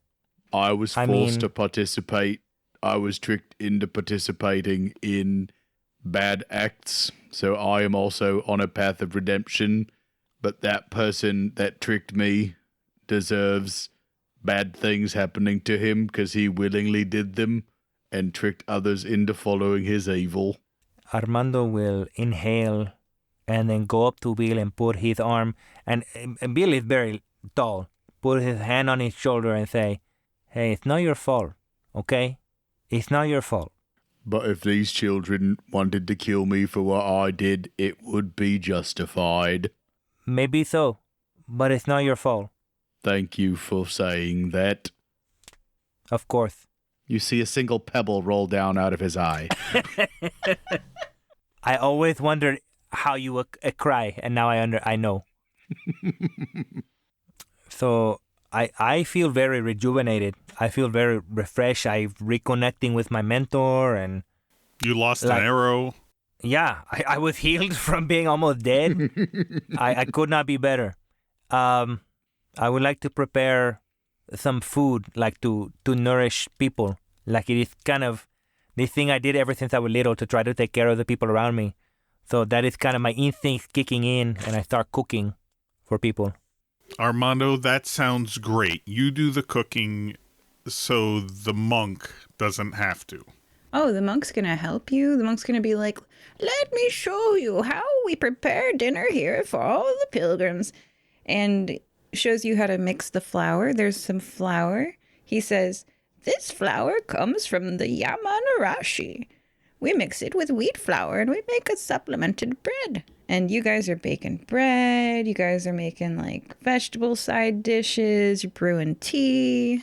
I was forced to participate. I was tricked into participating in bad acts. So I am also on a path of redemption. But that person that tricked me deserves bad things happening to him because he willingly did them and tricked others into following his evil. Armando will inhale and then go up to Bill and put his arm, and Bill is very tall, put his hand on his shoulder and say, "Hey, it's not your fault, okay? It's not your fault." But if these children wanted to kill me for what I did, it would be justified. Maybe so, but it's not your fault. Thank you for saying that. Of course. You see a single pebble roll down out of his eye. I always wondered how you would cry, and now I know. So I feel very rejuvenated. I feel very refreshed. I'm reconnecting with my mentor, and you lost an arrow. Yeah, I was healed from being almost dead. I could not be better. I would like to prepare some food, like to nourish people. Like it is kind of the thing I did ever since I was little to try to take care of the people around me. So that is kind of my instincts kicking in, and I start cooking for people. Armando, that sounds great. You do the cooking so the monk doesn't have to. Oh, the monk's gonna help you? The monk's gonna be like, "Let me show you how we prepare dinner here for all the pilgrims." And shows you how to mix the flour. There's some flour. He says, "This flour comes from the Yamanarashi. We mix it with wheat flour and we make a supplemented bread." And you guys are baking bread. You guys are making like vegetable side dishes. You're brewing tea.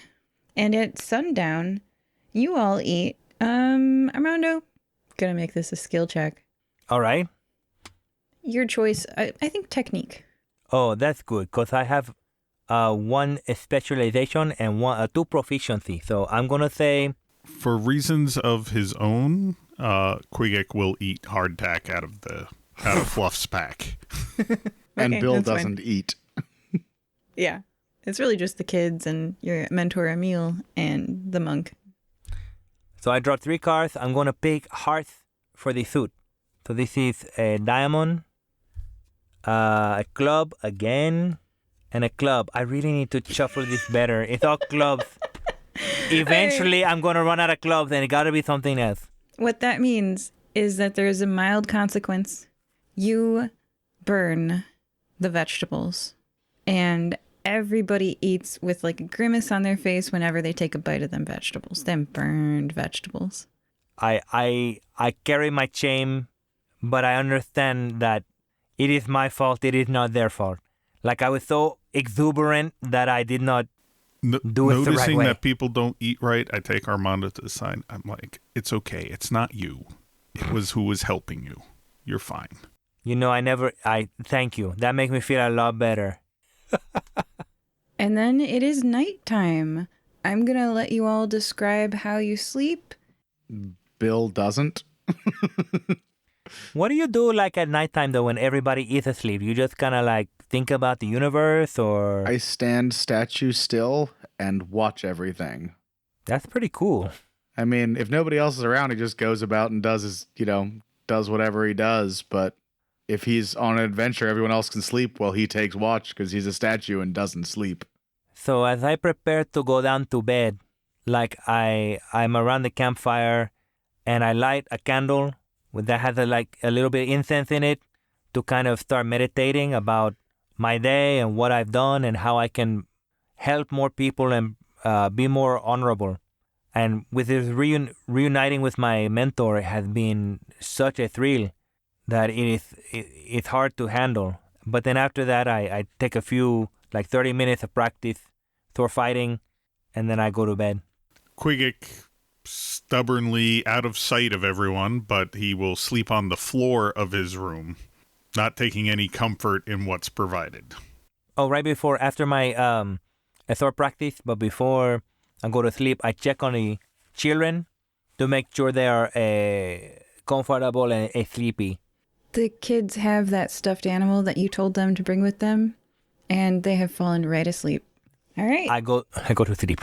And at sundown, you all eat. Armando, gonna make this a skill check. All right. Your choice. I think technique. Oh, that's good, because I have one specialization and two proficiency. So I'm going to say... For reasons of his own, Qigiq will eat hardtack out of Fluff's pack. And Okay, Bill that's doesn't fine. eat. Yeah. It's really just the kids and your mentor Emil and the monk. So I draw 3 cards. I'm going to pick hearts for the suit. So this is a diamond, a club again, and a club. I really need to shuffle this better. It's all clubs. Eventually, I'm going to run out of clubs, and it got to be something else. What that means is that there is a mild consequence. You burn the vegetables, and everybody eats with like a grimace on their face whenever they take a bite of them vegetables, them burned vegetables. I carry my shame, but I understand that it is my fault. It is not their fault. Like I was so exuberant that I did not do it the right Noticing way. that people don't eat right, I take Armando to the side. I'm like, it's okay. It's not you. It was who was helping you. You're fine. You know, I thank you. That makes me feel a lot better. And then it is nighttime. I'm going to let you all describe how you sleep. Bill doesn't. What do you do like at nighttime though when everybody is asleep? You just kind of like think about the universe or... I stand statue still and watch everything. That's pretty cool. I mean, if nobody else is around, he just goes about and does his, does whatever he does. But if he's on an adventure, everyone else can sleep while he takes watch because he's a statue and doesn't sleep. So as I prepare to go down to bed, like I'm around the campfire and I light a candle that has a little bit of incense in it to kind of start meditating about my day and what I've done and how I can help more people and be more honorable. And with this reuniting with my mentor, it has been such a thrill that it's hard to handle. But then after that, I take a few, 30 minutes of practice, sword fighting, and then I go to bed. Qigiq stubbornly out of sight of everyone, but he will sleep on the floor of his room, not taking any comfort in what's provided. Oh, after my sword practice, but before I go to sleep, I check on the children to make sure they are comfortable and sleepy. The kids have that stuffed animal that you told them to bring with them, and they have fallen right asleep. All right. I go to sleep.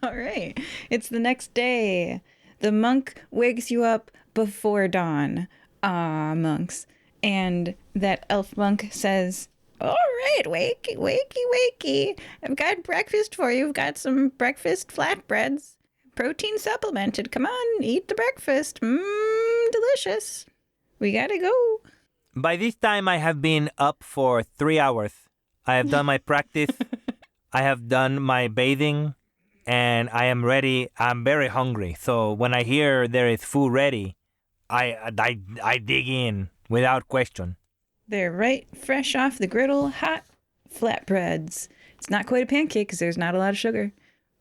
All right. It's the next day. The monk wakes you up before dawn. Ah, monks. And that elf monk says, all right, wakey, wakey, wakey. I've got breakfast for you. I've got some breakfast flatbreads. Protein supplemented. Come on, eat the breakfast. Delicious. We gotta go. By this time, I have been up for 3 hours. I have done my practice. I have done my bathing. And I am ready. I'm very hungry. So when I hear there is food ready, I dig in without question. They're right fresh off the griddle, hot flatbreads. It's not quite a pancake because there's not a lot of sugar,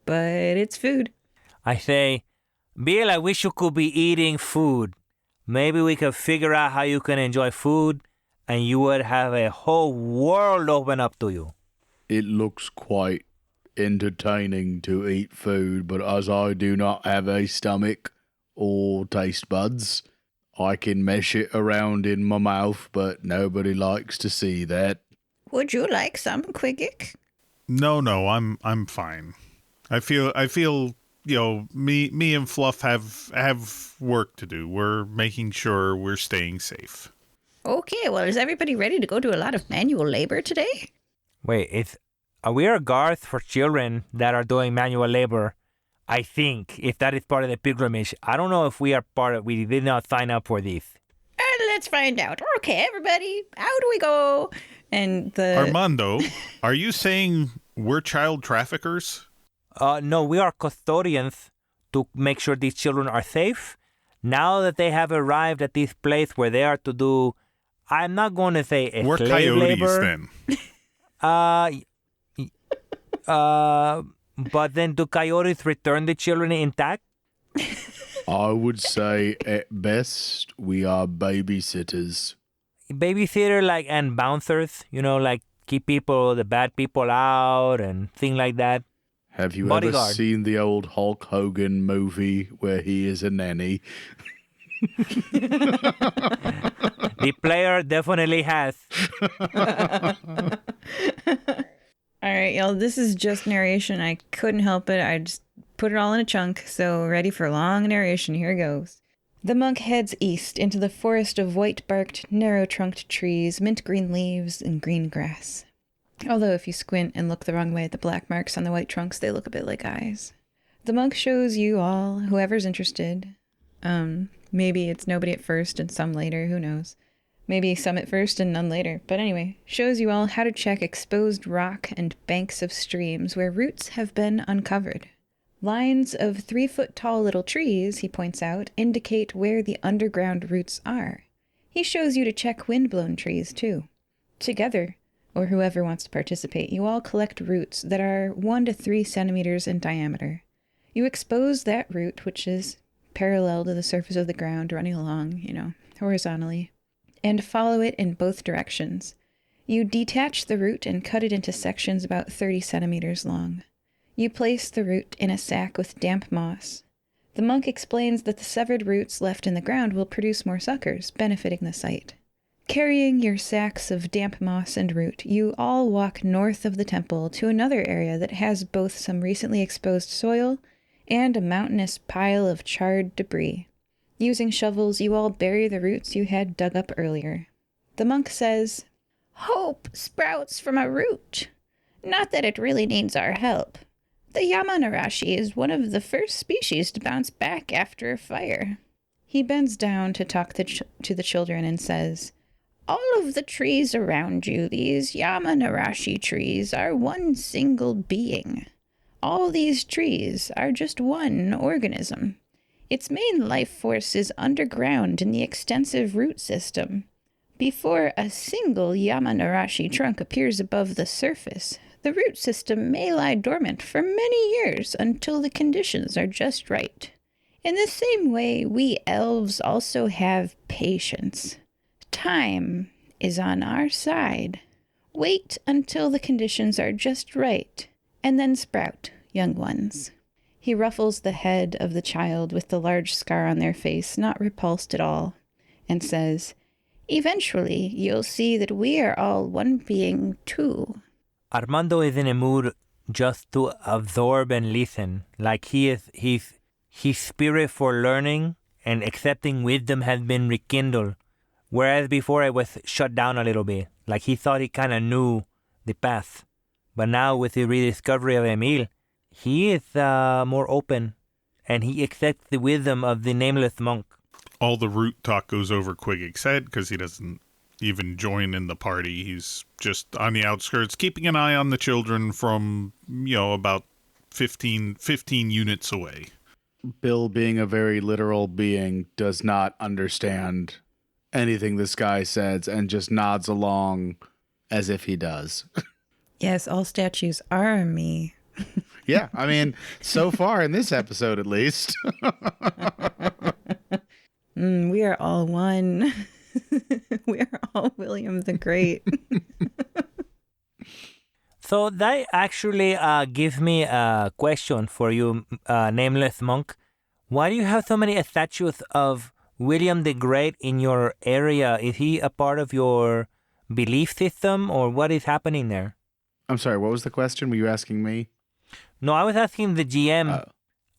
but it's food. I say, Bill, I wish you could be eating food. Maybe we could figure out how you can enjoy food and you would have a whole world open up to you. It looks quite entertaining to eat food, but as I do not have a stomach or taste buds, I can mesh it around in my mouth, but nobody likes to see that. Would you like some, Qigiq? No, I'm fine. I feel me and Fluff have work to do. We're making sure we're staying safe. Okay, well, is everybody ready to go do a lot of manual labor today? Wait, we are guards for children that are doing manual labor. I think, if that is part of the pilgrimage. I don't know if we did not sign up for this. Let's find out. Okay, everybody, out we go. And Armando, are you saying we're child traffickers? No, we are custodians to make sure these children are safe. Now that they have arrived at this place where they are to do, I'm not going to say we're slave coyotes labor. Then. But then do coyotes return the children intact? I would say at best we are babysitters. Babysitter and bouncers, keep the bad people out and things like that. Have you Bodyguard. ever seen the old Hulk Hogan movie where he is a nanny? The player definitely has. all right, y'all, this is just narration. I couldn't help it. I just put it all in a chunk. So ready for long narration. Here goes. The monk heads east into the forest of white-barked, narrow-trunked trees, mint-green leaves, and green grass. Although if you squint and look the wrong way at the black marks on the white trunks, they look a bit like eyes. The monk shows you all, whoever's interested, Maybe it's nobody at first and some later, who knows. Maybe some at first and none later. But anyway, shows you all how to check exposed rock and banks of streams where roots have been uncovered. Lines of 3-foot-tall little trees, he points out, indicate where the underground roots are. He shows you to check wind-blown trees, too. Together, or whoever wants to participate, you all collect roots that are 1 to 3 centimeters in diameter. You expose that root, which is parallel to the surface of the ground, running along, horizontally, and follow it in both directions. You detach the root and cut it into sections about 30 centimeters long. You place the root in a sack with damp moss. The monk explains that the severed roots left in the ground will produce more suckers, benefiting the site. Carrying your sacks of damp moss and root, you all walk north of the temple to another area that has both some recently exposed soil and a mountainous pile of charred debris. Using shovels, you all bury the roots you had dug up earlier. The monk says, "Hope sprouts from a root. Not that it really needs our help. The Yamanarashi is one of the first species to bounce back after a fire." He bends down to talk to the children and says, "All of the trees around you, these Yamanarashi trees, are one single being. All these trees are just one organism. Its main life force is underground in the extensive root system. Before a single Yamanarashi trunk appears above the surface, the root system may lie dormant for many years until the conditions are just right. In the same way, we elves also have patience. Time is on our side. Wait until the conditions are just right, and then sprout, young ones." He ruffles the head of the child with the large scar on their face, not repulsed at all, and says, "Eventually, you'll see that we are all one being, too." Armando is in a mood just to absorb and listen, like his spirit for learning and accepting wisdom has been rekindled, whereas before it was shut down a little bit, like he thought he kind of knew the path. But now with the rediscovery of Emil, he is more open, and he accepts the wisdom of the nameless monk. All the root talk goes over Qigiq's head because he doesn't even join in the party. He's just on the outskirts, keeping an eye on the children from, about 15 units away. Bill, being a very literal being, does not understand anything this guy says and just nods along as if he does. Yes, all statues are me. Yeah, I mean, so far in this episode at least. We are all one. We are all William the Great. So that actually gives me a question for you, nameless monk. Why do you have so many statues of William the Great in your area? Is he a part of your belief system, or what is happening there? I'm sorry, what was the question? Were you asking me? No, I was asking the GM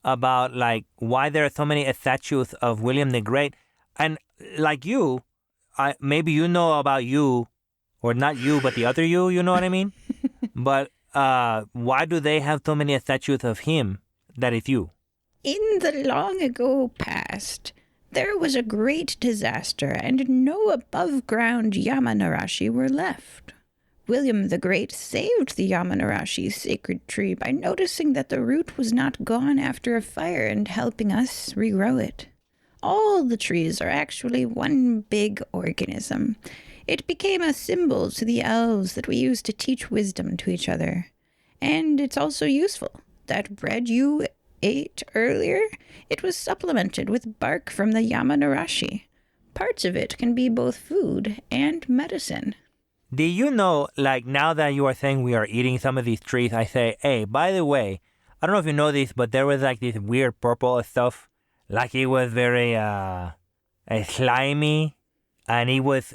about why there are so many statues of William the Great, and like you, maybe you know about you, or not you, but the other you. You know what I mean? But why do they have so many statues of him? That is you. In the long ago past, there was a great disaster, and no above-ground Yamanarashi were left. William the Great saved the Yamanarashi sacred tree by noticing that the root was not gone after a fire and helping us regrow it. All the trees are actually one big organism. It became a symbol to the elves that we use to teach wisdom to each other. And it's also useful. That bread you ate earlier, it was supplemented with bark from the Yamanarashi. Parts of it can be both food and medicine. Do you know, now that you are saying we are eating some of these trees, I say, hey, by the way, I don't know if you know this, but there was this weird purple stuff. It was very slimy, and it was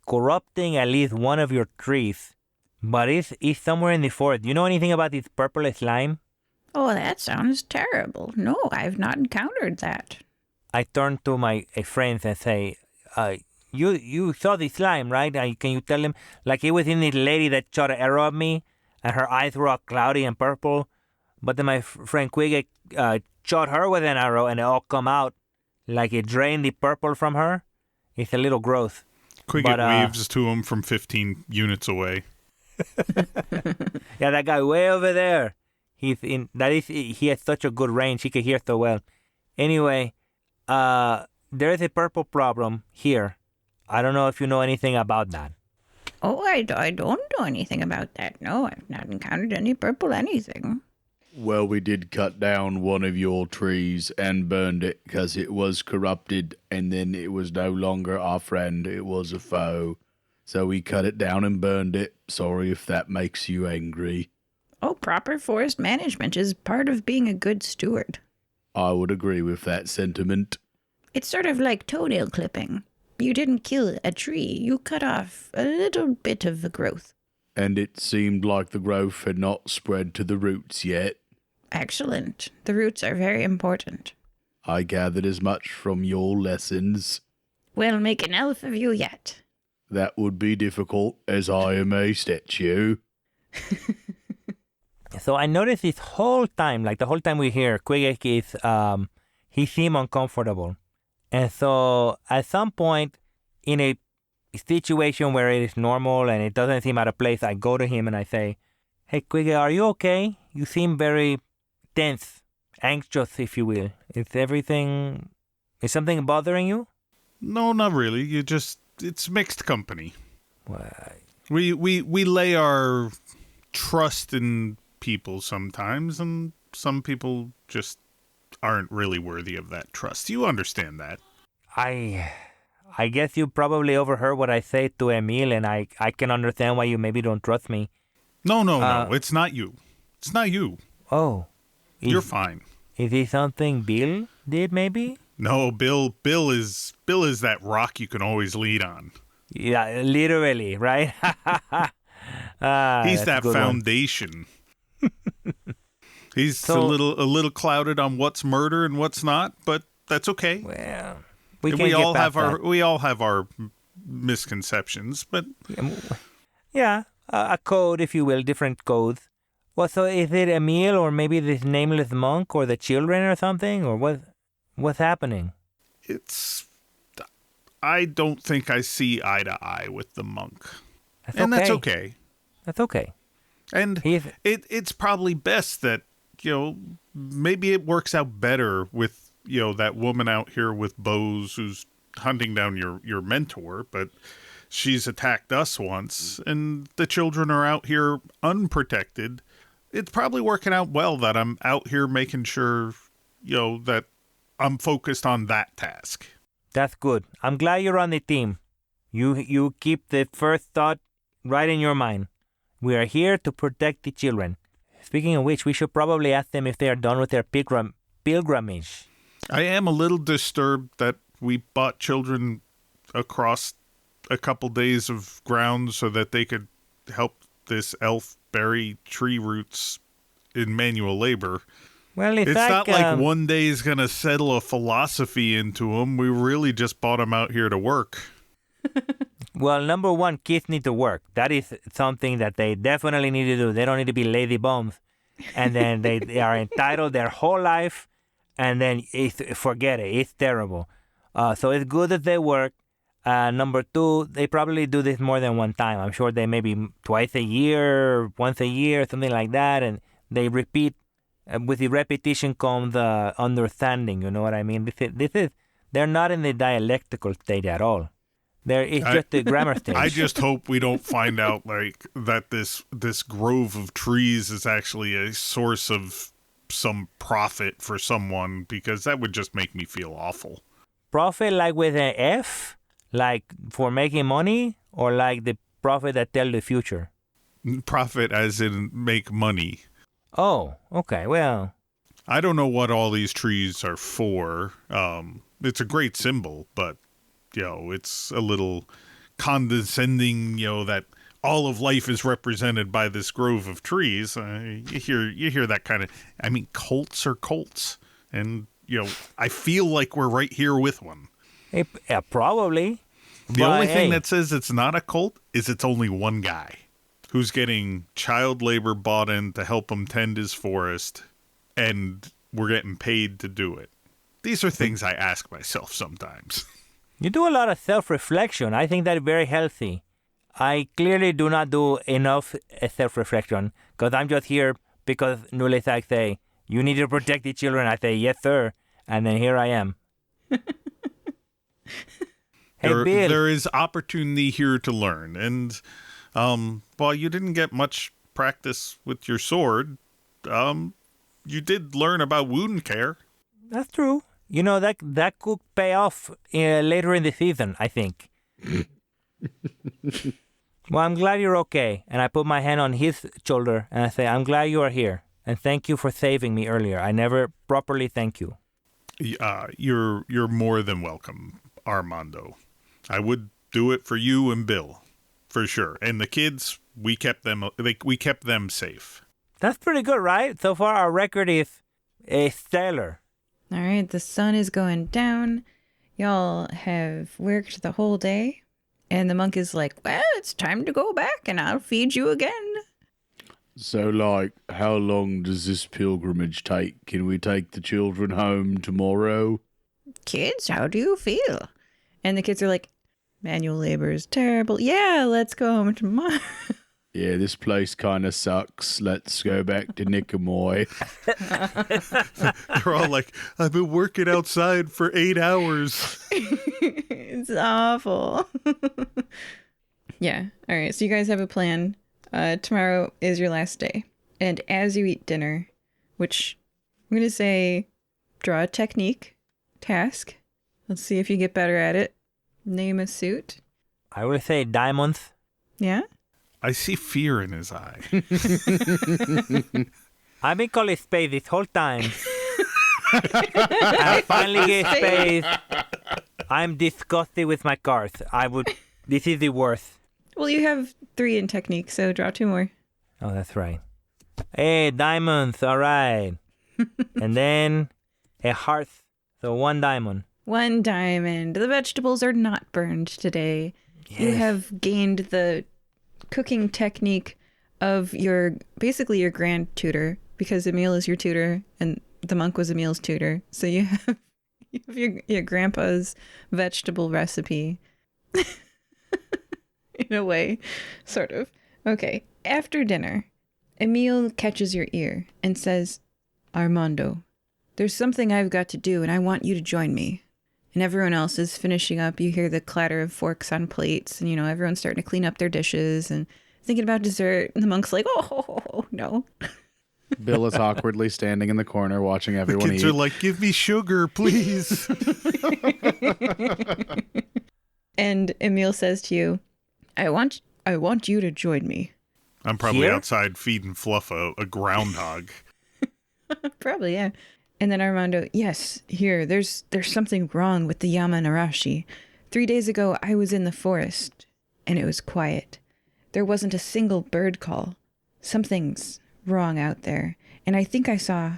corrupting at least one of your trees. But it's somewhere in the forest. Do you know anything about this purple slime? Oh, that sounds terrible. No, I've not encountered that. I turn to my friends and say, you saw the slime, right? Can you tell them? It was in this lady that shot an arrow at me, and her eyes were all cloudy and purple. But then my friend Qigiq shot her with an arrow, and it all come out. like it drained the purple from her. It's a little gross. Quiggett waves to him from 15 units away. Yeah, that guy way over there. He has such a good range. He can hear so well. Anyway, there is a purple problem here. I don't know if you know anything about that. Oh, I don't know anything about that. No, I've not encountered any purple anything. Well, we did cut down one of your trees and burned it because it was corrupted, and then it was no longer our friend, it was a foe. So we cut it down and burned it. Sorry if that makes you angry. Oh, proper forest management is part of being a good steward. I would agree with that sentiment. It's sort of like toenail clipping. You didn't kill a tree, you cut off a little bit of the growth. And it seemed like the growth had not spread to the roots yet. Excellent. The roots are very important. I gathered as much from your lessons. We'll make an elf of you yet. That would be difficult, as I am a statue. So I noticed this whole time, like the whole time we're here, Qigiq is, he seemed uncomfortable. And so at some point in a situation where it is normal and it doesn't seem out of place, I go to him and I say, "Hey, Qigiq, are you okay? You seem very tense, anxious, if you will. Is something bothering you?" No, not really. It's mixed company. Well, We lay our trust in people sometimes, and some people just aren't really worthy of that trust. You understand that? I guess you probably overheard what I say to Emil, and I can understand why you maybe don't trust me. No. It's not you. It's not you. Oh. You're fine. Is it something Bill did, maybe? No, Bill is that rock you can always lean on. Yeah, literally, right? He's that foundation. He's a little clouded on what's murder and what's not, but that's okay. Well, we all have our misconceptions, but yeah, a code, if you will, different codes. Well, so is it Emil or maybe this nameless monk or the children or something, or what's happening? I don't think I see eye to eye with the monk. That's okay. That's okay. And it's probably best that, maybe it works out better with, that woman out here with bows who's hunting down your mentor, but she's attacked us once, and the children are out here unprotected. It's probably working out well that I'm out here making sure, that I'm focused on that task. That's good. I'm glad you're on the team. You keep the first thought right in your mind. We are here to protect the children. Speaking of which, we should probably ask them if they are done with their pilgrimage. I am a little disturbed that we bought children across a couple days of ground so that they could help this elf bury tree roots in manual labor. Well, it's not like one day is going to settle a philosophy into them. We really just bought them out here to work. Well, number one, kids need to work. That is something that they definitely need to do. They don't need to be lazy bums. And then they are entitled their whole life, and then forget it. It's terrible. So it's good that they work. Number two, they probably do this more than one time. I'm sure they maybe twice a year, once a year, something like that. And they repeat. With the repetition comes the understanding. You know what I mean? They're not in the dialectical state at all. It's just the grammar stage. I just hope we don't find out that this grove of trees is actually a source of some profit for someone, because that would just make me feel awful. Profit like with an F? Like for making money? Or like the profit that tell the future? Profit as in make money. Oh, okay, well. I don't know what all these trees are for. It's a great symbol, but, it's a little condescending, that all of life is represented by this grove of trees. You hear that kind of, colts are colts. And, I feel like we're right here with one. Yeah, probably. The only thing that says it's not a cult is it's only one guy who's getting child labor bought in to help him tend his forest, and we're getting paid to do it. These are things I ask myself sometimes. You do a lot of self-reflection. I think that's very healthy. I clearly do not do enough self-reflection because I'm just here because Nulesak say, you need to protect the children. I say, yes, sir. And then here I am. Hey, Bill. There is opportunity here to learn. And while you didn't get much practice with your sword, you did learn about wound care. That's true. You know, that could pay off later in the season, I think. Well, I'm glad you're okay. And I put my hand on his shoulder and I say, I'm glad you are here. And thank you for saving me earlier. I never properly thank you. You're more than welcome, Armando. I would do it for you and Bill, for sure. And the kids, we kept them safe. That's pretty good, right? So far, our record is stellar. All right, the sun is going down. Y'all have worked the whole day. And the monk is like, well, it's time to go back and I'll feed you again. So, like, how long does this pilgrimage take? Can we take the children home tomorrow? Kids, how do you feel? And the kids are like, manual labor is terrible. Yeah, let's go home tomorrow. Yeah, this place kind of sucks. Let's go back to Nicomoy. They're all like, I've been working outside for 8 hours. It's awful. Yeah. All right. So you guys have a plan. Tomorrow is your last day. And as you eat dinner, which I'm going to say, draw a technique, task. Let's see if you get better at it. Name a suit. I will say diamonds. Yeah? I see fear in his eye. I've been calling space this whole time. I finally get space. I'm disgusted with my cards. This is the worst. Well, you have 3 in technique, so draw 2 more. Oh, that's right. Hey, diamonds, all right. And then a heart, so 1 diamond. 1 diamond. The vegetables are not burned today. Yes. You have gained the cooking technique of basically your grand tutor, because Emil is your tutor and the monk was Emil's tutor. So you have your grandpa's vegetable recipe. In a way, sort of. Okay, after dinner, Emil catches your ear and says, Armando, there's something I've got to do and I want you to join me. And everyone else is finishing up. You hear the clatter of forks on plates and, everyone's starting to clean up their dishes and thinking about dessert. And the monk's like, oh, no. Bill is awkwardly standing in the corner watching everyone The kids eat. are like, give me sugar, please. And Emil says to you, I want you to join me. I'm probably Here? outside feeding Fluff a groundhog. Probably, yeah. And then Armando, yes, here, there's something wrong with the Yamanarashi. 3 days ago, I was in the forest, and it was quiet. There wasn't a single bird call. Something's wrong out there. And I think I saw...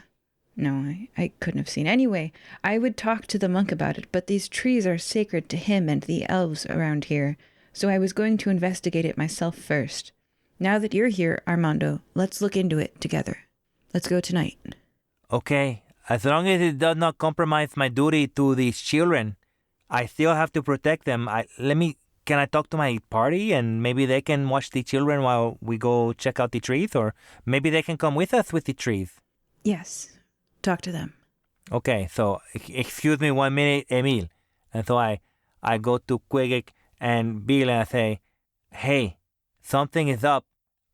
No, I couldn't have seen. Anyway, I would talk to the monk about it, but these trees are sacred to him and the elves around here, so I was going to investigate it myself first. Now that you're here, Armando, let's look into it together. Let's go tonight. Okay, as long as it does not compromise my duty to these children, I still have to protect them. Can I talk to my party and maybe they can watch the children while we go check out the trees, or maybe they can come with us with the trees? Yes. Talk to them. Okay, so excuse me 1 minute, Emil. And so I go to Qigiq and Bill and I say, hey, something is up.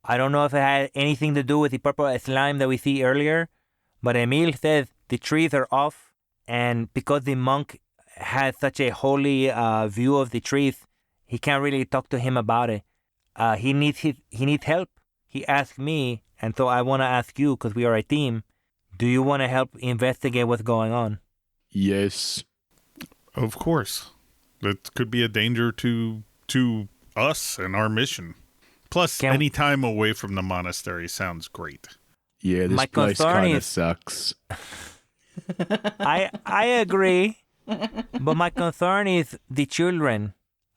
I don't know if it had anything to do with the purple slime that we see earlier, but Emil says the trees are off, and because the monk has such a holy view of the trees, he can't really talk to him about it. He needs help. He asked me, and so I want to ask you, because we are a team, do you want to help investigate what's going on? Yes. Of course. That could be a danger to us and our mission. Plus, any time away from the monastery sounds great. Yeah, this place kind of sucks. I agree, but my concern is the children.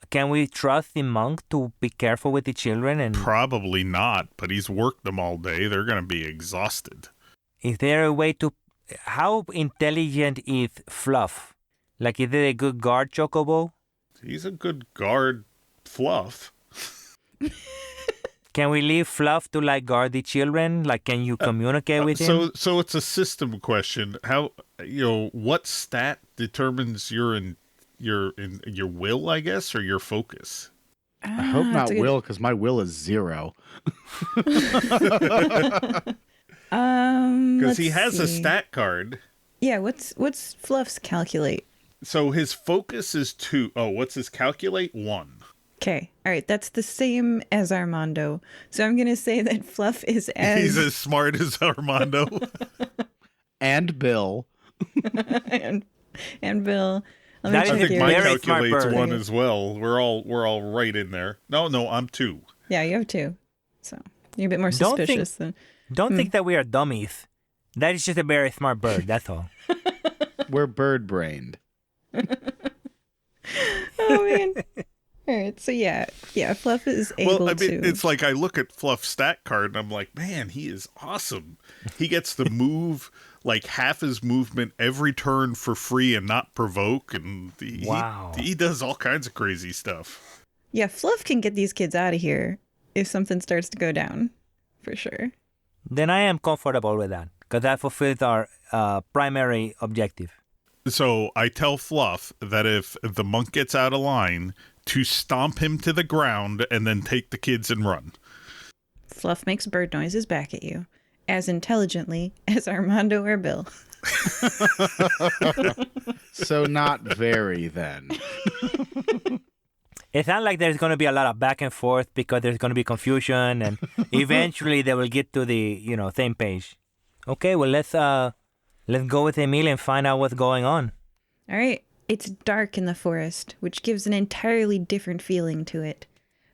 Can we trust the monk to be careful with the children? And probably not, but he's worked them all day. They're going to be exhausted. Is there a way to how intelligent is Fluff? Like, is it a good guard, Chocobo? He's a good guard, Fluff. Can we leave Fluff to like guard the children? Like, can you communicate with him? So it's a system question. How what stat determines your will, I guess, or your focus? I hope not will, because my will is 0. Because he has a stat card. Yeah, what's Fluff's calculate? So his focus is 2. Oh, what's his calculate? 1. Okay, all right, that's the same as Armando. So I'm gonna say that Fluff is He's as smart as Armando. And Bill. and Bill. That I is think a my very smart calculates bird. 1 as well. We're all right in there. No, I'm 2. Yeah, you have 2. So you're a bit more Don't think- suspicious than. Don't think that we are dummies. That is just a very smart bird, that's all. We're bird-brained. Oh man. All right, so yeah, Fluff is able to. It's like I look at Fluff's stat card and I'm like, man, he is awesome. He gets to move like half his movement every turn for free and not provoke, and Wow. he does all kinds of crazy stuff. Yeah, Fluff can get these kids out of here if something starts to go down, for sure. Then I am comfortable with that, because that fulfills our primary objective. So I tell Fluff that if the monk gets out of line, to stomp him to the ground and then take the kids and run. Fluff makes bird noises back at you, as intelligently as Armando or Bill. So not very, then. It sounds like there's going to be a lot of back and forth because there's going to be confusion, and eventually they will get to the same page. Okay, well let's go with Emil and find out what's going on. All right, it's dark in the forest, which gives an entirely different feeling to it.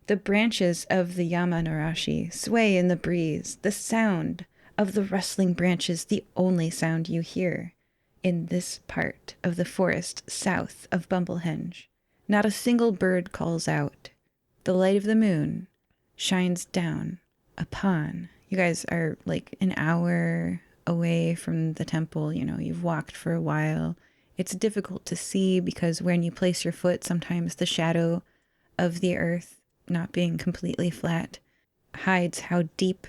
The branches of the Yamanarashi sway in the breeze, the sound of the rustling branches the only sound you hear in this part of the forest south of Bumblehenge. Not a single bird calls out. The light of the moon shines down upon. You guys are like an hour away from the temple. You've walked for a while. It's difficult to see because when you place your foot, sometimes the shadow of the earth, not being completely flat, hides how deep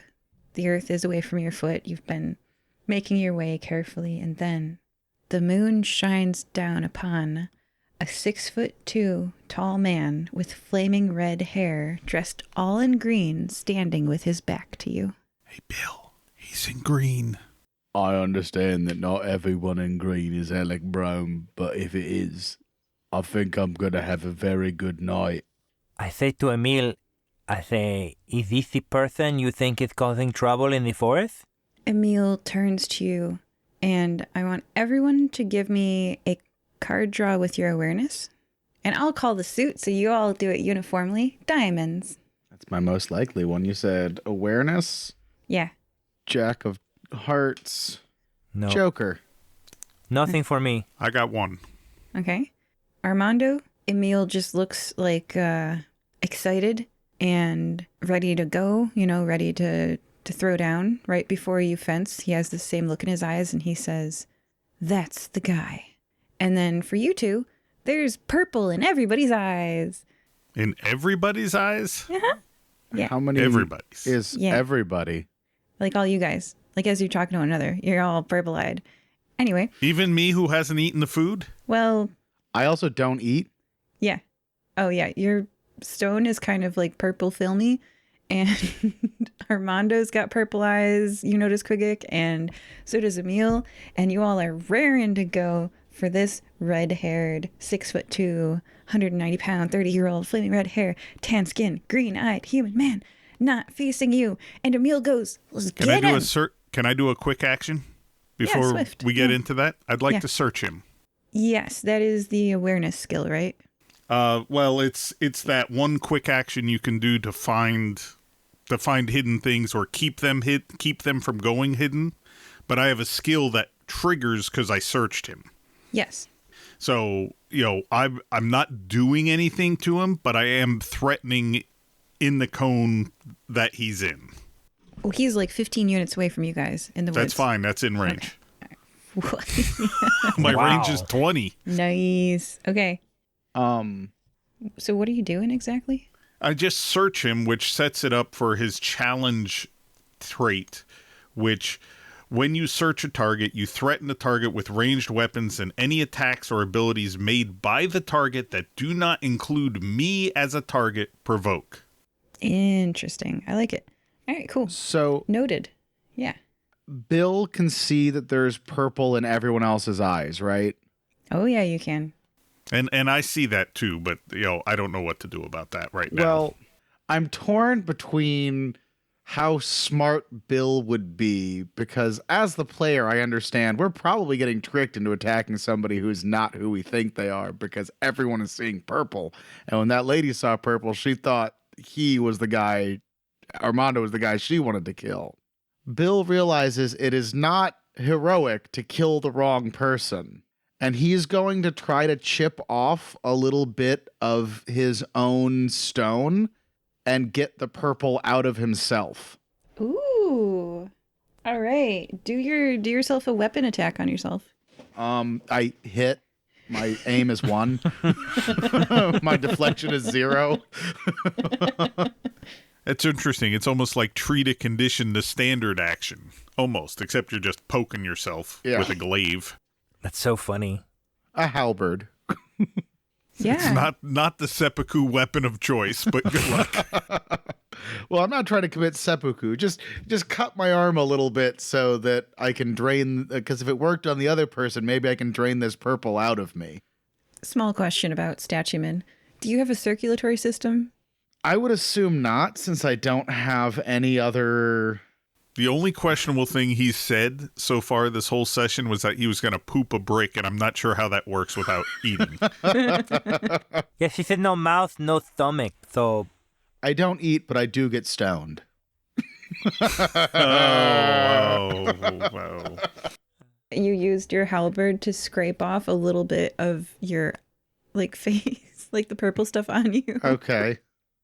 the earth is away from your foot. You've been making your way carefully, and then the moon shines down upon a 6'2" tall man with flaming red hair, dressed all in green, standing with his back to you. Hey, Bill, he's in green. I understand that not everyone in green is Alec Brome, but if it is, I think I'm going to have a very good night. I say to Emil, is this the person you think is causing trouble in the forest? Emil turns to you, and I want everyone to give me a card draw with your awareness. And I'll call the suit so you all do it uniformly. Diamonds. That's my most likely one. You said awareness, Yeah. Jack of Hearts, No. Joker. Nothing for me. I got 1. Okay. Armando, Emil just looks like excited and ready to go, ready to throw down right before you fence. He has the same look in his eyes and he says, "That's the guy." And then for you two, there's purple in everybody's eyes. In everybody's eyes? Uh-huh. Yeah. How many Everybody's. is Yeah. everybody? Like all you guys. Like as you're talking to one another, you're all purple-eyed. Anyway, Even me who hasn't eaten the food? well, I also don't eat. yeah. Oh, yeah. Your stone is kind of like purple filmy. And Armando's got purple eyes. You notice Qigiq. And so does Emil. And you all are raring to go for this red-haired, 6'2", 190-pound, 30-year-old, flaming red hair, tan skin, green-eyed human man not facing you. And Emil goes, "Let's Can get him." Can I do a quick action before swift. we get Yeah. into that? I'd like Yeah. to search him. Yes, that is the awareness skill, right? Well, it's that one quick action you can do to find hidden things or keep them from going hidden. But I have a skill that triggers because I searched him. Yes. So I'm not doing anything to him, but I am threatening in the cone that he's in. Well, he's like 15 units away from you guys in the woods. That's fine. That's in range. Okay. My Wow. range is 20. Nice. Okay. So what are you doing exactly? I just search him, which sets it up for his challenge trait, which when you search a target, you threaten the target with ranged weapons and any attacks or abilities made by the target that do not include me as a target provoke. Interesting. I like it. All right, cool. So Noted. Yeah. Bill can see that there's purple in everyone else's eyes, right? Oh, yeah, you can. And I see that too, but I don't know what to do about that right now. Well, I'm torn between how smart Bill would be, because as the player, I understand we're probably getting tricked into attacking somebody who's not who we think they are, because everyone is seeing purple. And when that lady saw purple, she thought he was the guy, Armando was the guy she wanted to kill. Bill realizes it is not heroic to kill the wrong person, and he's going to try to chip off a little bit of his own stone and get the purple out of himself. Ooh. All right. Do yourself a weapon attack on yourself. I hit. My aim is 1. My deflection is 0. It's interesting. It's almost like treat a condition the standard action. Almost, except you're just poking yourself with a glaive. That's so funny. A halberd. Yeah. It's not the seppuku weapon of choice, but good luck. Well, I'm not trying to commit seppuku. Just cut my arm a little bit so that I can drain, because if it worked on the other person, maybe I can drain this purple out of me. Small question about statuemen. Do you have a circulatory system? I would assume not, since I don't have any other... The only questionable thing he said so far this whole session was that he was going to poop a brick, and I'm not sure how that works without eating. Yeah, she said no mouth, no stomach. So I don't eat, but I do get stoned. Oh. You used your halberd to scrape off a little bit of your face, like the purple stuff on you. Okay.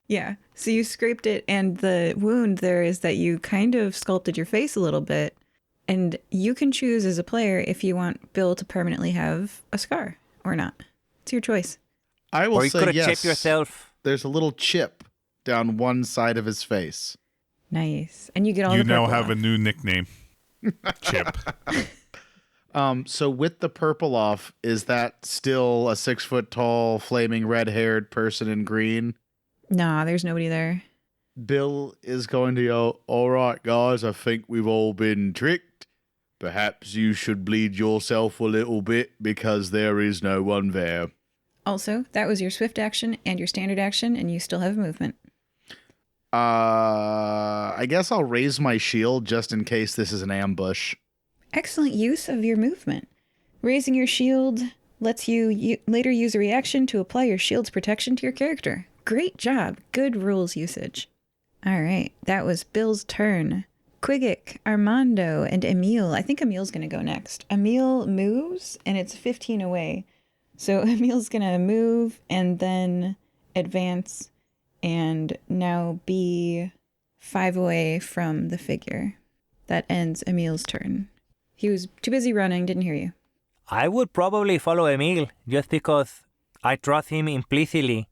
Yeah. So you scraped it, and the wound there is that you kind of sculpted your face a little bit, and you can choose as a player if you want Bill to permanently have a scar or not. It's your choice. I will or you say could have yes. chipped yourself. There's a little chip down one side of his face. Nice. And you get all You the now purple have a off. new nickname. Chip. So with the purple off, is that still a 6-foot-tall, flaming red-haired person in green? Nah, there's nobody there. Bill is going to go, all right, guys, I think we've all been tricked. Perhaps you should bleed yourself a little bit because there is no one there. Also, that was your swift action and your standard action, and you still have movement. I guess I'll raise my shield just in case this is an ambush. Excellent use of your movement. Raising your shield lets you later use a reaction to apply your shield's protection to your character. Great job. Good rules usage. All right, that was Bill's turn. Qigiq, Armando, and Emil. I think Emil's going to go next. Emil moves, and it's 15 away. So Emil's going to move and then advance and now be 5 away from the figure. That ends Emil's turn. He was too busy running, didn't hear you. I would probably follow Emil just because I trust him implicitly.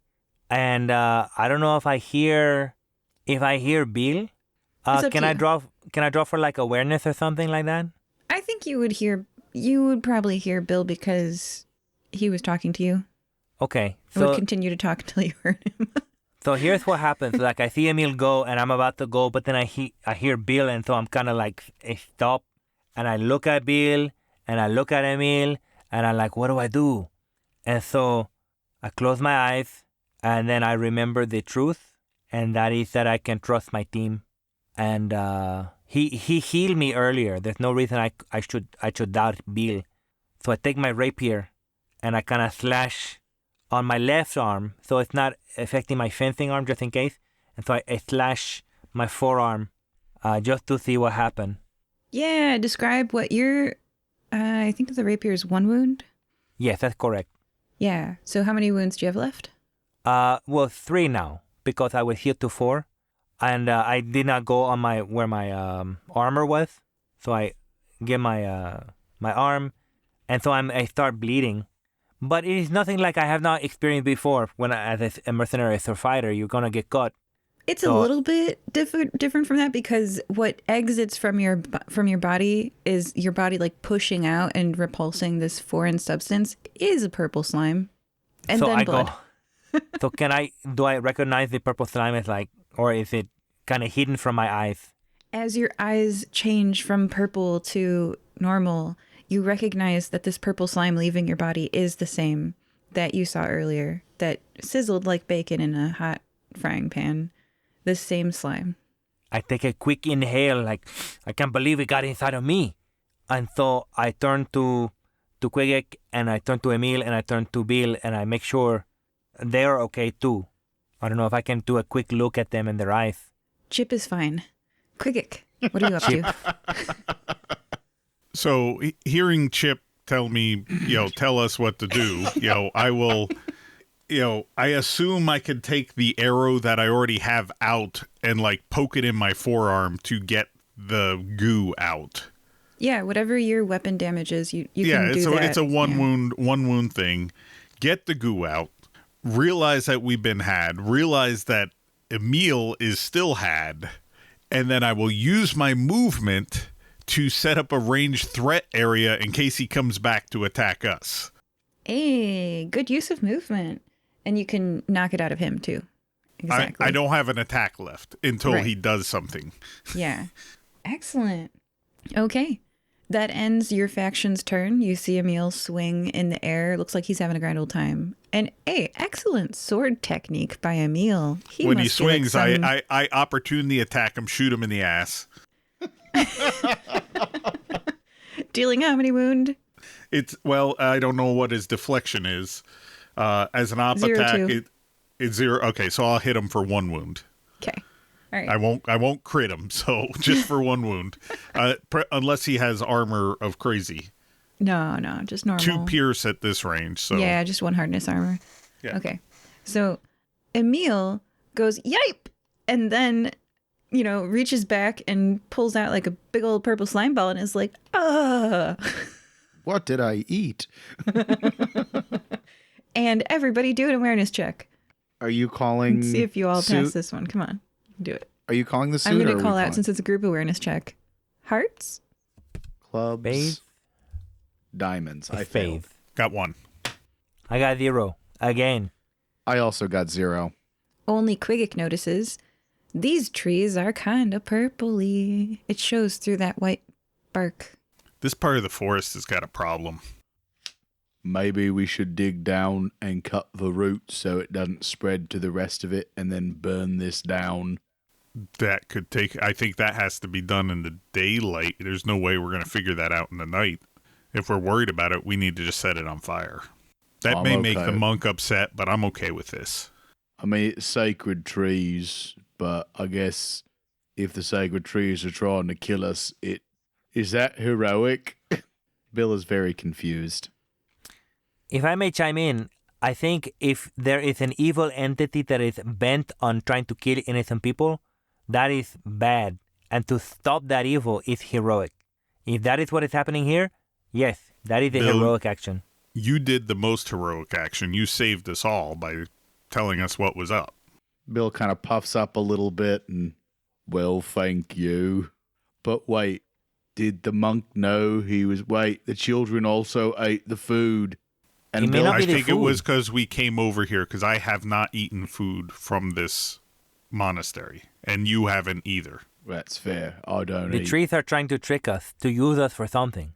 And I don't know if I hear Bill. It's up Can to I you. draw for like awareness or something like that? I think you would probably hear Bill because he was talking to you. Okay. I would continue to talk until you heard him. So here's what happens. Like I see Emil go and I'm about to go, but then I hear Bill, and so I'm kind of like I stop and I look at Bill and I look at Emil and I'm like, what do I do? And so I close my eyes and then I remember the truth, and that is that I can trust my team. And he healed me earlier. There's no reason I should doubt Bill. So I take my rapier and I kind of slash on my left arm, so it's not affecting my fencing arm, just in case. And so I slash my forearm just to see what happened. Yeah, describe what your, I think the rapier is 1 wound. Yes, that's correct. Yeah, so how many wounds do you have left? Well, 3 now, because I was healed to 4. And I did not go on where my armor was. So I get my my arm, and so I start bleeding. But it is nothing like I have not experienced before. When as a mercenary or fighter, you're gonna get caught. It's a little bit different from that, because what exits from your body is your body like pushing out and repulsing this foreign substance is a purple slime, and so then I blood. go. So do I recognize the purple slime as like, or is it kind of hidden from my eyes? As your eyes change from purple to normal, you recognize that this purple slime leaving your body is the same that you saw earlier, that sizzled like bacon in a hot frying pan. This same slime. I take a quick inhale, like, I can't believe it got inside of me. And so I turn to Qigiq, and I turn to Emil, and I turn to Bill, and I make sure they're okay too. I don't know if I can do a quick look at them in their eyes. Chip is fine. Qigiq, what are you up to? So hearing Chip tell me, tell us what to do, I will, I assume I could take the arrow that I already have out and like poke it in my forearm to get the goo out. Yeah, whatever your weapon damage is, you can do that. It's a one wound thing. Get the goo out. Realize that we've been had. Realize that Emil is still had. And then I will use my movement to set up a ranged threat area in case he comes back to attack us. Hey, good use of movement. And you can knock it out of him, too. Exactly. I don't have an attack left until he does something. Yeah. Excellent. Okay. That ends your faction's turn. You see Emil swing in the air. Looks like he's having a grand old time. And, hey, excellent sword technique by Emil. When he swings, I opportunely attack him, shoot him in the ass. Dealing how many wound? I don't know what his deflection is. As an op 0, attack, it's 0. Okay, so I'll hit him for 1 wound. Okay. All right. I won't crit him, so just for 1 wound. Unless he has armor of crazy. No, just normal. 2 pierce at this range. So yeah, just 1 hardness armor. Yeah. Okay. So Emil goes, yipe! And then, reaches back and pulls out like a big old purple slime ball and is like, What did I eat? And everybody do an awareness check. Are you calling? Let's see if you all suit? pass this one. Come on. Do it. Are you calling the suit? I'm going or to are call we out calling- since it's a group awareness check. Hearts? Clubs. Faith. Diamonds. I Faith. failed. got 1. I got 0. Again. I also got 0. Only Qigiq notices. These trees are kind of purpley. It shows through that white bark. This part of the forest has got a problem. Maybe we should dig down and cut the roots so it doesn't spread to the rest of it and then burn this down. That could take... I think that has to be done in the daylight. There's no way we're going to figure that out in the night. If we're worried about it, we need to just set it on fire. That may make the monk upset, but I'm okay with this. I mean, it's sacred trees, but I guess if the sacred trees are trying to kill us, is that heroic? Bill is very confused. If I may chime in, I think if there is an evil entity that is bent on trying to kill innocent people, that is bad. And to stop that evil is heroic. If that is what is happening here, yes, that is a Bill, heroic action. You did the most heroic action. You saved us all by telling us what was up. Bill kind of puffs up a little bit and, Well, thank you. But wait, did the monk know the children also ate the food? He And may Bill, not I be the think it food. was because we came over here because I have not eaten food from this monastery, and you haven't either. that's fair. I don't The eat. trees are trying to trick us, to use us for something.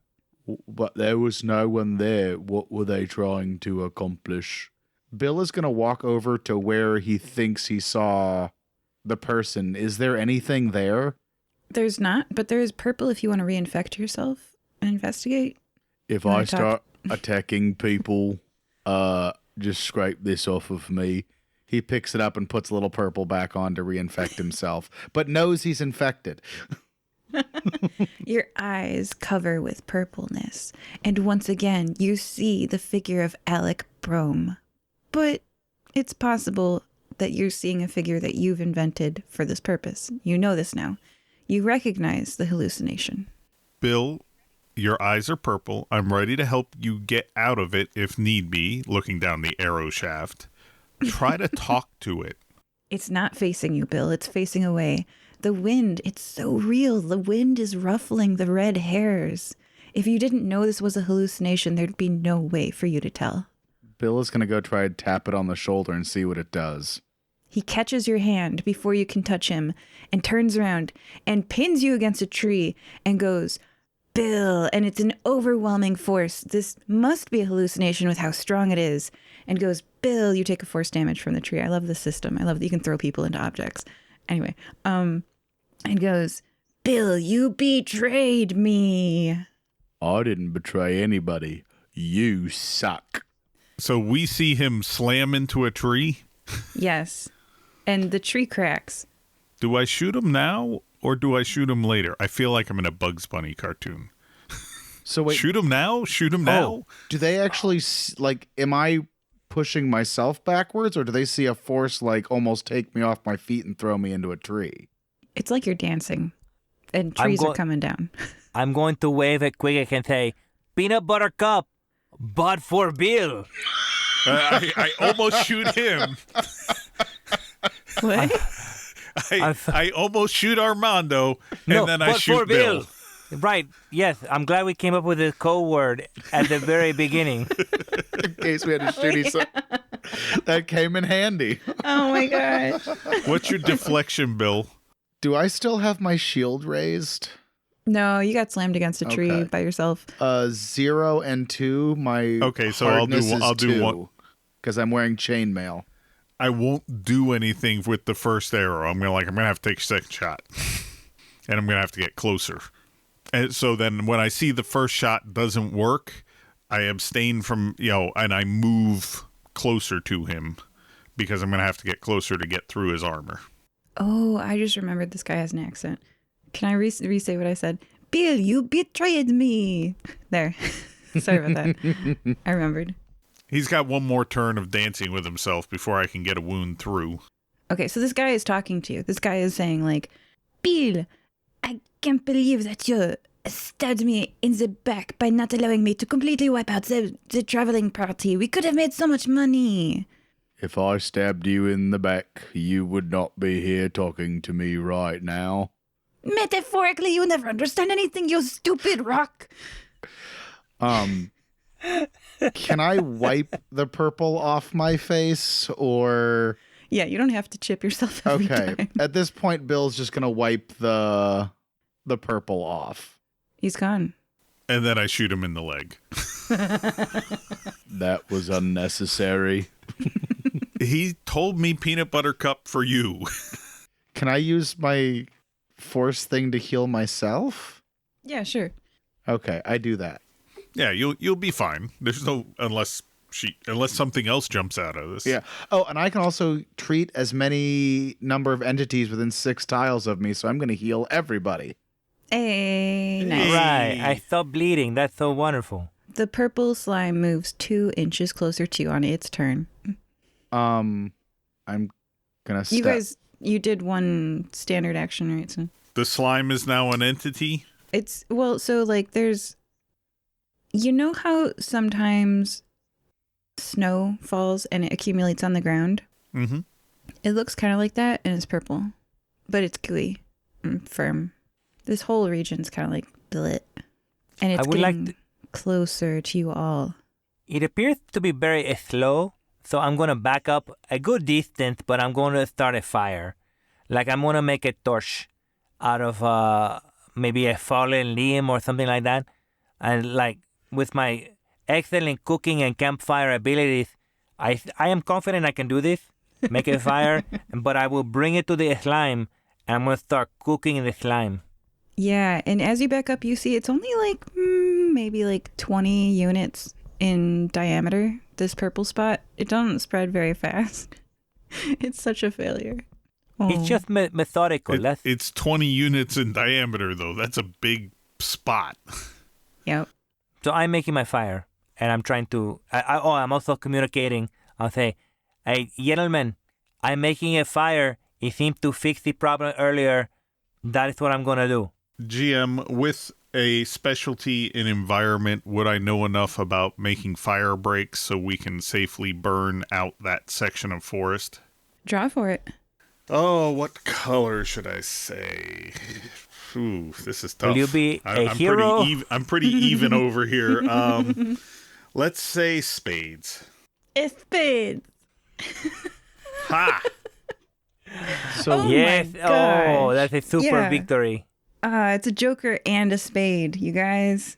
But there was no one there. What were they trying to accomplish? Bill is going to walk over to where he thinks he saw the person. Is there anything there? There's not, but there is purple if you want to reinfect yourself and investigate. If Can I I talk? start attacking people, just scrape this off of me. He picks it up and puts a little purple back on to reinfect himself, but knows he's infected. Your eyes cover with purpleness, and once again you see the figure of Alec Brome. But it's possible that you're seeing a figure that you've invented for this purpose. You know this now. You recognize the hallucination. Bill, Your eyes are purple. I'm ready to help you get out of it if need be, looking down the arrow shaft. Try to talk to it. It's not facing you, Bill. It's facing away. The wind, it's so real. The wind is ruffling the red hairs. If you didn't know this was a hallucination, there'd be no way for you to tell. Bill is going to go try and tap it on the shoulder and see what it does. He catches your hand before you can touch him and turns around and pins you against a tree and goes, Bill, and it's an overwhelming force. This must be a hallucination with how strong it is. And goes, Bill, you take a force damage from the tree. I love this system. I love that you can throw people into objects. Anyway, and goes, Bill, you betrayed me. I didn't betray anybody. You suck. So we see him slam into a tree. Yes. And the tree cracks. Do I shoot him now or do I shoot him later? I feel like I'm in a Bugs Bunny cartoon. So wait, Shoot him now? Shoot him now? oh, do they actually, am I pushing myself backwards, or do they see a force, almost take me off my feet and throw me into a tree? It's like you're dancing and trees are coming down. I'm going to wave at Qigiq and say, Peanut Butter Cup, but for Bill. I almost shoot him. What? I almost shoot Armando, and then I but shoot for Bill. Right, yes. I'm glad we came up with a code word at the very beginning. In case we had to shoot each other. That came in handy. Oh my gosh. What's your deflection, Bill? Do I still have my shield raised? No, you got slammed against a tree Okay. by yourself. 0 and 2. My Okay, so I'll do one. Because I'm wearing chainmail. I won't do anything with the first arrow. I'm gonna have to take a second shot, and I'm gonna have to get closer. And so then, when I see the first shot doesn't work, I abstain from and I move closer to him because I'm gonna have to get closer to get through his armor. Oh, I just remembered this guy has an accent. Can I re-say what I said? Bill, you betrayed me. There. Sorry about that. I remembered. He's got one more turn of dancing with himself before I can get a wound through. Okay, so this guy is talking to you. This guy is saying Bill, I can't believe that you stabbed me in the back by not allowing me to completely wipe out the traveling party. We could have made so much money. If I stabbed you in the back, you would not be here talking to me right now. Metaphorically, you never understand anything, you stupid rock. Can I wipe the purple off my face, or... Yeah, you don't have to chip yourself every time. At this point, Bill's just going to wipe the purple off. He's gone. And then I shoot him in the leg. That was unnecessary. He told me peanut butter cup for you. Can I use my force thing to heal myself? Yeah, sure. Okay, I do that. Yeah, you'll be fine. There's no unless something else jumps out of this. Yeah. Oh, and I can also treat as many number of entities within 6 tiles of me, so I'm going to heal everybody. Hey, nice. Right, I stopped bleeding. That's so wonderful. The purple slime moves 2 inches closer to you on its turn. I'm gonna step. You guys, you did one standard action, right? So The slime is now an entity. it's so there's, you know how sometimes snow falls and it accumulates on the ground? Mm-hmm. It looks kind of like that, and it's purple, but it's gooey and firm. This whole region's kind of like blit, and it's getting closer to you all. It appears to be very slow, so I'm going to back up a good distance, but I'm going to start a fire. I'm going to make a torch out of maybe a fallen limb or something like that. And with my excellent cooking and campfire abilities, I am confident I can do this, make a fire, but I will bring it to the slime, and I'm going to start cooking the slime. Yeah, and as you back up, you see it's only maybe 20 units in diameter, this purple spot. It doesn't spread very fast. It's such a failure. Oh. It's just methodical. It's 20 units in diameter, though. That's a big spot. Yep. So I'm making my fire, and I'm trying to... I'm also communicating. I'll say, hey, gentlemen, I'm making a fire. It seemed to fix the problem earlier. That is what I'm going to do. GM, with a specialty in environment, would I know enough about making fire breaks so we can safely burn out that section of forest? Draw for it. Oh, what color should I say? Ooh, this is tough. Will you be a I'm hero? I'm pretty even over here. Let's say spades. It's spades. Ha! So Oh Yes. my Oh, gosh. that's a super Yeah. victory. It's a joker and a spade, you guys.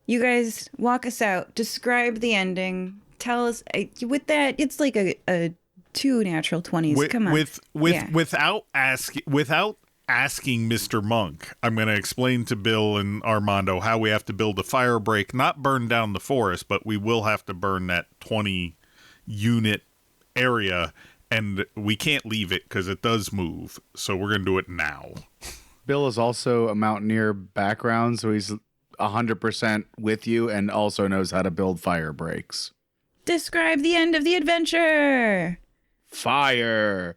You guys walk us out. Describe the ending. Tell us. With that, it's like a 2 natural 20s. Come on. Yeah. Without asking Mr. Monk, I'm going to explain to Bill and Armando how we have to build a fire break, not burn down the forest, but we will have to burn that 20 unit area, and we can't leave it because it does move. So we're going to do it now. Bill is also a mountaineer background, so he's 100% with you and also knows how to build fire breaks. Describe the end of the adventure. Fire!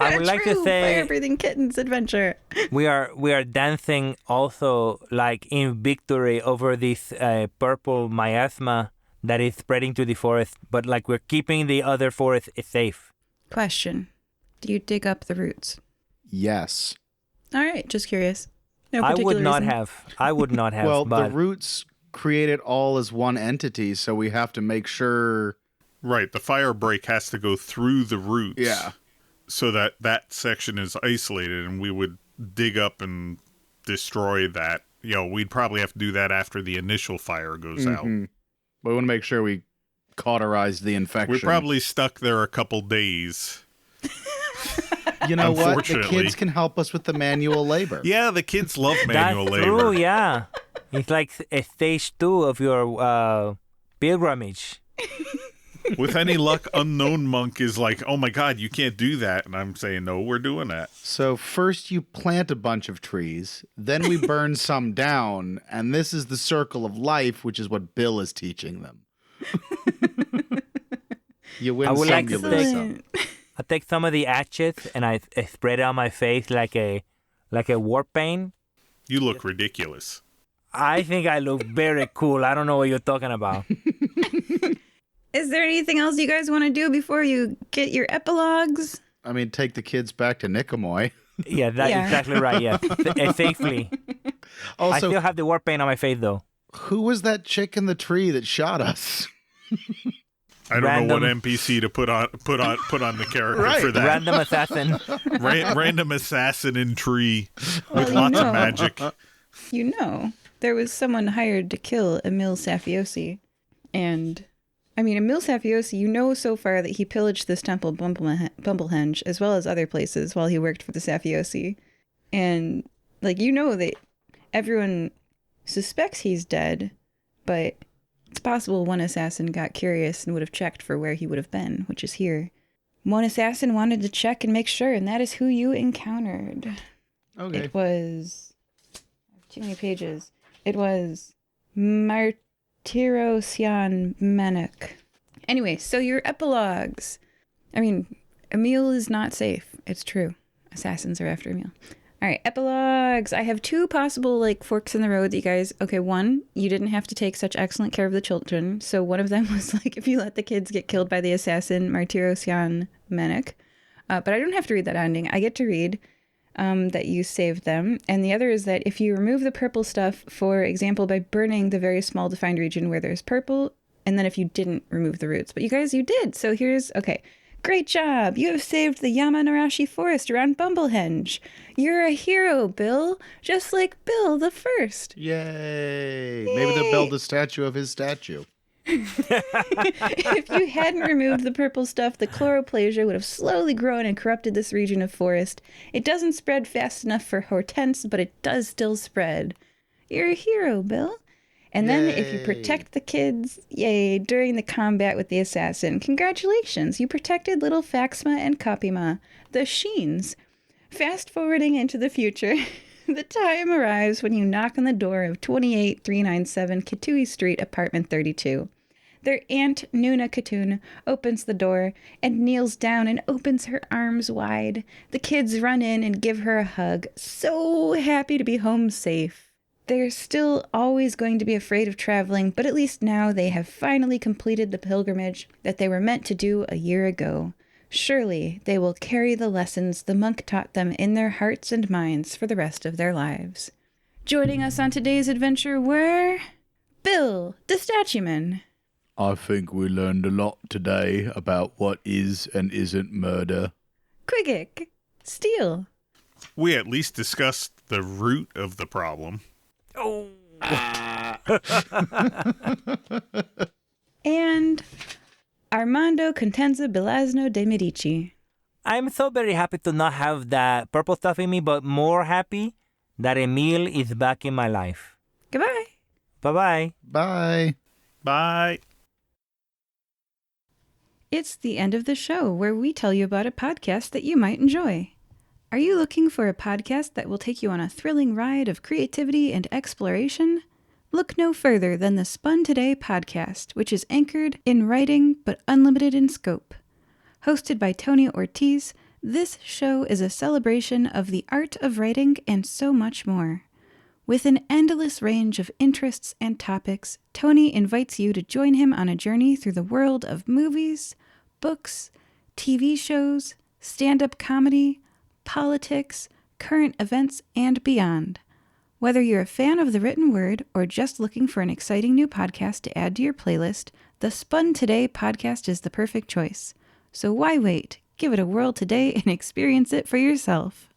I would like to True say fire-breathing kittens adventure. we are dancing also like in victory over this purple miasma that is spreading to the forest, but like we're keeping the other forest safe. Question. Do you dig up the roots? Yes. All right, just curious. No I particular would not reason. have. I would not have. Well, but the roots create it all as one entity, so we have to make sure... Right, the fire break has to go through the roots. Yeah. So that section is isolated, and we would dig up and destroy that. We'd probably have to do that after the initial fire goes out. Mhm. But we want to make sure we cauterize the infection. We're probably stuck there a couple days. You know what? The Unfortunately. kids can help us with the manual labor. Yeah, the kids love manual that's labor. true. Yeah, it's like a stage 2 of your pilgrimage. With any luck, Unknown Monk is like, oh my god, you can't do that. And I'm saying, no, we're doing that. So first you plant a bunch of trees, then we burn some down, and this is the circle of life, which is what Bill is teaching them. You win I would some, like you to lose think- some. I take some of the ashes and I spread it on my face like a war paint. You look ridiculous. I think I look very cool. I don't know what you're talking about. Is there anything else you guys want to do before you get your epilogues? I mean, take the kids back to Nicomoy. Yeah, that's Yeah. exactly right. Yes, safely. I Also, still have the war paint on my face though. who was that chick in the tree that shot us? I don't know what Random- NPC to put on the character Right. for that. Random assassin. Random assassin in tree Well, with you lots know. of magic. You know, there was someone hired to kill Emil Safiosi. And, I mean, Emil Safiosi, you know so far that he pillaged this temple, Bumblehenge, as well as other places while he worked for the Safiosi. And, like, you know that everyone suspects he's dead, but it's possible one assassin got curious and would have checked for where he would have been, which is here. One assassin wanted to check and make sure, and that is who you encountered. Okay. It was... Too many pages. It was Martirosian Manek. Anyway, so your epilogues. I mean, Emil is not safe. It's true. Assassins are after Emil. All right, epilogues. I have two possible, like, forks in the road that you guys... Okay, one, you didn't have to take such excellent care of the children. So one of them was, like, if you let the kids get killed by the assassin, Martirosian Manek. But I don't have to read that ending. I get to read that you saved them. And the other is that if you remove the purple stuff, for example, by burning the very small defined region where there's purple, and then if you didn't remove the roots. But you guys, you did. So here's... Okay. Great job! You have saved the Yamanarashi forest around Bumblehenge. You're a hero, Bill, just like Bill the First. Yay. Maybe they'll build a statue of his statue. If you hadn't removed the purple stuff, the chloroplasia would have slowly grown and corrupted this region of forest. It doesn't spread fast enough for Hortense, but it does still spread. You're a hero, Bill. And then if you protect the kids, yay, during the combat with the assassin, congratulations, you protected little Faxma and Copyma, the Sheens. Fast forwarding into the future, the time arrives when you knock on the door of 28397 Kitui Street, apartment 32. Their Aunt Nuna Katoon opens the door and kneels down and opens her arms wide. The kids run in and give her a hug, so happy to be home safe. They're still always going to be afraid of traveling, but at least now they have finally completed the pilgrimage that they were meant to do a year ago. Surely they will carry the lessons the monk taught them in their hearts and minds for the rest of their lives. Joining us on today's adventure were Bill, the statueman. I think we learned a lot today about what is and isn't murder. Qigiq, Steel. We at least discussed the root of the problem. Oh. And Armando Contenza Belazno de Medici. I'm so very happy to not have that purple stuff in me, but more happy that Emil is back in my life. Goodbye. Bye-bye. Bye. Bye. It's the end of the show where we tell you about a podcast that you might enjoy. Are you looking for a podcast that will take you on a thrilling ride of creativity and exploration? Look no further than the Spun Today podcast, which is anchored in writing but unlimited in scope. Hosted by Tony Ortiz, this show is a celebration of the art of writing and so much more. With an endless range of interests and topics, Tony invites you to join him on a journey through the world of movies, books, TV shows, stand-up comedy, politics, current events, and beyond. Whether you're a fan of the written word or just looking for an exciting new podcast to add to your playlist, the Spun Today podcast is the perfect choice. So why wait? Give it a whirl today and experience it for yourself.